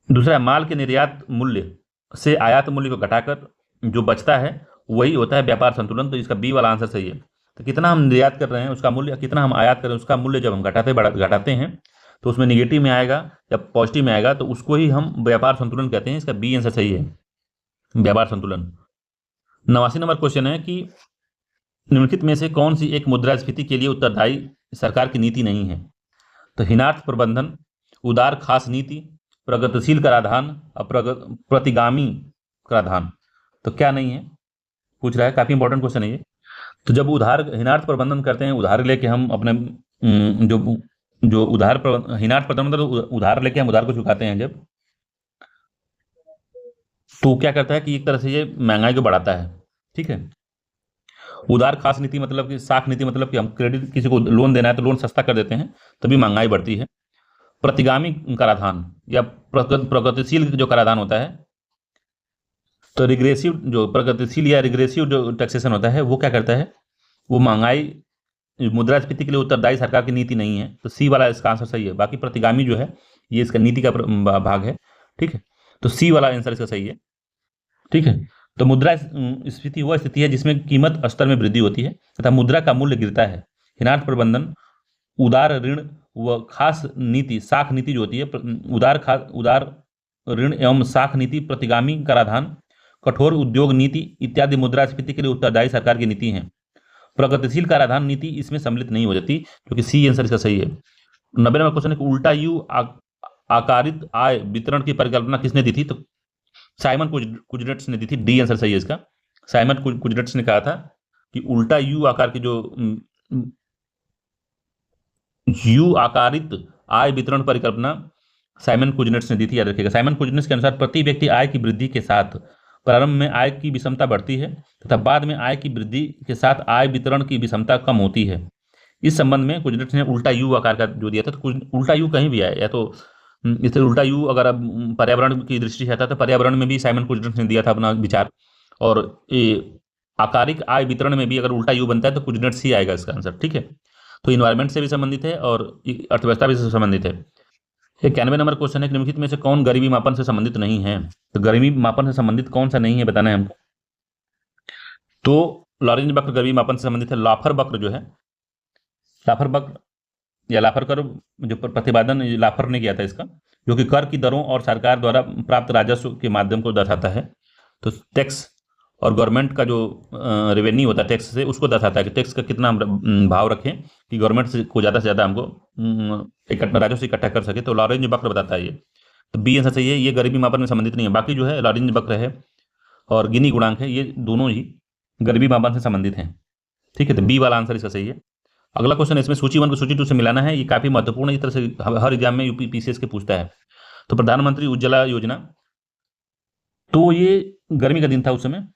दूसरा, माल के निर्यात मूल्य से आयात मूल्य को घटाकर जो बचता है वही होता है व्यापार संतुलन, तो इसका बी वाला आंसर सही है। तो कितना हम निर्यात कर रहे हैं उसका मूल्य, कितना हम आयात कर रहे हैं उसका मूल्य जब हम घटाते हैं तो उसमें निगेटिव में आएगा या पॉजिटिव में आएगा, तो उसको ही हम व्यापार संतुलन कहते हैं, इसका बी आंसर सही है, व्यापार संतुलन। 89 नंबर क्वेश्चन है कि निम्नलिखित में से कौन सी एक मुद्रास्फीति के लिए उत्तरदायी सरकार की नीति नहीं है? तो हिनार्थ प्रबंधन, उदार खास नीति, प्रगतिशील कराधान, प्रतिगामी कराधान। तो क्या नहीं है पूछ रहा है, काफी इंपॉर्टेंट क्वेश्चन है ये। तो जब हिनार्थ प्रबंधन करते हैं, उधार लेके हम अपने जो हिनार्थ प्रबंधन उधार लेके हम उधार को चुकाते हैं जब, तो क्या करता है कि एक तरह से ये महंगाई को बढ़ाता है, ठीक है। उदार खास नीति मतलब कि साख नीति मतलब कि हम किसी को लोन देना है तो लोन सस्ता कर देते हैं, तभी महंगाई बढ़ती है। प्रतिगामी कराधान या प्रगतिशील जो कराधान होता है, तो रिग्रेसिव जो प्रगतिशील या रिग्रेसिव जो टैक्सेशन होता है वो क्या करता है, वो महंगाई मुद्रास्फीति के लिए उत्तरदायी सरकार की नीति नहीं है। तो सी वाला इसका आंसर सही है। बाकी प्रतिगामी जो है ये इसका नीति का भाग है, ठीक है। तो सी वाला आंसर इसका सही है, ठीक है। तो मुद्रास्फीति वह स्थिति है जिसमें कीमत स्तर में वृद्धि होती है तथा मुद्रा का मूल्य गिरता है। ऋणार्थ प्रबंधन, उदार ऋण व खास नीति, साख नीति जो होती है, उदार ऋण एवं साख नीति, प्रतिगामी कराधान, कठोर उद्योग नीति इत्यादि मुद्रास्फीति के लिए उत्तरदायी सरकार की नीति है। प्रगतिशील कराधान नीति इसमें सम्मिलित नहीं हो जाती, क्योंकि सी आंसर इसका सही है। 90 नंबर क्वेश्चन है कि उल्टा यू आकारित आय वितरण की परिकल्पना किसने दी थी? तो साइमन कुजनेट्स ने दी थी। डी आंसर सही है इसका। साइमन कुजनेट्स ने कहा था कि उल्टा यू आकार की जो यू आकारित आय वितरण परिकल्पना साइमन कुजनेट्स ने दी थी, याद रखिएगा। साइमन कुजनेट्स के अनुसार प्रति व्यक्ति आय की वृद्धि के साथ प्रारंभ में आय की विषमता बढ़ती है तथा बाद में आय की वृद्धि के साथ आय वितरण की विषमता कम होती है। इस संबंध में कुजनेट्स ने उल्टा यू आकार का जो दिया था, तो उल्टा यू कहीं भी आए, या तो इससे उल्टा यू अगर अब पर्यावरण की दृष्टि से आता तो पर्यावरण में भी साइमन कुजनेट्स ने दिया था अपना विचार, और ये आकारिक आय वितरण में भी अगर उल्टा यू बनता है तो कुजनेट्स ही आएगा इसका आंसर, ठीक है। तो इन्वायरमेंट से भी संबंधित है और अर्थव्यवस्था भी से संबंधित है। 91 नंबर क्वेश्चन है कि निम्नलिखित में से कौन गरीबी मापन से संबंधित नहीं है? तो गरीबी मापन से संबंधित कौन सा नहीं है बताना है हमको। तो लॉरेंज वक्र गरीबी मापन से संबंधित है। लाफर वक्र जो है, लाफर वक्र या लाफर कर जो प्रतिपादन लाफर ने किया था इसका, जो कि कर की दरों और सरकार द्वारा प्राप्त राजस्व के माध्यम को दर्शाता है। तो टैक्स और गवर्नमेंट का जो रेवेन्यू होता है टैक्स से, उसको दर्शाता है कि टैक्स का कितना हम भाव रखें कि गवर्नमेंट से को ज़्यादा से ज़्यादा हमको राजस्व इकट्ठा कर सके। तो लॉरेंज वक्र बताता है ये। तो बी आंसर सही है, ये गरीबी मापन में संबंधित नहीं है। बाकी जो है लॉरेंज वक्र है और गिनी गुणांक है, ये दोनों ही गरीबी मापन से संबंधित हैं, ठीक है। तो बी वाला आंसर इसका सही है। अगला क्वेश्चन इसमें सूची 1 को सूची 2 से मिलाना है। ये काफ़ी महत्वपूर्ण है, इस तरह से हर एग्जाम में यूपी पीसीएस के पूछता है। तो प्रधानमंत्री उज्ज्वला योजना, तो ये गर्मी का दिन था उस समय,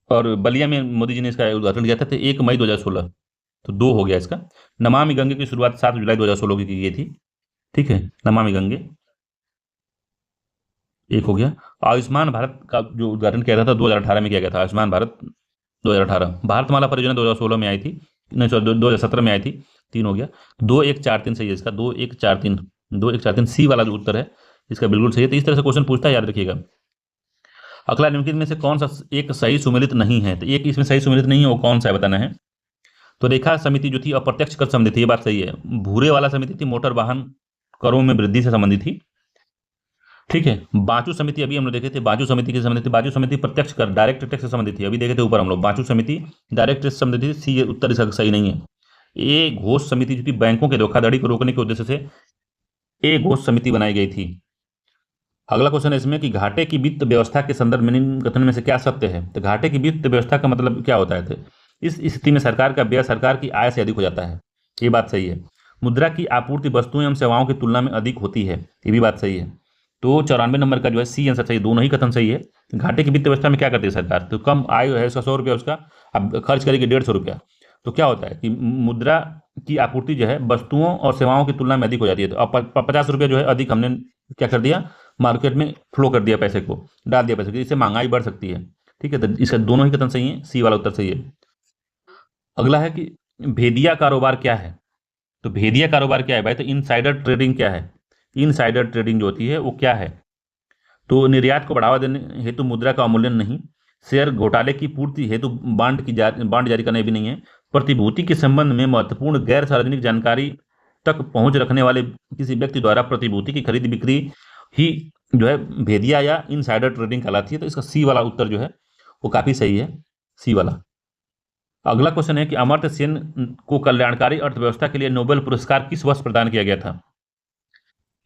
और बलिया में मोदी जी ने इसका उद्घाटन किया था। तो 1 मई 2016, तो 2 हो गया इसका। नमामि गंगे की शुरुआत 7 जुलाई 2016 की गई थी, ठीक है। नमामि गंगे 1 हो गया। आयुष्मान भारत का जो उद्घाटन किया था 2018 में किया गया था। आयुष्मान भारत 2018। भारतमाला परियोजना 2016 में आई थी, नहीं सॉरी 2017 में आई थी, 3 हो गया। 2143 सही है इसका, 2143 सी वाला जो उत्तर है इसका बिल्कुल सही है। तो इस तरह से क्वेश्चन पूछता है, याद रखिएगा। अगला निम्नलिखित में से कौन सा एक सही सुमेलित नहीं है? तो एक इसमें सही सुमेलित नहीं है, वो कौन सा है बताना है। तो रेखा समिति जो थी अप्रत्यक्ष कर संबंधित थी, ये बात सही है। भूरे वाला समिति थी मोटर वाहन करों में वृद्धि से संबंधित थी, ठीक है। बाजू समिति अभी हम लोग देखे थे, बाजू समिति के संबंधित थी। बाजू समिति प्रत्यक्ष कर डायरेक्ट टैक्स से संबंधित थी, अभी देखे थे ऊपर हम लोग। बाजू समिति डायरेक्ट टैक्स से संबंधित थी, सी उत्तर इसका सही नहीं है। ये घोष समिति जो थी बैंकों के धोखाधड़ी को रोकने के उद्देश्य से एक घोष समिति बनाई गई थी। अगला क्वेश्चन है इसमें कि घाटे की वित्त व्यवस्था के संदर्भ में निम्न कथन में से क्या सत्य है? तो घाटे की वित्त व्यवस्था का मतलब क्या होता है? इस स्थिति में सरकार का व्यय सरकार की आय से अधिक हो जाता है, ये बात सही है। मुद्रा की आपूर्ति वस्तुओं एवं सेवाओं की तुलना में अधिक होती है, ये भी बात सही है। तो 94 नंबर का जो है सी आंसर सही, दोनों ही कथन सही है। घाटे की वित्त व्यवस्था में क्या करती है सरकार? तो कम आय है उसका 100 रुपया, उसका अब खर्च करेगी 150 रुपया। तो क्या होता है कि मुद्रा की आपूर्ति जो है वस्तुओं और सेवाओं की तुलना में अधिक हो जाती है। तो अब 50 रुपया जो है अधिक हमने क्या कर दिया, मार्केट में फ्लो कर दिया, पैसे को डाल दिया पैसे को, इससे महंगाई बढ़ सकती है, ठीक है। तो इसका दोनों ही कथन सही है, सी वाला उत्तर सही है। अगला है कि भेदिया कारोबार क्या है? तो भेदिया कारोबार क्या है भाई? तो इनसाइडर ट्रेडिंग क्या है? इनसाइडर ट्रेडिंग जो होती है वो क्या है? तो निर्यात को बढ़ावा देने हेतु मुद्रा का अवमूल्यन नहीं, शेयर घोटाले की पूर्ति हेतु बांड जारी करना भी नहीं है, प्रतिभूति के संबंध में महत्वपूर्ण गैर सार्वजनिक जानकारी तक पहुंच रखने वाले किसी व्यक्ति द्वारा प्रतिभूति की खरीद बिक्री ही जो है भेदिया या इनसाइडर ट्रेडिंग कहलाती है। तो इसका सी वाला उत्तर जो है वो काफी सही है, सी वाला। अगला क्वेश्चन है कि अमर्त्य सेन को कल्याणकारी अर्थव्यवस्था के लिए नोबेल पुरस्कार किस वर्ष प्रदान किया गया था?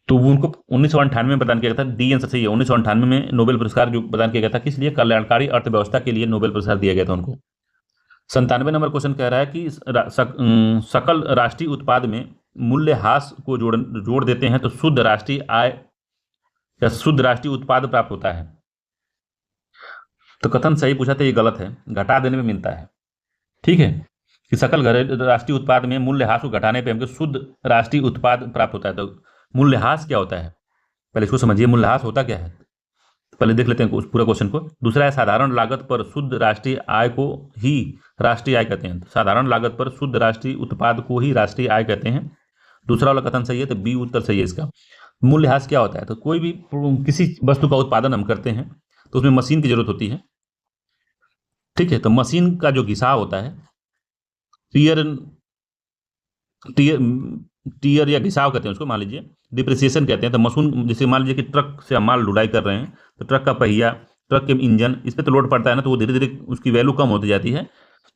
तो वो उनको 1998 में प्रदान किया गया था, डी आंसर सही है। 1998 में नोबेल पुरस्कार जो प्रदान किया गया था, किस लिए? कल्याणकारी अर्थव्यवस्था के लिए नोबेल पुरस्कार दिया गया था उनको। 97 नंबर क्वेश्चन कह रहा है कि सकल राष्ट्रीय उत्पाद में मूल्यह्रास को जोड़ देते हैं तो शुद्ध राष्ट्रीय आय या शुद्ध राष्ट्रीय उत्पाद प्राप्त होता है। तो कथन सही पूछा था, ये गलत है, घटा देने में मिलता है, ठीक है। कि सकल राष्ट्रीय उत्पाद में मूल्यह्रास को घटाने पे हमको शुद्ध राष्ट्रीय उत्पाद प्राप्त होता है। तो मूल्यह्रास क्या होता है? पहले इसको समझिए, मूल्यह्रास होता क्या है, पहले देख लेते हैं उस पूरा क्वेश्चन को। दूसरा है साधारण लागत पर शुद्ध राष्ट्रीय आय को ही राष्ट्रीय आय कहते हैं। साधारण लागत पर शुद्ध राष्ट्रीय उत्पाद को ही राष्ट्रीय आय कहते हैं। दूसरा वाला कथन सही है, तो बी उत्तर सही है इसका। मूल्यह्रास क्या होता है, तो कोई भी किसी वस्तु का उत्पादन हम करते हैं तो उसमें मशीन की जरूरत होती है, ठीक है। तो मशीन का जो घिसाव होता है, टीयर टीयर टीयर या घिसाव कहते हैं उसको, मान लीजिए डिप्रिसिएशन कहते हैं। तो मशीन, जैसे मान लीजिए कि ट्रक से हम माल ढुलाई कर रहे हैं, तो ट्रक का पहिया, ट्रक के इंजन, इस पर तो लोड पड़ता है ना, तो वो धीरे धीरे उसकी वैल्यू कम होती जाती है,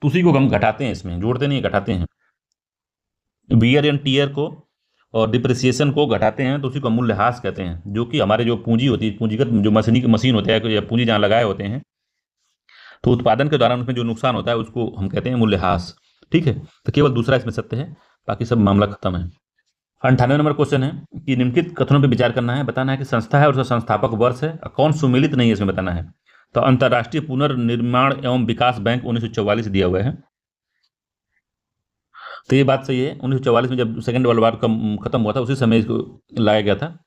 तो उसी को हम घटाते हैं, इसमें जोड़ते नहीं, घटाते हैं। वियर एंड टीयर को और डिप्रिसिएशन को घटाते हैं, तो उसी को मूल्यह्रास कहते हैं। जो कि हमारे जो पूंजी होती है, पूंजीगत जो मशीन होता है या पूंजी जहाँ लगाए होते हैं, तो उत्पादन के दौरान उसमें जो नुकसान होता है उसको हम कहते हैं मूल्यह्रास, ठीक है। तो केवल दूसरा इसमें सत्य है, बाकी सब मामला खत्म है। 98 नंबर क्वेश्चन है कि निम्नलिखित कथनों पर विचार करना है, बताना है कि संस्था है और उसका संस्थापक वर्ष है, कौन सुमेलित नहीं है इसमें बताना है। तो अंतर्राष्ट्रीय पुनर्निर्माण एवं विकास बैंक 1944 दिया हुआ है, तो ये बात सही है। 1944 में जब सेकेंड वर्ल्ड वार खत्म हुआ था, उसी समय इसको लाया गया था।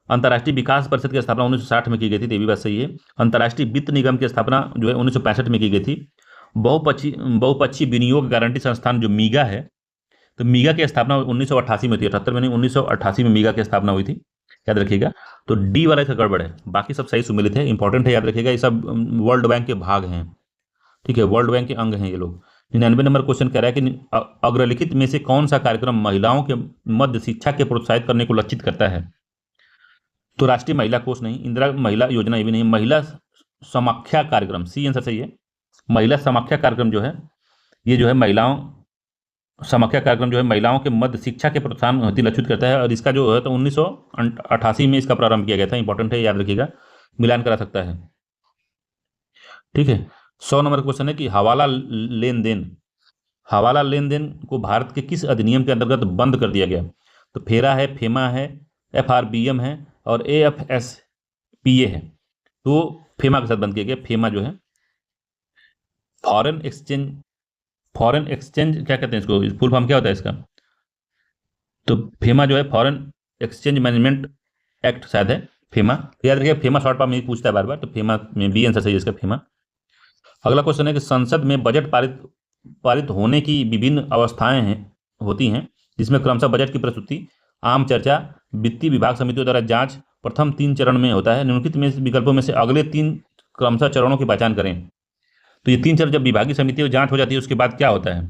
अंतर्राष्ट्रीय विकास परिषद की स्थापना 1960 में की गई थी, तो ये भी बात सही है। अंतर्राष्ट्रीय वित्त निगम की स्थापना जो है 1965 में की गई थी। बहुपक्षीय विनियोग गारंटी संस्थान जो मीगा है, तो मीगा की स्थापना 1988 में थी, 78 में नहीं, 1988 में मीगा की स्थापना हुई थी, याद रखिएगा। तो डी वाला इसका गड़बड़ है, बाकी सब सही सुमेलित है, इंपॉर्टेंट है, याद रखिएगा। ये सब वर्ल्ड बैंक के भाग हैं, ठीक है, वर्ल्ड बैंक के अंग हैं ये लोग। 99 नंबर क्वेश्चन कह रहा है कि अग्रलिखित में से कौन सा कार्यक्रम महिलाओं के मध्य शिक्षा के प्रोत्साहित करने को लक्षित करता है। तो राष्ट्रीय महिला कोष नहीं, इंदिरा महिला योजना ये भी नहीं, महिला समाख्या कार्यक्रम, सी आंसर सही है। महिला समाख्या कार्यक्रम जो है, ये जो है महिलाओं समाख्या कार्यक्रम जो है महिलाओं के मध्य शिक्षा के प्रोत्साहन हेतु लक्षित करता है, और इसका जो है तो 1988 में इसका प्रारंभ किया गया था, इंपॉर्टेंट है, याद रखिएगा, मिलान करा सकता है, ठीक है। 100 नंबर क्वेश्चन है कि हवाला लेन देन को भारत के किस अधिनियम के अंतर्गत बंद कर दिया गया। तो फेरा है, फेमा है, FRBM है और AFSPA है। तो फेमा के साथ बंद किया गया। फेमा जो है फॉरेन एक्सचेंज क्या कहते हैं इसको, फुल फॉर्म क्या होता है इसका, तो फेमा जो है फॉरेन एक्सचेंज मैनेजमेंट एक्ट शायद है फेमा, तो याद रखिए फेमा शॉर्ट फॉर्म में पूछता है बार बार, तो फेमा में बी आंसर सही है इसका, फेमा। अगला क्वेश्चन है कि संसद में बजट पारित होने की विभिन्न अवस्थाएं होती हैं, जिसमें क्रमशः बजट की प्रस्तुति, आम चर्चा, वित्तीय विभाग समितियों द्वारा जांच प्रथम 3 चरण में होता है। निम्नलिखित में विकल्पों में से अगले 3 क्रमशः चरणों की पहचान करें। तो ये 3 चरण, जब विभागीय समितियों जांच हो जाती है उसके बाद क्या होता है,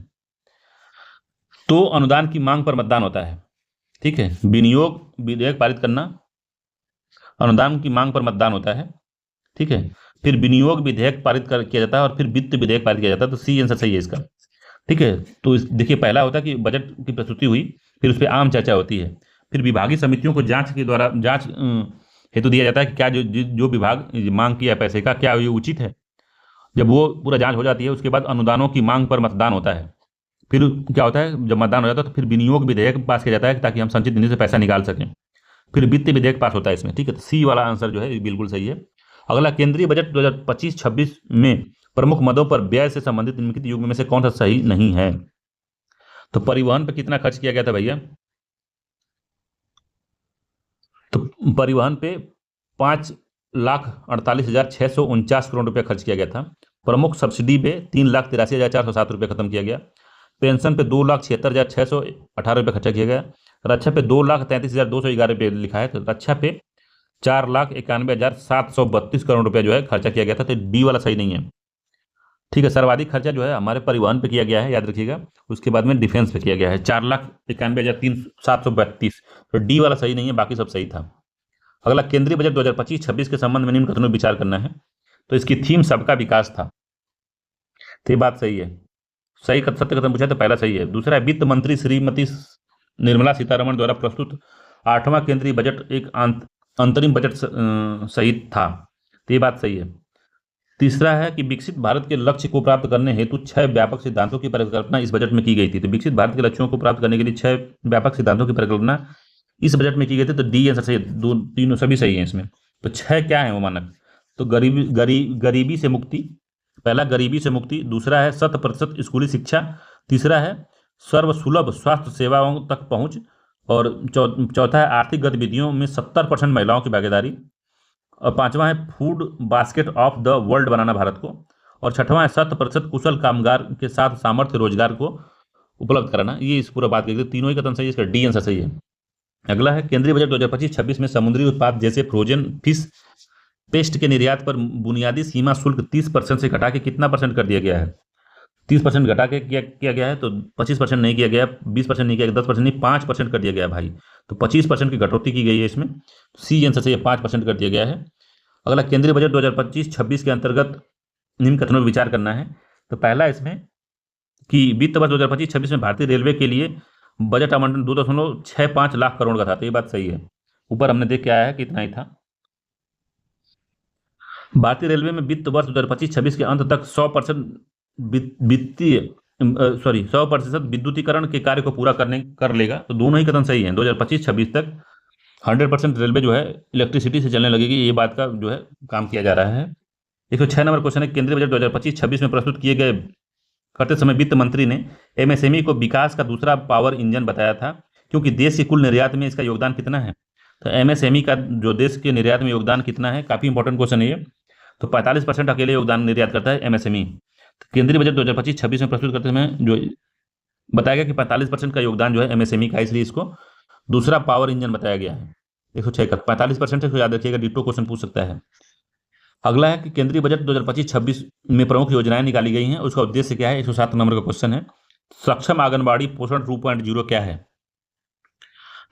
तो अनुदान की मांग पर मतदान होता है, ठीक है। विनियोग विधेयक पारित करना, अनुदान की मांग पर मतदान होता है, ठीक है। फिर विनियोग विधेयक पारित किया जाता है और फिर वित्त विधेयक पारित किया जाता है, तो सी आंसर सही है इसका, ठीक है। तो देखिए पहला होता है कि बजट की प्रस्तुति हुई, फिर उस पर आम चर्चा होती है, फिर विभागीय समितियों को जांच के द्वारा जांच हेतु दिया जाता है कि क्या जो विभाग मांग किया पैसे का क्या ये उचित है। जब वो पूरा जांच हो जाती है उसके बाद अनुदानों की मांग पर मतदान होता है। फिर क्या होता है, जब मतदान हो जाता है तो फिर विनियोग विधेयक पास किया जाता है ताकि हम संचित निधि से पैसा निकाल सकें। फिर वित्त विधेयक पास होता है इसमें, ठीक है। तो सी वाला आंसर जो है बिल्कुल सही है। अगला, केंद्रीय बजट 2025-26 में प्रमुख मदों पर व्यय से संबंधित निम्नलिखित युग्म में से कौन सा सही नहीं है। तो परिवहन पर कितना खर्च किया गया था भैया, तो परिवहन पे 5,48,649 करोड़ रुपया खर्च किया गया था। प्रमुख सब्सिडी पे 3,83,407 रुपये खत्म किया गया। पेंशन पे 2,76,618 रुपये खर्चा किया गया। रक्षा पे 2,33,211 रुपये लिखा है, तो रक्षा पे 4,91,732 करोड़ रुपया जो है खर्चा किया गया था, तो डी वाला सही नहीं है, ठीक है। सर्वाधिक खर्चा जो है हमारे परिवहन पे किया गया है, याद रखिएगा। उसके बाद में डिफेंस पे किया गया है 4,91,732, तो डी वाला सही नहीं है, बाकी सब सही था। अगला, केंद्रीय बजट 2025-26 के संबंध में निम्न कथनों पर विचार करना है। तो इसकी थीम सबका विकास था, तो ये बात सही है। सही सत्य कथन पूछा तो पहला सही है। दूसरा है, वित्त मंत्री श्रीमती निर्मला सीतारमण द्वारा प्रस्तुत 8वां केंद्रीय बजट एक अंतरिम बजट सहित था, तो ये बात सही है। तीसरा है कि विकसित भारत के लक्ष्य को प्राप्त करने हेतु 6 व्यापक सिद्धांतों की परिकल्पना इस बजट में की गई थी। तो विकसित भारत के लक्ष्यों को प्राप्त करने के लिए 6 व्यापक सिद्धांतों की परिकल्पना इस बजट में की गई थी, तो डी आंसर सही है। तीनों सभी सही है इसमें। तो 6 क्या है वो मानक, तो गरीबी से मुक्ति, पहला गरीबी से मुक्ति, दूसरा है 100% स्कूली शिक्षा, तीसरा है सर्वसुलभ स्वास्थ्य सेवाओं तक पहुंच, और चौथा है आर्थिक गतिविधियों में 70% महिलाओं की भागीदारी। और पांचवा है food basket of the world बनाना भारत को। और छठवां है 100% कुशल कामगार के साथ सामर्थ्य रोजगार को उपलब्ध कराना। ये इस पूरा बात की तीनों ही कथन सही है, इसका डी आंसर सही है। अगला है केंद्रीय बजट 2025-26 में समुद्री उत्पाद जैसे फ्रोजन फिश पेस्ट के निर्यात पर बुनियादी सीमा शुल्क 30% से घटा के कितना परसेंट कर दिया गया है? 30% घटा के किया गया है, तो 25% नहीं किया गया, 20% नहीं किया गया, 10% नहीं, 5% कर दिया गया भाई। तो 25% की कटौती की गई है इसमें। सी आंसर से 5% कर दिया गया है। अगला केंद्रीय बजट 2025-26 के अंतर्गत निम्न कथनों पर विचार करना है। तो पहला इसमें कि वित्त वर्ष 2025-26 में भारतीय रेलवे के लिए बजट आवंटन 2.65 लाख करोड़ का था। तो ये बात सही है, ऊपर हमने देख के आया है कि इतना ही था। भारतीय रेलवे में वित्त वर्ष 2025-26 के अंत तक 100% वित्तीय 100% विद्युतीकरण के कार्य को पूरा कर लेगा। तो दोनों ही कथन सही हैं। 2025-26 तक 100% रेलवे जो है इलेक्ट्रिसिटी से चलने लगेगी, ये बात का जो है काम किया जा रहा है। 106 नंबर क्वेश्चन है केंद्रीय बजट 2025-26 में प्रस्तुत किए गए करते समय वित्त मंत्री ने एमएसएमई को विकास का दूसरा पावर इंजन बताया था, क्योंकि देश के कुल निर्यात में इसका योगदान कितना है? तो एमएसएमई का जो देश के निर्यात में योगदान कितना है, काफी इंपॉर्टेंट क्वेश्चन है ये। तो 45% अकेले योगदान निर्यात करता है एमएसएमई। तो केंद्रीय बजट 2025-26 में प्रस्तुत करते समय जो बताया गया कि 45% का योगदान जो है एमएसएमई का, इसलिए इसको दूसरा पावर इंजन बताया गया है। 106 का 45% है, याद रखिएगा, डिटो क्वेश्चन पूछ सकता है। अगला है कि केंद्रीय बजट 2025-26 में प्रमुख योजनाएं निकाली गई हैं, उसका उद्देश्य क्या है? 107 नंबर का क्वेश्चन है। सक्षम आंगनबाड़ी पोषण 2.0 क्या है?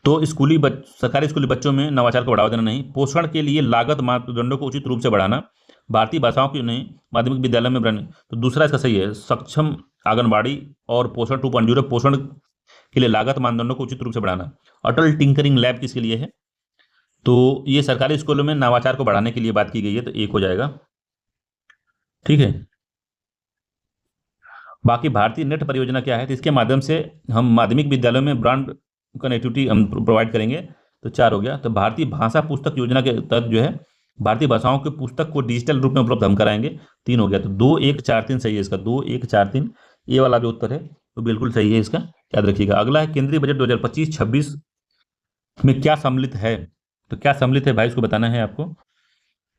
तो सरकारी स्कूली बच्चों में नवाचार को बढ़ावा देना नहीं, पोषण के लिए लागत मापदंडों को उचित रूप से बढ़ाना, भारतीय भाषाओं की नहीं माध्यमिक विद्यालय में बढ़ाने। तो दूसरा इसका सही है, सक्षम आंगनबाड़ी और पोषण 2.0, पोषण के लिए लागत मानदंडों को उचित रूप से बढ़ाना। अटल टिंकरिंग लैब किसके लिए है? तो ये सरकारी स्कूलों में नवाचार को बढ़ाने के लिए बात की गई है, तो एक हो जाएगा। ठीक है, बाकी भारतीय नेट परियोजना क्या है? तो इसके माध्यम से हम माध्यमिक विद्यालयों में ब्रॉड कनेक्टिविटी हम प्रोवाइड करेंगे, तो 4 हो गया। तो भारतीय भाषा पुस्तक योजना के तहत जो है भारतीय भाषाओं के पुस्तक को डिजिटल रूप में उपलब्ध हम कराएंगे, 3 हो गया। तो 2, 1, 4, 3 सही है इसका, 2, 1, 4, 3 ये वाला जो उत्तर है तो बिल्कुल सही है, इसका याद रखिएगा। अगला है केंद्रीय बजट 2025-26 में क्या सम्मिलित है? तो क्या सम्मिलित है भाई, इसको बताना है आपको।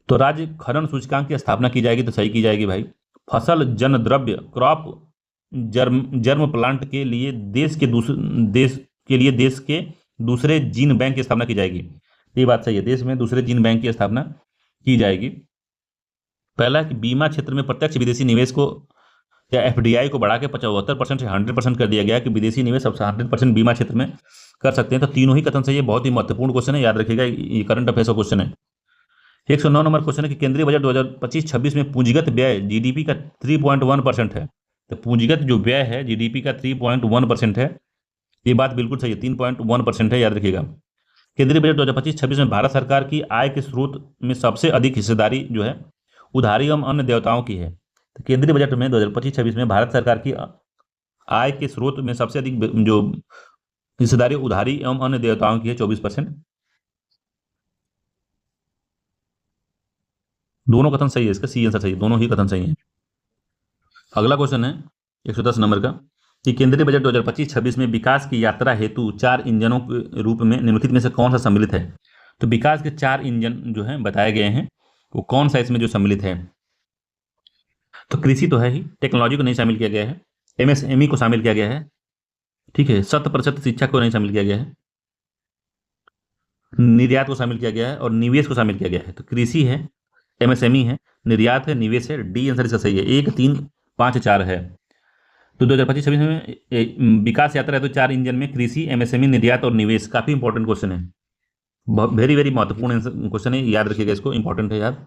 तो राज्य खनन सूचकांक की स्थापना की जाएगी, तो सही की जाएगी भाई। फसल जन द्रव्य क्रॉप जर्म प्लांट के लिए देश के दूसरे जीन बैंक की स्थापना की जाएगी, ये बात सही है, देश में दूसरे जीन बैंक की स्थापना की जाएगी। पहला कि बीमा क्षेत्र में प्रत्यक्ष विदेशी निवेश को या एफडीआई को बढ़ा के 75% से 100% कर दिया गया कि विदेशी निवेश अब 100% बीमा क्षेत्र में कर सकते हैं। तो तीनों ही कथन सही है, बहुत ही महत्वपूर्ण क्वेश्चन है, याद रखिएगा, ये करंट अफेयर्स का क्वेश्चन है। 109 नंबर क्वेश्चन है कि केंद्रीय बजट 2025-26 में पूंजीगत व्यय जीडीपी का 3.1% है। तो पूंजीगत जो व्यय है जीडीपी का 3.1% है, ये बात बिल्कुल सही है, 3.1% है, याद रखिएगा। केंद्रीय बजट 2025-26 में भारत सरकार की आय के स्रोत में सबसे अधिक हिस्सेदारी जो है उधारी एवं अन्य देयताओं की है। तो केंद्रीय बजट में 2025-26 में भारत सरकार की आय के स्रोत में सबसे अधिक जो हिस्सेदारी उधारी एवं अन्य देयताओं की है, 24%। दोनों कथन सही है, इसका सी आंसर सही है, दोनों ही कथन सही है। अगला क्वेश्चन है 110 नंबर का कि केंद्रीय बजट 2025-26 में विकास की यात्रा हेतु 4 इंजनों के रूप में निम्नलिखित में से कौन सा सम्मिलित है? तो विकास के 4 इंजन जो हैं बताए गए हैं, वो कौन सा इसमें जो सम्मिलित है? तो कृषि तो है ही, टेक्नोलॉजी को नहीं शामिल किया गया है, एमएसएमई को शामिल किया गया है, ठीक है, 100% शिक्षा को नहीं शामिल किया गया है, निर्यात को शामिल किया गया है और निवेश को शामिल किया गया है। तो कृषि है, एमएसएमई है, निर्यात है, निवेश है, डी आंसर इसका सही है, 1, 3, 5, 4 है। तो 2025-26 में विकास यात्रा है, तो 4 इंजन में कृषि, एमएसएमई, निर्यात और निवेश, काफी इंपॉर्टेंट क्वेश्चन है, वेरी वेरी महत्वपूर्ण क्वेश्चन है, याद रखिएगा इसको, इंपॉर्टेंट है याद।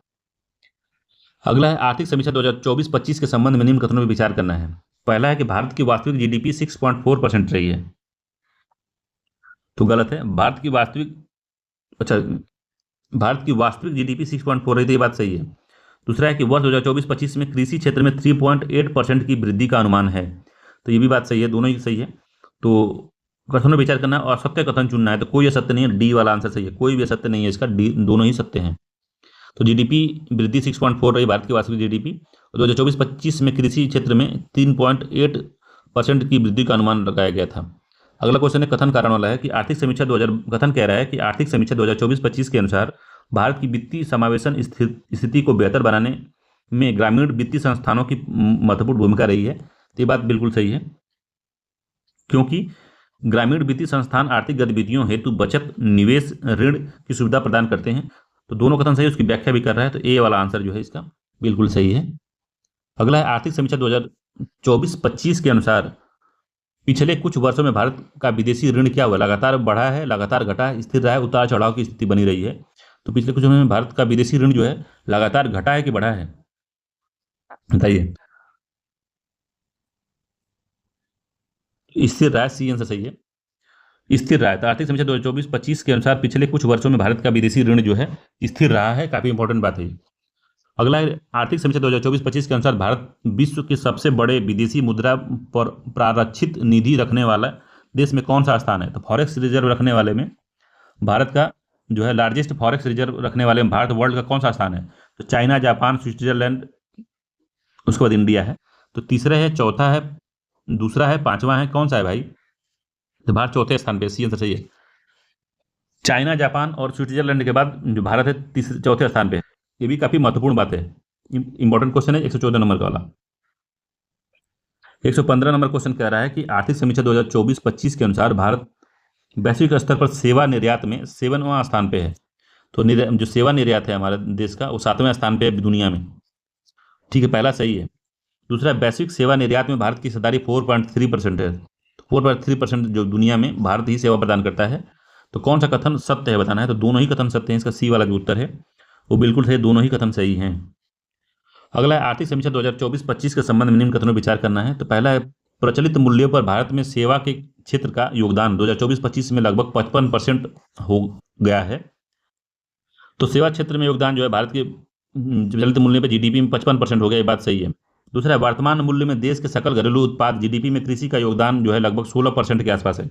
अगला है आर्थिक समीक्षा 2024-25 के संबंध में निम्न कथनों पर विचार करना है। पहला है कि भारत की वास्तविक जीडीपी 6.4% रही है, तो गलत है। भारत की वास्तविक जीडीपी 6.4 रही थी, ये बात सही है। दूसरा है कि वर्ष 2024-25 में कृषि क्षेत्र में 3.8% की वृद्धि का अनुमान है, तो ये भी बात सही है, दोनों ही सही है। तो कथनों में विचार करना और सत्य कथन चुनना है, तो कोई असत्य नहीं है, डी वाला आंसर सही है, कोई भी असत्य नहीं है इसका, डी, दोनों ही सत्य हैं। तो जीडीपी वृद्धि 6.4 रही भारत की वास्तविक जीडीपी, और 2024-25 में कृषि क्षेत्र में 3.8% की वृद्धि का अनुमान लगाया गया था। अगला क्वेश्चन है कथन कारण वाला है कि आर्थिक समीक्षा 2000 कथन कह रहा है कि आर्थिक समीक्षा 2024-25 के अनुसार भारत की वित्तीय समावेशन स्थिति को बेहतर बनाने में ग्रामीण वित्तीय संस्थानों की महत्वपूर्ण भूमिका रही है। तो ये बात बिल्कुल सही है, क्योंकि ग्रामीण वित्तीय संस्थान आर्थिक गतिविधियों हेतु बचत, निवेश, ऋण की सुविधा प्रदान करते हैं। तो दोनों कथन सही, उसकी व्याख्या भी कर रहा है, तो ए वाला आंसर जो है इसका बिल्कुल सही है। अगला है आर्थिक समीक्षा 2024-25 के अनुसार पिछले कुछ वर्षों में भारत का विदेशी ऋण क्या हुआ, लगातार बढ़ा है, लगातार घटा है, स्थिर रहा है, उतार चढ़ाव की स्थिति बनी रही है। तो पिछले कुछ समय में भारत का विदेशी ऋण जो है लगातार घटा है कि बढ़ा है, बताइए। स्थिर रहा है, सी आंसर सही है, स्थिर रहा है। तो आर्थिक समीक्षा 2024-25 के अनुसार पिछले कुछ वर्षों में भारत का विदेशी ऋण जो है स्थिर रहा है, काफी इंपॉर्टेंट बात है। अगला है आर्थिक समीक्षा 2024-25 के अनुसार भारत विश्व के सबसे बड़े विदेशी मुद्रा पर प्रारक्षित निधि रखने वाला देश में कौन सा स्थान है। तो फॉरेक्स रिजर्व रखने वाले में भारत का जो है लार्जेस्ट फॉरेक्स रिजर्व रखने वाले में भारत वर्ल्ड का कौन सा स्थान है। तो चाइना, जापान, स्विट्जरलैंड, उसके बाद इंडिया है। तो तीसरा है, चौथा है, दूसरा है, पांचवा है, कौन सा है भाई। तो भारत चौथे स्थान पे, सी आंसर सही है। चाइना, जापान और स्विट्जरलैंड के बाद जो भारत है तीसरे चौथे स्थान पे है। ये भी काफी महत्वपूर्ण बात है, इंपॉर्टेंट क्वेश्चन है। 114 नंबर का वाला। 115 नंबर क्वेश्चन कह रहा है कि आर्थिक समीक्षा 2024-25 के अनुसार भारत वैश्विक स्तर पर सेवा निर्यात में 7वां स्थान पे है। तो जो सेवा निर्यात है हमारे देश का, वो 7वें स्थान पे है दुनिया में, ठीक है, पहला सही है। दूसरा, वैश्विक सेवा निर्यात में भारत की हिस्सेदारी 4.3% है। 4.3% जो दुनिया में भारत ही सेवा प्रदान करता है। तो कौन सा कथन सत्य है बताना है। तो दोनों ही कथन सत्य हैं, इसका सी वाला जो उत्तर है वो बिल्कुल सही, दोनों ही कथन सही हैं। अगला है आर्थिक समीक्षा 2024-25 के संबंध में निम्न कथनों पर विचार करना है। तो पहला है, प्रचलित मूल्यों पर भारत में सेवा के क्षेत्र का योगदान 2024-25 में लगभग 55% हो गया है। तो सेवा क्षेत्र में योगदान जो है भारत के प्रचलित मूल्य पर जीडीपी में 55% हो गया, ये बात सही है। दूसरा है, वर्तमान मूल्य में देश के सकल घरेलू उत्पाद जीडीपी में कृषि का योगदान जो है लगभग 16% के आसपास है।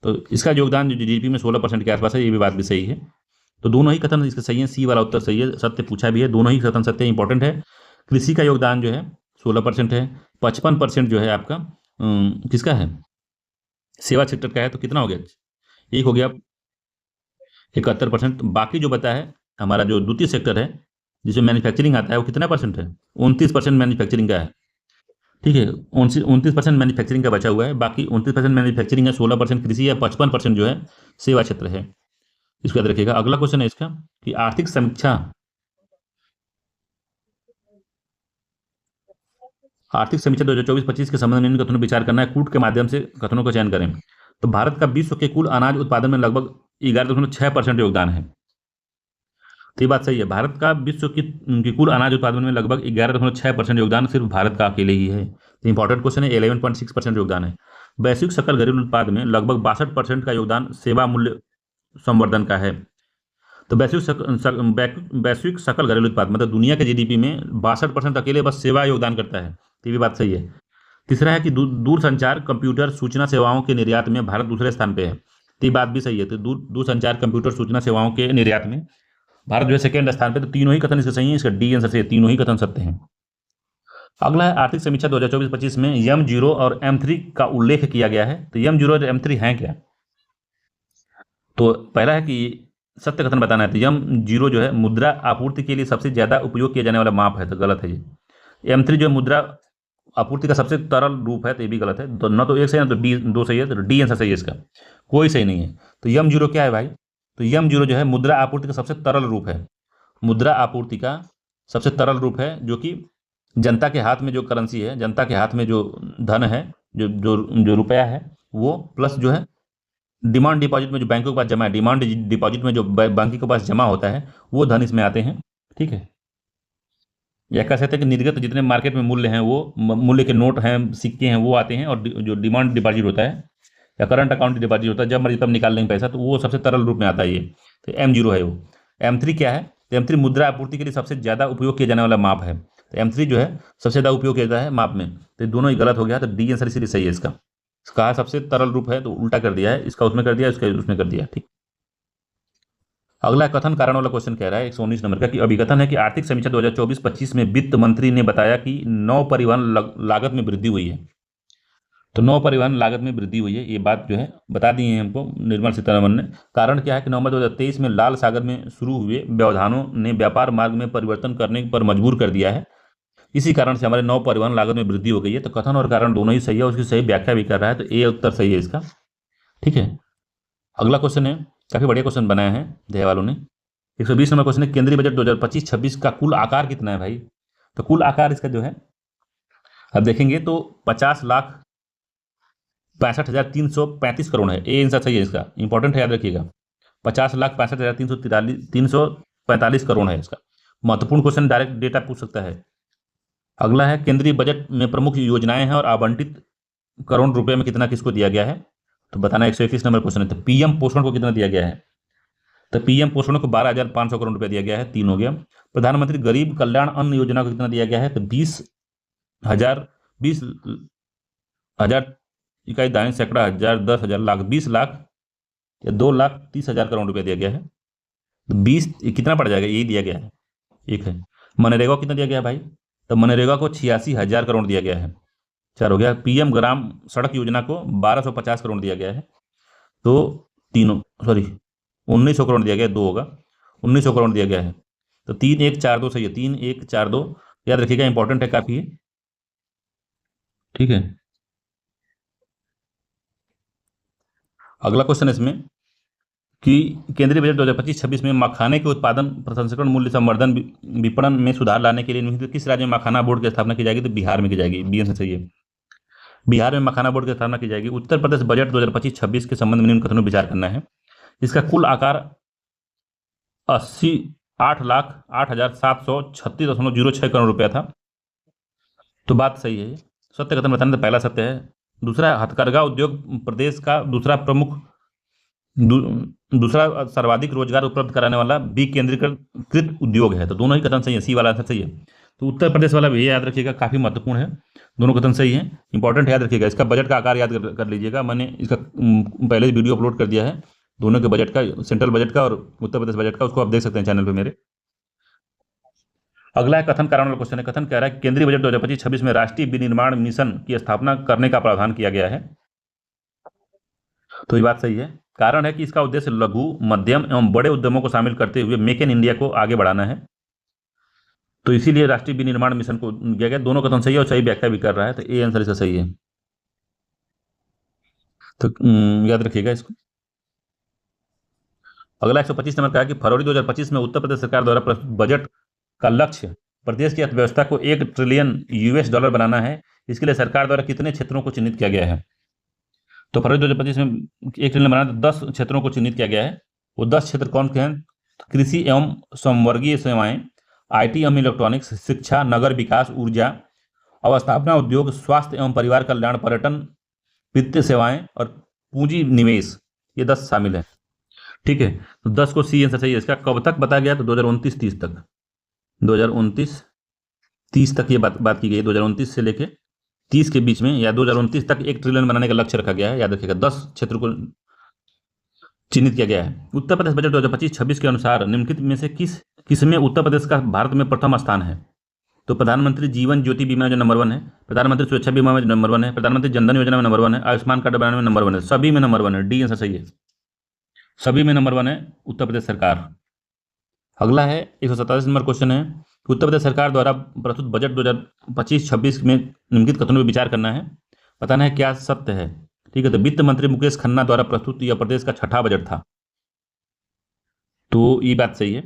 तो इसका योगदान जो जीडीपी में 16% के आसपास है, ये भी बात भी सही है। तो दोनों ही कथन इसके सही है, सी वाला उत्तर सही है, सत्य पूछा भी है, दोनों ही कथन सत्य इंपॉर्टेंट है। कृषि का योगदान जो है 16% है, 55% जो है आपका किसका है, सेवा क्षेत्र का है। तो कितना हो गया, एक हो गया 71%। बाकी जो बता है हमारा जो द्वितीय सेक्टर है जिसमें मैन्युफैक्चरिंग आता है, वो कितना परसेंट है, 29% मैन्युफैक्चरिंग का है, ठीक है, 29% मैन्युफैक्चरिंग का बचा हुआ है। बाकी 29% मैन्युफैक्चरिंग है, 16% कृषि है, 55% जो है सेवा क्षेत्र है, इसको याद रखिएगा। अगला क्वेश्चन है इसका कि आर्थिक समीक्षा 2024-25 के संबंध में इन कथनों पर विचार करना है, कूट के माध्यम से कथनों का चयन करें। तो भारत का विश्व के कुल अनाज उत्पादन में लगभग 11.6% योगदान है। तो ये बात सही है, भारत का विश्व की कुल अनाज उत्पादन में लगभग 11.6% योगदान सिर्फ भारत का अकेले ही है। तो इंपॉर्टेंट क्वेश्चन है, 11.6% योगदान है। वैश्विक सकल घरेलू उत्पाद में लगभग 62% का योगदान सेवा मूल्य संवर्धन का है। तो वैश्विक सकल घरेलू उत्पाद मतलब दुनिया के जीडीपी में 62% अकेले बस सेवा योगदान करता है। तो ये भी बात सही है। तीसरा है कि दूरसंचार, कंप्यूटर, सूचना सेवाओं के निर्यात में भारत दूसरे स्थान पे है। तो ये बात भी सही है। तो दूरसंचार, कंप्यूटर, सूचना सेवाओं के निर्यात में भारत जो है सेकेंड स्थान पे। तो तीनों ही कथन इसके सही है, इसका डी आंसर से तीनों ही कथन सत्य हैं। अगला है आर्थिक समीक्षा 2024-25 में M0 और M3 का उल्लेख किया गया है। तो M0 और M3 हैं क्या। तो पहला है कि सत्य कथन बताना है। तो M0 जो है मुद्रा आपूर्ति के लिए सबसे ज्यादा उपयोग किया जाने वाला माप है, तो गलत है ये। M3 जो है मुद्रा आपूर्ति का सबसे तरल रूप है, तो ये भी गलत है। तो न तो एक सही है ना तो डी दो सही है, तो डी आंसर सही है, इसका कोई सही नहीं है। तो M0 क्या है भाई। तो M0 जो है मुद्रा आपूर्ति का सबसे तरल रूप है, मुद्रा आपूर्ति का सबसे तरल रूप है, जो कि जनता के हाथ में जो करेंसी है, जनता के हाथ में जो धन है, जो जो जो रुपया है वो, प्लस जो है डिमांड डिपॉजिट में जो बैंकों के पास जमा है, डिमांड डिपॉजिट में जो बैंकों के पास जमा होता है वो धन इसमें आते हैं, ठीक है। या कह सकते हैं कि निर्गत जितने मार्केट में मूल्य हैं, वो मूल्य के नोट हैं, सिक्के हैं, वो आते हैं। और जो डिमांड डिपॉजिट होता है या करंट अकाउंट डिपॉजिट होता है, जब मर्जी तब निकाल लेंगे पैसा, तो वो सबसे तरल रूप में आता है ये। तो M0 है वो। M3 क्या है। तो M3 मुद्रा आपूर्ति के लिए सबसे ज़्यादा उपयोग किया जाने वाला माप है। तो M3 जो है सबसे ज़्यादा उपयोग किया जाता है माप में। तो दोनों ही गलत हो गया, तो डी आंसर इसीलिए सही है इसका। कहा सबसे तरल रूप है तो उल्टा कर दिया है, इसका उसमें कर दिया, इसका उसमें कर दिया, ठीक। अगला कथन कारण वाला क्वेश्चन कह रहा है 119 नंबर का कि अभिकथन है कि आर्थिक समीक्षा 2024-25 में वित्त मंत्री ने बताया कि नौ परिवहन लागत में वृद्धि हुई है। तो नौ परिवहन लागत में वृद्धि हुई है, ये बात जो है बता दी है हमको निर्मला सीतारमण ने। कारण क्या है कि नवंबर 2023 में लाल सागर में शुरू हुए व्यवधानों ने व्यापार मार्ग में परिवर्तन करने पर मजबूर कर दिया है। इसी कारण से हमारे नौ परिवहन लागत में वृद्धि हो गई है। तो कथन और कारण दोनों ही सही है, उसकी सही व्याख्या भी कर रहा है, तो ये उत्तर सही है इसका। ठीक है, अगला क्वेश्चन है, काफी बढ़िया क्वेश्चन बनाया है दया वालों ने। 120 नंबर क्वेश्चन है, केंद्रीय बजट 2025-26 का कुल आकार कितना है भाई? तो कुल आकार इसका जो है अब देखेंगे तो 50,65,335 करोड़ है। ए आंसर सही है इसका, इंपॉर्टेंट है, याद रखिएगा। 50,65,345 करोड़ है इसका। महत्वपूर्ण क्वेश्चन, डायरेक्ट डेटा पूछ सकता है। अगला है, केंद्रीय बजट में प्रमुख योजनाएं हैं और आवंटित करोड़ रुपए में कितना किसको दिया गया है? तो बताना। 121 नंबर क्वेश्चन है। तो पीएम पोषण को कितना दिया गया है? तो पीएम पोषण को 12,500 करोड़ रुपया दिया गया है, 3 हो गया। प्रधानमंत्री गरीब कल्याण अन्न योजना को कितना दिया गया है? तो 20,000 इकाई दाएं, सैकड़ा, हजार, 10,000, लाख, 20 लाख या 2,30,000 करोड़ रुपया दिया गया है। तो 20 कितना पड़ जाएगा? यही दिया गया है, एक है। मनरेगा को कितना दिया गया है भाई? तो मनरेगा को 86,000 करोड़ दिया गया है, 4 हो गया। पीएम ग्राम सड़क योजना को 1,250 करोड़ दिया गया है, तो 1900 करोड़ दिया गया है, 2 होगा। 1900 करोड़ दिया गया है, तो 3,142 सही है, 3,142 याद रखिएगा, इंपॉर्टेंट है काफी है। ठीक है, अगला क्वेश्चन है इसमें कि केंद्रीय बजट 2025-26 में मखाने के उत्पादन, प्रसंस्करण, मूल्य संवर्धन, विपणन में सुधार लाने के लिए निम्नलिखित किस राज्य में मखाना बोर्ड की स्थापना की जाएगी? तो बिहार में की जाएगी, बी आंसर सही है। बिहार में मखाना बोर्ड की स्थापना की जाएगी। उत्तर प्रदेश बजट 2025-26 के संबंध में निम्न कथनों पर विचार करना है। इसका कुल आकार 8,08,0736.06 करोड़ रुपया था, तो बात सही है। सत्य कथन बताने तो पहला सत्य है। दूसरा, हथकरघा उद्योग प्रदेश का दूसरा सर्वाधिक रोजगार उपलब्ध कराने वाला विकेंद्रीकृत उद्योग है, तो दोनों ही कथन सही है, सी वाला आंसर सही है। तो उत्तर प्रदेश वाला भी याद रखिएगा, काफी महत्वपूर्ण है, दोनों कथन सही है, इंपॉर्टेंट याद रखिएगा। इसका बजट का आकार याद कर लीजिएगा, मैंने इसका पहले ही वीडियो अपलोड कर दिया है, दोनों के बजट का, सेंट्रल बजट का और उत्तर प्रदेश बजट का, उसको आप देख सकते हैं चैनल पर मेरे। अगला है कथन कारण वाला क्वेश्चन है। कथन कह रहा है, केंद्रीय बजट 2025-26 में राष्ट्रीय विनिर्माण मिशन की स्थापना करने का प्रावधान किया गया है, तो ये बात सही है। कारण है कि इसका उद्देश्य लघु, मध्यम एवं बड़े उद्यमों को शामिल करते हुए मेक इन इंडिया को आगे बढ़ाना है, तो इसीलिए राष्ट्रीय विनिर्माण मिशन को किया गया। दोनों कथन सही है और सही व्याख्या भी कर रहा है, तो ए आंसर इसका सही है, तो याद रखिएगा इसको। अगला 125 नंबर का है कि फरवरी 2025 में उत्तर प्रदेश सरकार द्वारा प्रस्तुत बजट का लक्ष्य प्रदेश की अर्थव्यवस्था को $1 ट्रिलियन बनाना है। इसके लिए सरकार द्वारा कितने क्षेत्रों को चिन्हित किया गया है? तो फरवरी 2025 में 1 ट्रिलियन बनाना, तो 10 क्षेत्रों को चिन्हित किया गया है। वो 10 क्षेत्र कौन के हैं? कृषि एवं संवर्गीय सेवाएं, आईटी एवं इलेक्ट्रॉनिक्स, शिक्षा, नगर विकास, ऊर्जा, अवस्थापना उद्योग, स्वास्थ्य एवं परिवार कल्याण, पर्यटन, वित्तीय सेवाएं और पूंजी निवेश, ये 10 शामिल है। ठीक है, तो 10 को सी आंसर सही है इसका। कब तक बताया गया? तो 2029-30 तक, 2029-30 तक ये बात की गई है। 2029 से लेके 30 के बीच में या 2029 तक 1 ट्रिलियन बनाने का लक्ष्य रखा गया है, याद रखिएगा। 10 क्षेत्र को चिन्हित किया गया है। उत्तर प्रदेश बजट 2025-26 के अनुसार निम्नलिखित में से किसमें उत्तर प्रदेश का भारत में प्रथम स्थान है? तो प्रधानमंत्री जीवन ज्योति बीमा जो नंबर 1 है, प्रधानमंत्री सुरक्षा बीमा में नंबर 1 है, प्रधानमंत्री जनधन योजना में नंबर 1 है, आयुष्मान कार्ड बनाने में नंबर 1 है, सभी में नंबर 1 है, डी आंसर सही है, सभी में नंबर 1 है उत्तर प्रदेश सरकार। अगला है 147 नंबर क्वेश्चन है, उत्तर प्रदेश सरकार द्वारा प्रस्तुत बजट 2025-26 में निम्नलिखित कथनों पर विचार करना है, बताना है क्या सत्य है। ठीक है, तो वित्त मंत्री मुकेश खन्ना द्वारा प्रस्तुत यह प्रदेश का 6ठा बजट था, तो ये बात सही है।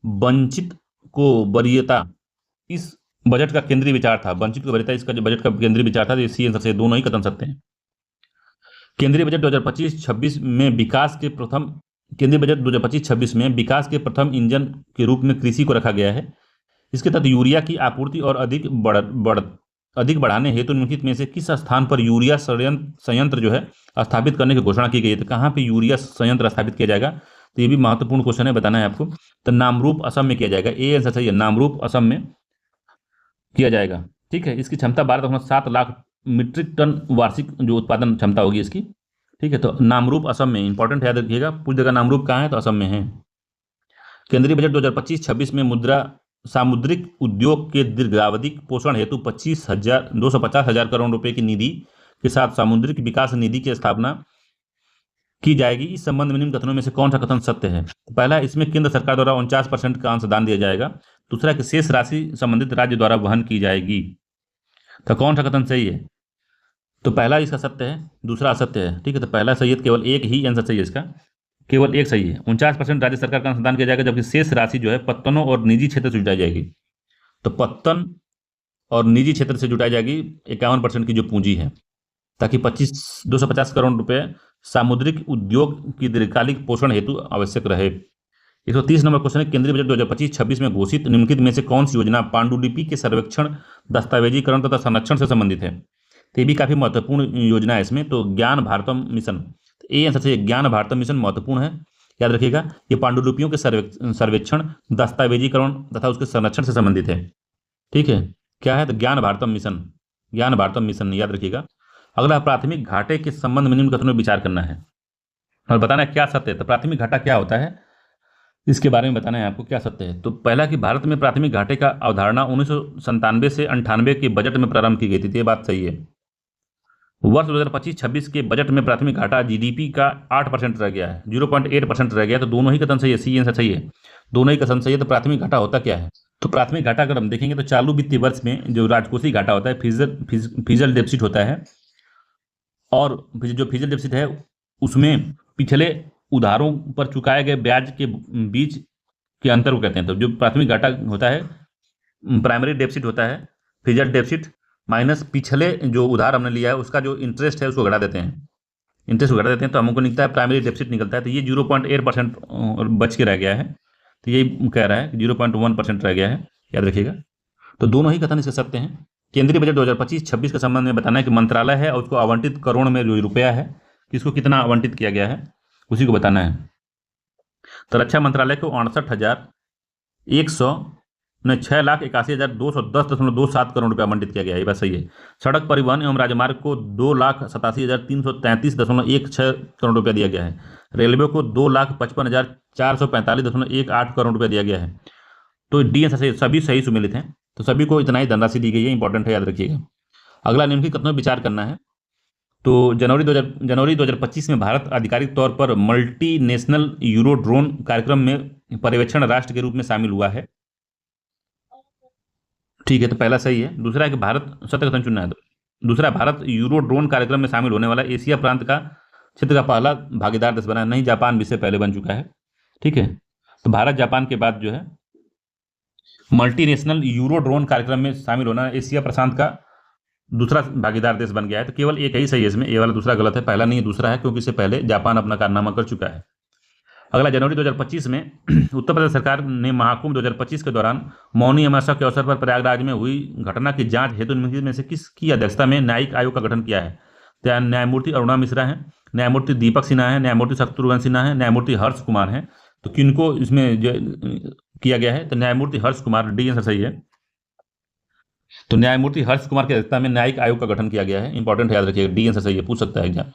वंचित को वरीयता इस बजट का केंद्रीय विचार था, वंचित को वरीयता इसका जो बजट का केंद्रीय विचार था, तो सी आंसर से दोनों ही कथन सत्य हैं। केंद्रीय बजट 2025-26 में विकास के प्रथम केंद्रीय बजट 2025-26 में विकास के प्रथम इंजन के रूप में कृषि को रखा गया है। इसके तहत यूरिया की आपूर्ति और अधिक बढ़ाने हेतु निम्नलिखित में से किस स्थान पर यूरिया संयंत्र जो है स्थापित करने की घोषणा की गई है? तो कहाँ पे यूरिया संयंत्र स्थापित किया जाएगा? तो ये भी महत्वपूर्ण क्वेश्चन है, बताना है आपको। तो नामरूप असम में किया जाएगा, ए आंसर सही है, नामरूप असम में किया जाएगा। ठीक है, इसकी क्षमता 12.7 लाख मीट्रिक टन वार्षिक जो उत्पादन क्षमता होगी इसकी। ठीक है, तो नामरूप असम में, इंपॉर्टेंट याद रखिएगा, पूछ देगा नामरूप कहाँ है, तो असम में है। केंद्रीय बजट 2025-26 में सामुद्रिक उद्योग के दीर्घावधि पोषण हेतु 250,000 करोड़ रुपए की निधि के साथ सामुद्रिक विकास निधि की स्थापना की जाएगी। इस संबंध में निम्न कथनों में से कौन सा कथन सत्य है? तो पहला, इसमें केंद्र सरकार द्वारा 49% का अंशदान दिया जाएगा। दूसरा, कि शेष राशि संबंधित राज्य द्वारा वहन की जाएगी। तो कौन सा कथन सही है? तो पहला इसका सत्य है, दूसरा असत्य है। ठीक है, तो पहला सही है, केवल एक ही आंसर सही है इसका, केवल एक सही है। 49% राज्य सरकार का अंशदान किया जाएगा, जबकि शेष राशि जो है पत्तनों और निजी क्षेत्र से जुटाई जाएगी। तो पत्तन और निजी क्षेत्र से जुटाई जाएगी 51% की जो पूंजी है, ताकि 250 करोड़ रुपए सामुद्रिक उद्योग की दीर्घकालिक पोषण हेतु आवश्यक रहे। 130 नंबर क्वेश्चन है, केंद्रीय बजट 2025-26 में घोषित निम्नलिखित में से कौन सी योजना पांडुलिपि के सर्वेक्षण, दस्तावेजीकरण तथा संरक्षण से संबंधित है? तो ये भी काफी महत्वपूर्ण योजना है इसमें। तो ज्ञान भारतम मिशन, तो ये आंसर से ज्ञान भारतम मिशन महत्वपूर्ण है, याद रखिएगा। ये पांडुलिपियों के सर्वेक्षण, दस्तावेजीकरण तथा उसके संरक्षण से संबंधित है। ठीक है, क्या है? तो ज्ञान भारतम मिशन, ज्ञान भारतम मिशन, याद रखिएगा। अगला, प्राथमिक घाटे के संबंध में निम्न कथनों में विचार करना है और बताना है क्या सत्य है। तो प्राथमिक घाटा क्या होता है, इसके बारे में बताना है आपको क्या सत्य है। तो पहला, कि भारत में प्राथमिक घाटे का अवधारणा 1997 से 98 के बजट में प्रारंभ की गई थी। तो ये बात सही है। वर्ष 2025-26 के बजट में प्राथमिक घाटा जीडीपी का 8% रह गया है, 0.8% रह गया। तो दोनों ही कथन सही है, सी आंसर सही है, दोनों ही कथन सही है। तो प्राथमिक घाटा होता क्या है? तो प्राथमिक घाटा अगर हम देखेंगे तो चालू वित्तीय वर्ष में जो राजकोषीय घाटा होता है, फिजल डेफिसिट होता है, और जो फिजल डेफिसिट है उसमें पिछले उधारों पर चुकाए गए ब्याज के बीच के अंतर को कहते हैं। तो जो प्राथमिक घाटा होता है, प्राइमरी डेफिसिट होता है, फिजल डेफिसिट माइनस पिछले जो उधार हमने लिया है उसका जो इंटरेस्ट है उसको घटा देते हैं, इंटरेस्ट को घटा देते हैं, तो हमको निकलता है प्राइमरी डेफिसिट निकलता है। तो ये 0.8% बच के रह गया है। तो ये कह रहा है कि 0.1% रह गया है, याद रखिएगा। तो दोनों ही कथन इसके सत्य हैं। केंद्रीय बजट 2025-26 के संबंध में बताना है कि मंत्रालय है और उसको आवंटित करोड़ में जो रुपया है, किसको कितना आवंटित किया गया है, उसी को बताना है। तो रक्षा मंत्रालय को 6,81,210.27 करोड़ रुपया आवंटित किया गया है, ये बात सही है। सड़क परिवहन एवं राजमार्ग को 2,87,333.16 करोड़ रुपया दिया गया है। रेलवे को 2,55,445.18 करोड़ रुपया दिया गया है। तो डी आंसर सही, सभी सही सुमेलित हैं। तो सभी को इतना ही धनराशि दी गई है, इंपॉर्टेंट है, याद रखिएगा। अगला, निम्नलिखित कथनों में विचार करना है। तो जनवरी 2025 में भारत आधिकारिक तौर पर मल्टी नेशनल यूरो ड्रोन कार्यक्रम में पर्यवेक्षण राष्ट्र के रूप में शामिल हुआ है। ठीक है, तो पहला सही है। दूसरा है कि भारत, सत्य कथन चुनना है। दूसरा, भारत यूरो ड्रोन कार्यक्रम में शामिल होने वाला एशिया प्रांत का क्षेत्र का पहला भागीदार देश बना, नहीं जापान इससे पहले बन चुका है। ठीक है, तो भारत जापान के बाद जो है मल्टीनेशनल यूरो ड्रोन कार्यक्रम में शामिल होना एशिया प्रशांत का दूसरा भागीदार देश बन गया है। तो केवल एक ही सही है इसमें, ये वाला दूसरा गलत है, पहला नहीं है, दूसरा है, क्योंकि इससे पहले जापान अपना कारनामा कर चुका है। अगला, जनवरी 2025 में उत्तर प्रदेश सरकार ने महाकुंभ 2025 के दौरान मौनी अमावस्या के अवसर पर प्रयागराज में हुई घटना की जांच हेतु निम्नलिखित में से किसकी अध्यक्षता में न्यायिक आयोग का गठन किया है? न्यायमूर्ति अरुणा मिश्रा है, न्यायमूर्ति दीपक सिन्हा है, न्यायमूर्ति शत्रुघ्न सिन्हा है, न्यायमूर्ति हर्ष कुमार है। तो किनको इसमें जो किया गया है? तो न्यायमूर्ति हर्ष कुमार, डी आंसर सही है। तो न्यायमूर्ति हर्ष कुमार की अध्यक्षता में न्यायिक आयोग का गठन किया गया है, इंपॉर्टेंट, याद रखिएगा, डी आंसर सही है, पूछ सकता है एग्जाम।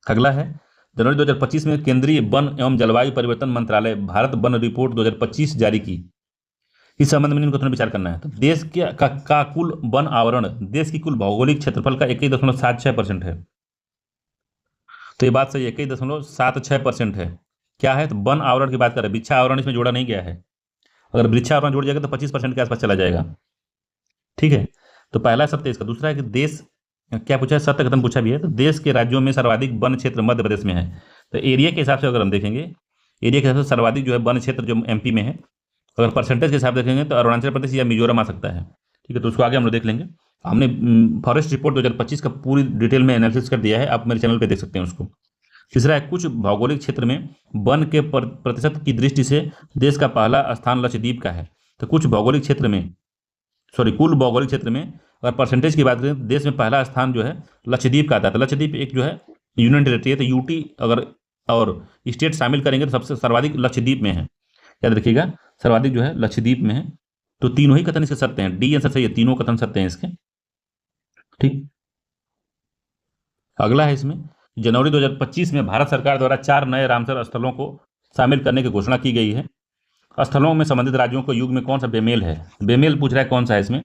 अगला है, जनवरी 2025 में केंद्रीय वन एवं जलवायु परिवर्तन मंत्रालय भारत वन रिपोर्ट 2025 जारी की। इस संबंध में निम्न कथनों में विचार करना है। तो देश का कुल वन आवरण देश की कुल भौगोलिक क्षेत्रफल का 21.76% है। तो ये बात सही है, 21.76% है। क्या है? तो वन आवरण की बात कर रहे हैं, वृक्षा आवरण इसमें जोड़ा नहीं गया है। अगर वृक्षा आवरण जोड़ जाएगा तो 25% के आसपास चला जाएगा। ठीक है, तो पहला सत्य इसका। दूसरा है कि देश, क्या पूछा है? सत्य कथन पूछा भी है। तो देश के राज्यों में सर्वाधिक वन क्षेत्र मध्य प्रदेश में है। तो एरिया के हिसाब से अगर हम देखेंगे, एरिया के हिसाब से सर्वाधिक जो है वन क्षेत्र जो एमपी में है, अगर परसेंटेज के हिसाब से देखेंगे तो अरुणाचल प्रदेश या मिजोरम आ सकता है। ठीक है, तो उसको आगे हम लोग देख लेंगे। हमने फॉरेस्ट रिपोर्ट 2025 का पूरी डिटेल में एनालिसिस कर दिया है, आप मेरे चैनल पर देख सकते हैं उसको। तीसरा है, कुछ भौगोलिक क्षेत्र में वन के प्रतिशत की दृष्टि से देश का पहला स्थान लक्षद्वीप का है। तो कुछ भौगोलिक क्षेत्र में, कुल भौगोलिक क्षेत्र में अगर परसेंटेज की बात करें तो देश में पहला स्थान जो है लक्षद्वीप का आता है। तो लक्षद्वीप एक जो है यूनियन टेरिटरी है, तो यूटी अगर और स्टेट शामिल करेंगे तो सबसे सर्वाधिक लक्षद्वीप में है, याद रखिएगा, सर्वाधिक जो है लक्षद्वीप में है। तो तीनों ही कथन इसके सत्य हैं, डी आंसर सही है, तीनों कथन सत्य हैं इसके। ठीक, अगला है इसमें, जनवरी 2025 में भारत सरकार द्वारा 4 नए रामसर स्थलों को शामिल करने की घोषणा की गई है। स्थलों में संबंधित राज्यों को युग में कौन सा बेमेल है? बेमेल पूछ रहा है, कौन सा है इसमें?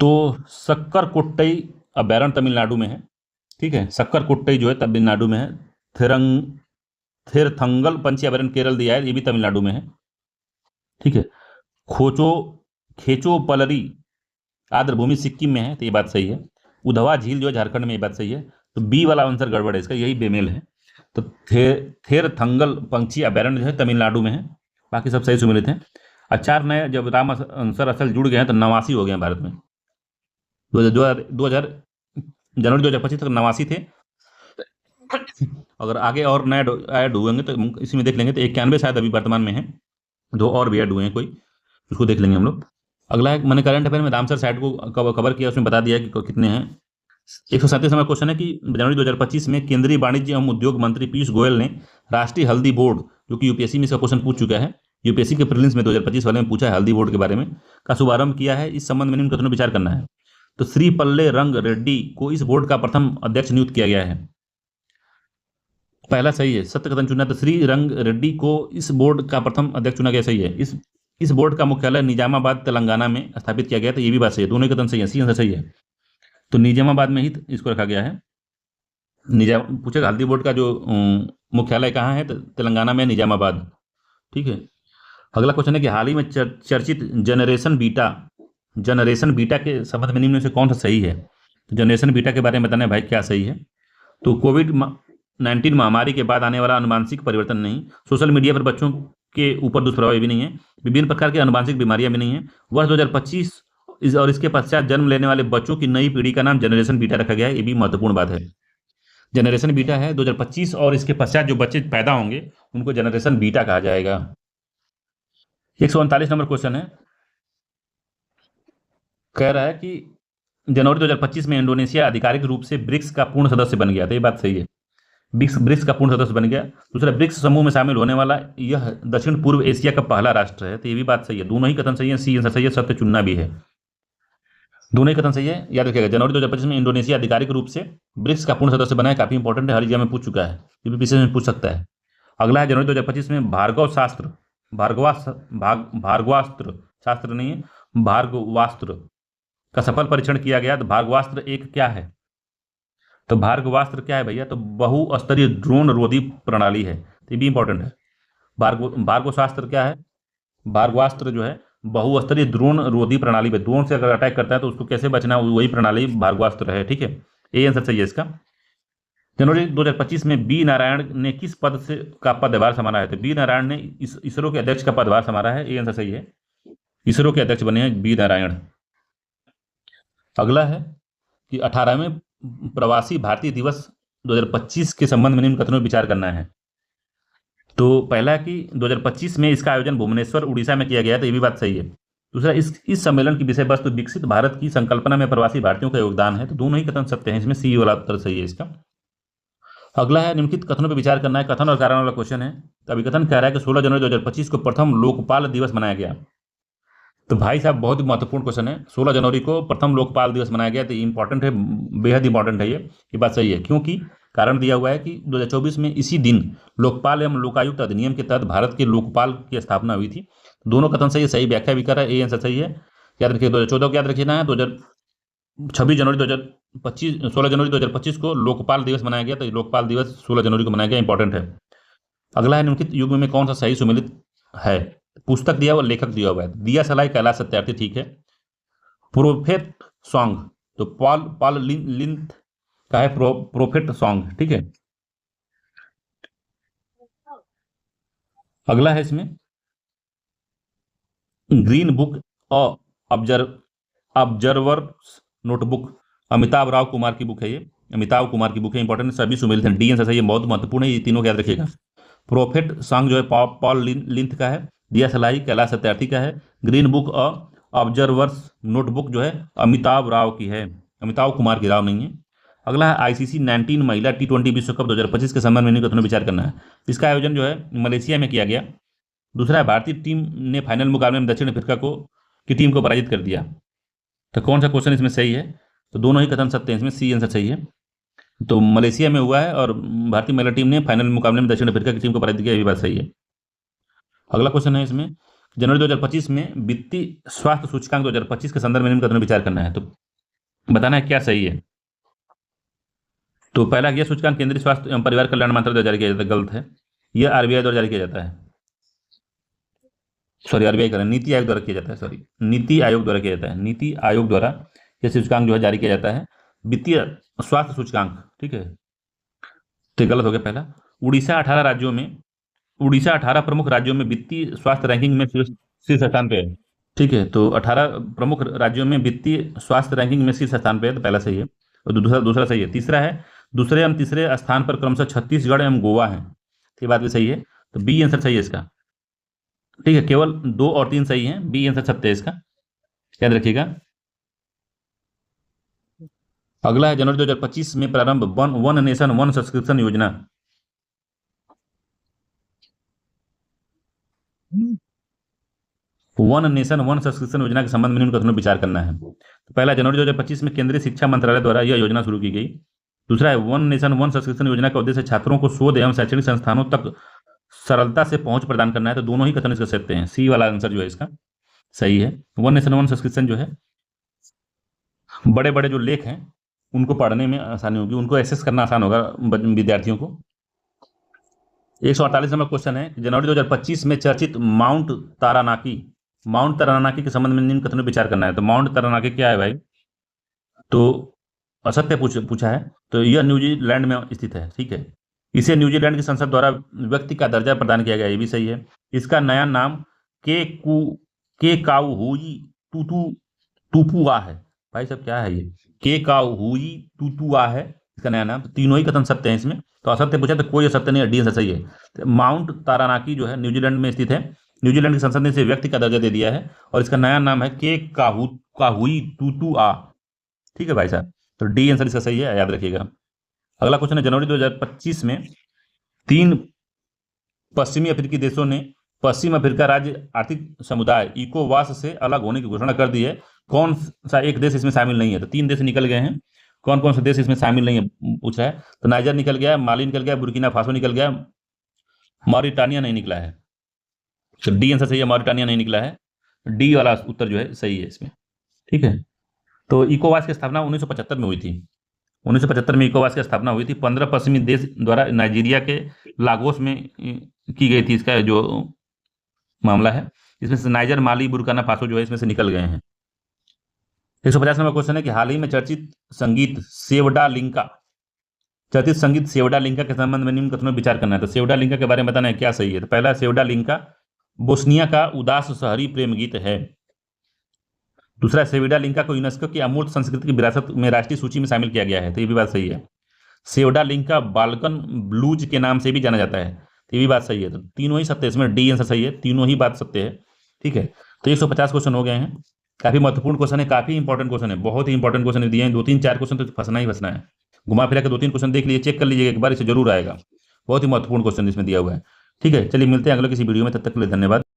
तो सक्कर कोट्टई अभ्यारण्य तमिलनाडु में है, ठीक है। सक्कर कोट्टई जो है तमिलनाडु में है। थिरथंगल पंछी अभ्यारण्य केरल दिया है, ये भी तमिलनाडु में है, ठीक है। खोचो खेचो पलरी आर्द्रभूमि सिक्किम में है, तो ये बात सही है। उधवा झील जो है झारखंड में, ये बात सही है। तो बी वाला आंसर गड़बड़ है इसका, यही बेमेल है। तो थेरथंगल पंछी अभ्यारण्य जो है तमिलनाडु में है, बाकी सब सही सुमेलित हैं। चार नए जब राम आंसर असल जुड़ गए हैं तो 89 हो गए हैं भारत में। 2000 जनवरी 2025 तक 89 थे। अगर आगे और नए ऐड हुएंगे तो इसी में देख लेंगे, तो 91 शायद अभी वर्तमान में है, दो और भी ऐड हुए हैं कोई, उसको देख लेंगे हम लोग। अगला है, मैंने करंट अफेयर में रामसर साइट को कवर किया, उसमें बता दिया कि कितने हैं। 137 नंबर क्वेश्चन है कि जनवरी 2025 में केंद्रीय वाणिज्य एवं उद्योग मंत्री पीयूष गोयल ने राष्ट्रीय हल्दी बोर्ड, जो कि यूपीएससी में इसका क्वेश्चन पूछ चुका है, यूपीएससी के प्रीलिम्स में 2025 वाले में पूछा है हल्दी बोर्ड के बारे में, का शुभारंभ किया है। इस संबंध में निम्न कथनों पर विचार करना है। तो श्री पल्ले रंग रेड्डी को इस बोर्ड का प्रथम अध्यक्ष नियुक्त किया गया है। पहला सही है, सत्य कथन चुना। तो श्री रंग रेड्डी को इस बोर्ड का प्रथम अध्यक्ष चुना गया, सही है। इस बोर्ड का मुख्यालय निजामाबाद तेलंगाना में स्थापित किया गया, तो ये भी बात सही है, दोनों ही कथन सही है, सी आंसर सही है। तो निजामाबाद में ही इसको रखा गया है। पूछेगा हल्दी बोर्ड का जो मुख्यालय कहाँ है, तो तेलंगाना में निजामाबाद, ठीक है। अगला क्वेश्चन है कि हाल ही में चर्चित जनरेशन बीटा के संबंध में निम्न में से कौन सा सही है। तो जनरेशन बीटा के बारे में बताना है भाई, क्या सही है। तो कोविड-19 महामारी के बाद आने वाला अनुवांशिक परिवर्तन नहीं, सोशल मीडिया पर बच्चों के ऊपर दुष्प्रभाव भी नहीं है, विभिन्न प्रकार की अनुवांशिक बीमारियां भी नहीं है। वर्ष 2025 और इसके पश्चात जन्म लेने वाले बच्चों की नई पीढ़ी का नाम जनरेशन बीटा रखा गया है, ये भी महत्वपूर्ण बात है। जनरेशन बीटा है 2025 और इसके पश्चात जो बच्चे पैदा होंगे उनको जनरेशन बीटा कहा जाएगा। 139 नंबर क्वेश्चन है, कह रहा है कि जनवरी 2025 में इंडोनेशिया आधिकारिक रूप से ब्रिक्स का पूर्ण सदस्य बन गया था, ये बात सही है, ब्रिक्स का पूर्ण सदस्य बन गया। दूसरा, ब्रिक्स समूह में शामिल होने वाला यह दक्षिण पूर्व एशिया का पहला राष्ट्र है, तो ये भी बात सही है, दोनों ही कथन सही है, सी आंसर सही है, सत्य चुनना भी है, दोनों ही कथन सही है। याद रखिएगा, जनवरी 2025 में इंडोनेशिया आधिकारिक रूप से ब्रिक्स का पूर्ण सदस्य बना है, काफी इंपॉर्टेंट है, हर एग्जाम में पूछ चुका है, यूपीपीएससी में पूछ सकता है। अगला है, जनवरी 2025 में भार्गवास्त्र का सफल परीक्षण किया गया। तो भार्गवास्त्र एक क्या है, तो भार्गवास्त्र क्या है भैया, तो बहुस्तरीय ड्रोन रोधी प्रणाली है, तो ये भी इंपॉर्टेंट है। भार्गवास्त्र क्या है, भार्गवास्त्र जो है बहुस्तरीय ड्रोन रोधी प्रणाली पे, ड्रोन से अगर अटैक करता है तो उसको कैसे बचना, वही प्रणाली भार्गवास्त्र है, ठीक है, ये आंसर सही है इसका। जनवरी 2025 में बी नारायण ने किस पद से का पदभार संभाला है, तो बी नारायण ने इसरो के अध्यक्ष का पदभार संभाला है, ये आंसर सही है, इसरो के अध्यक्ष बने हैं बी नारायण। अगला है कि 18वें प्रवासी भारतीय दिवस 2025 के संबंध में निम्न कथनों पर विचार करना है। तो पहला कि 2025 में इसका आयोजन भुवनेश्वर उड़ीसा में किया गया, तो ये भी बात सही है। दूसरा, इस सम्मेलन की विषय वस्तु विकसित भारत की संकल्पना में प्रवासी भारतीयों का योगदान है, तो दोनों ही कथन सत्य हैं, इसमें सी वाला उत्तर सही है इसका। अगला है, निम्नलिखित कथनों पर विचार करना है, कथन और कारण वाला क्वेश्चन है। तो अभिकथन कह रहा है कि 16 जनवरी 2025 को प्रथम लोकपाल दिवस मनाया गया। तो भाई साहब बहुत ही महत्वपूर्ण क्वेश्चन है, 16 जनवरी को प्रथम लोकपाल दिवस मनाया गया, तो इंपॉर्टेंट है, बेहद इंपॉर्टेंट है, ये बात सही है, क्योंकि कारण दिया हुआ है कि 2024 में इसी दिन लोकपाल एवं लोकायुक्त अधिनियम के तहत भारत के लोकपाल की स्थापना हुई थी। दोनों कथन सही है, सही व्याख्या भी कर रहा है, ये आंसर सही है। याद रखिए 2014 को याद रखना है, 16 जनवरी 2025 को लोकपाल दिवस मनाया गया, तो लोकपाल दिवस 16 जनवरी को मनाया गया, इंपॉर्टेंट है। अगला है, निम्नलिखित युग्म में कौन सा सही सुमेलित है। पुस्तक दिया हुआ, लेखक दिया हुआ है, दिया सलाई कैलाश सत्यार्थी, ठीक है। प्रोफेट सॉन्ग, तो पॉल लिंथ का है प्रोफेट सॉन्ग, ठीक है। अगला है इसमें ग्रीन बुक और ऑब्जर्वर्स नोटबुक, अमिताभ राव कुमार की बुक है, ये अमिताभ कुमार की बुक है, इंपॉर्टेंट, सभी सुमेलित हैं, डी आंसर सही है, बहुत महत्वपूर्ण है, ये तीनों याद रखिएगा। प्रोफेट सॉन्ग जो है पॉल लिंथ का है, दिया सलाई कैलाश सत्यार्थी का है, ग्रीन बुक और ऑब्जर्वर्स नोटबुक जो है अमिताभ राव की है, अमिताभ कुमार की राव नहीं है। अगला है, आईसीसी 19 महिला T20 विश्व कप 2025 के संबंध में निम्न कथनों पर विचार करना है। इसका आयोजन जो है मलेशिया में किया गया। दूसरा है, भारतीय टीम ने फाइनल मुकाबले में दक्षिण अफ्रीका की टीम को पराजित कर दिया। तो कौन सा क्वेश्चन इसमें सही है, तो दोनों ही कथन सत्य हैं, इसमें सी आंसर सही है। तो मलेशिया में हुआ है और भारतीय महिला टीम ने फाइनल मुकाबले में दक्षिण अफ्रीका की टीम को पराजित किया, ये बात सही है। अगला क्वेश्चन है इसमें जनवरी 2025 में वित्तीय स्वास्थ्य सूचकांक 2025 के संदर्भ में निम्न कथनों पर विचार करना है। तो बताना है क्या सही है। तो पहला, यह सूचकांक केंद्रीय स्वास्थ्य एवं परिवार कल्याण मंत्रालय द्वारा जारी किया जाता है, गलत है। यह आरबीआई द्वारा जारी किया जाता है, सॉरी आरबीआई करें, नीति आयोग द्वारा किया जाता है, सॉरी नीति आयोग द्वारा किया जाता है। नीति आयोग द्वारा यह सूचकांक जो है जारी किया जाता है, वित्तीय स्वास्थ्य सूचकांक, ठीक है। तो गलत हो गया पहला। उड़ीसा 18 राज्यों में, उड़ीसा 18 प्रमुख राज्यों में वित्तीय स्वास्थ्य रैंकिंग में शीर्ष स्थान पे है, ठीक है। तो 18 प्रमुख राज्यों में वित्तीय स्वास्थ्य रैंकिंग में शीर्ष स्थान पे है, तो पहला सही है और दूसरा सही है। तीसरा है, दूसरे एवं तीसरे स्थान पर क्रमशः छत्तीसगढ़ एवं गोवा है, ये बात भी सही है। तो बी आंसर सही है इसका, ठीक है। केवल 2 और 3 सही हैं, बी आंसर सत्य है इसका, याद रखिएगा। अगला है जनवरी 2025 में प्रारंभ वन नेशन वन सब्सक्रिप्शन योजना। वन नेशन वन सब्सक्रिप्शन योजना के संबंध में निम्न कथनों पर विचार करना है। तो पहला, जनवरी 2025 में केंद्रीय शिक्षा मंत्रालय द्वारा यह योजना शुरू की गई। दूसरा है, वन नेशन वन सब्सक्रिप्शन योजना का उद्देश्य छात्रों को शोध एवं शैक्षणिक संस्थानों तक सरलता से पहुंच प्रदान करना है। तो दोनों ही कथन इसका सत्य हैं, सी वाला आंसर जो है इसका सही है। वन नेशन वन सब्सक्रिप्शन जो है, बड़े बड़े जो लेख हैं उनको पढ़ने में आसानी होगी, उनको एक्सेस करना आसान होगा विद्यार्थियों को। 148 नंबर क्वेश्चन है, जनवरी 2025 में चर्चित माउंट तारानाकी के संबंध में निम्न कथनों पर विचार करना है। तो माउंट तारानाकी क्या है भाई? तो असत्य पूछा है। तो यह न्यूजीलैंड में स्थित है, ठीक है। इसे न्यूजीलैंड की संसद द्वारा व्यक्ति का दर्जा प्रदान किया गया, ये भी सही है। इसका नया नाम के काउहुई टूपुआ है। भाई साहब क्या है ये? के काउहुई टूटुआ है इसका नया नाम। तीनों ही कथन सत्य हैं इसमें। तो असत्य पूछा तो कोई असत्य नहीं है, डी आंसर सही है। तो माउंट तारानाकी जो है न्यूजीलैंड में स्थित है। न्यूजीलैंड की संसद ने इसे व्यक्ति का दर्जा दे दिया है और इसका नया नाम है के काहुई टूटुआ, ठीक है भाई साहब। तो डी आंसर इसका सही है, याद रखिएगा। अगला क्वेश्चन है, जनवरी 2025 में 3 पश्चिमी अफ्रीकी देशों ने पश्चिम अफ्रीका राज्य आर्थिक समुदाय इकोवास से अलग होने की घोषणा कर दी है। कौन सा एक देश इसमें शामिल नहीं है? तो 3 देश निकल गए हैं। कौन कौन से देश इसमें शामिल नहीं है पूछा है। तो नाइजर निकल गया, माली निकल गया, बुर्किना फासो निकल गया, मॉरिटानिया नहीं निकला है। तो डी आंसर सही है, मॉरिटानिया नहीं निकला है। डी वाला उत्तर जो है सही है इसमें, ठीक है। तो इकोवास की स्थापना 1975 में हुई थी। 1975 में इकोवास की स्थापना हुई थी। 15 पश्चिमी देश द्वारा नाइजीरिया के लागोस में की गई थी। इसका जो मामला है, इसमें से नाइजर, माली, बुर्किना फासो जो है इसमें से निकल गए हैं। 150 नंबर क्वेश्चन है कि हाल ही में चर्चित संगीत सेवडा लिंका के संबंध में निम्न कथनों पर विचार करना है। तो सेवडा लिंका के बारे में बताना है क्या सही है। तो पहला, सेवडा लिंका बोस्निया का उदास शहरी प्रेम गीत है। दूसरा, सेवडा लिंका को यूनेस्को की अमूर्त संस्कृति की विरासत में राष्ट्रीय सूची में शामिल किया गया है। तो ये भी बात सही है। सेवडा लिंका बाल्कन ब्लूज के नाम से भी जाना जाता है। तो ये भी बात सही है। तो तीनों ही सत्य है इसमें, डी आंसर सही है, तीनों ही बात सत्य है, ठीक है। तो 150 क्वेश्चन हो गए हैं। काफी महत्वपूर्ण क्वेश्चन है, काफी इंपॉर्टेंट क्वेश्चन है, बहुत ही इंपॉर्टेंट क्वेश्चन दिए हैं। 2-3 4 क्वेश्चन तो फंसना ही फंसना है। घुमा फिरा के 2-3 क्वेश्चन देख लीजिए, चेक कर लीजिए एक बार, इसे जरूर आएगा। बहुत ही महत्वपूर्ण क्वेश्चन इसमें दिया हुआ है, ठीक है। चलिए मिलते हैं अगले किसी वीडियो में, तब तक के लिए धन्यवाद।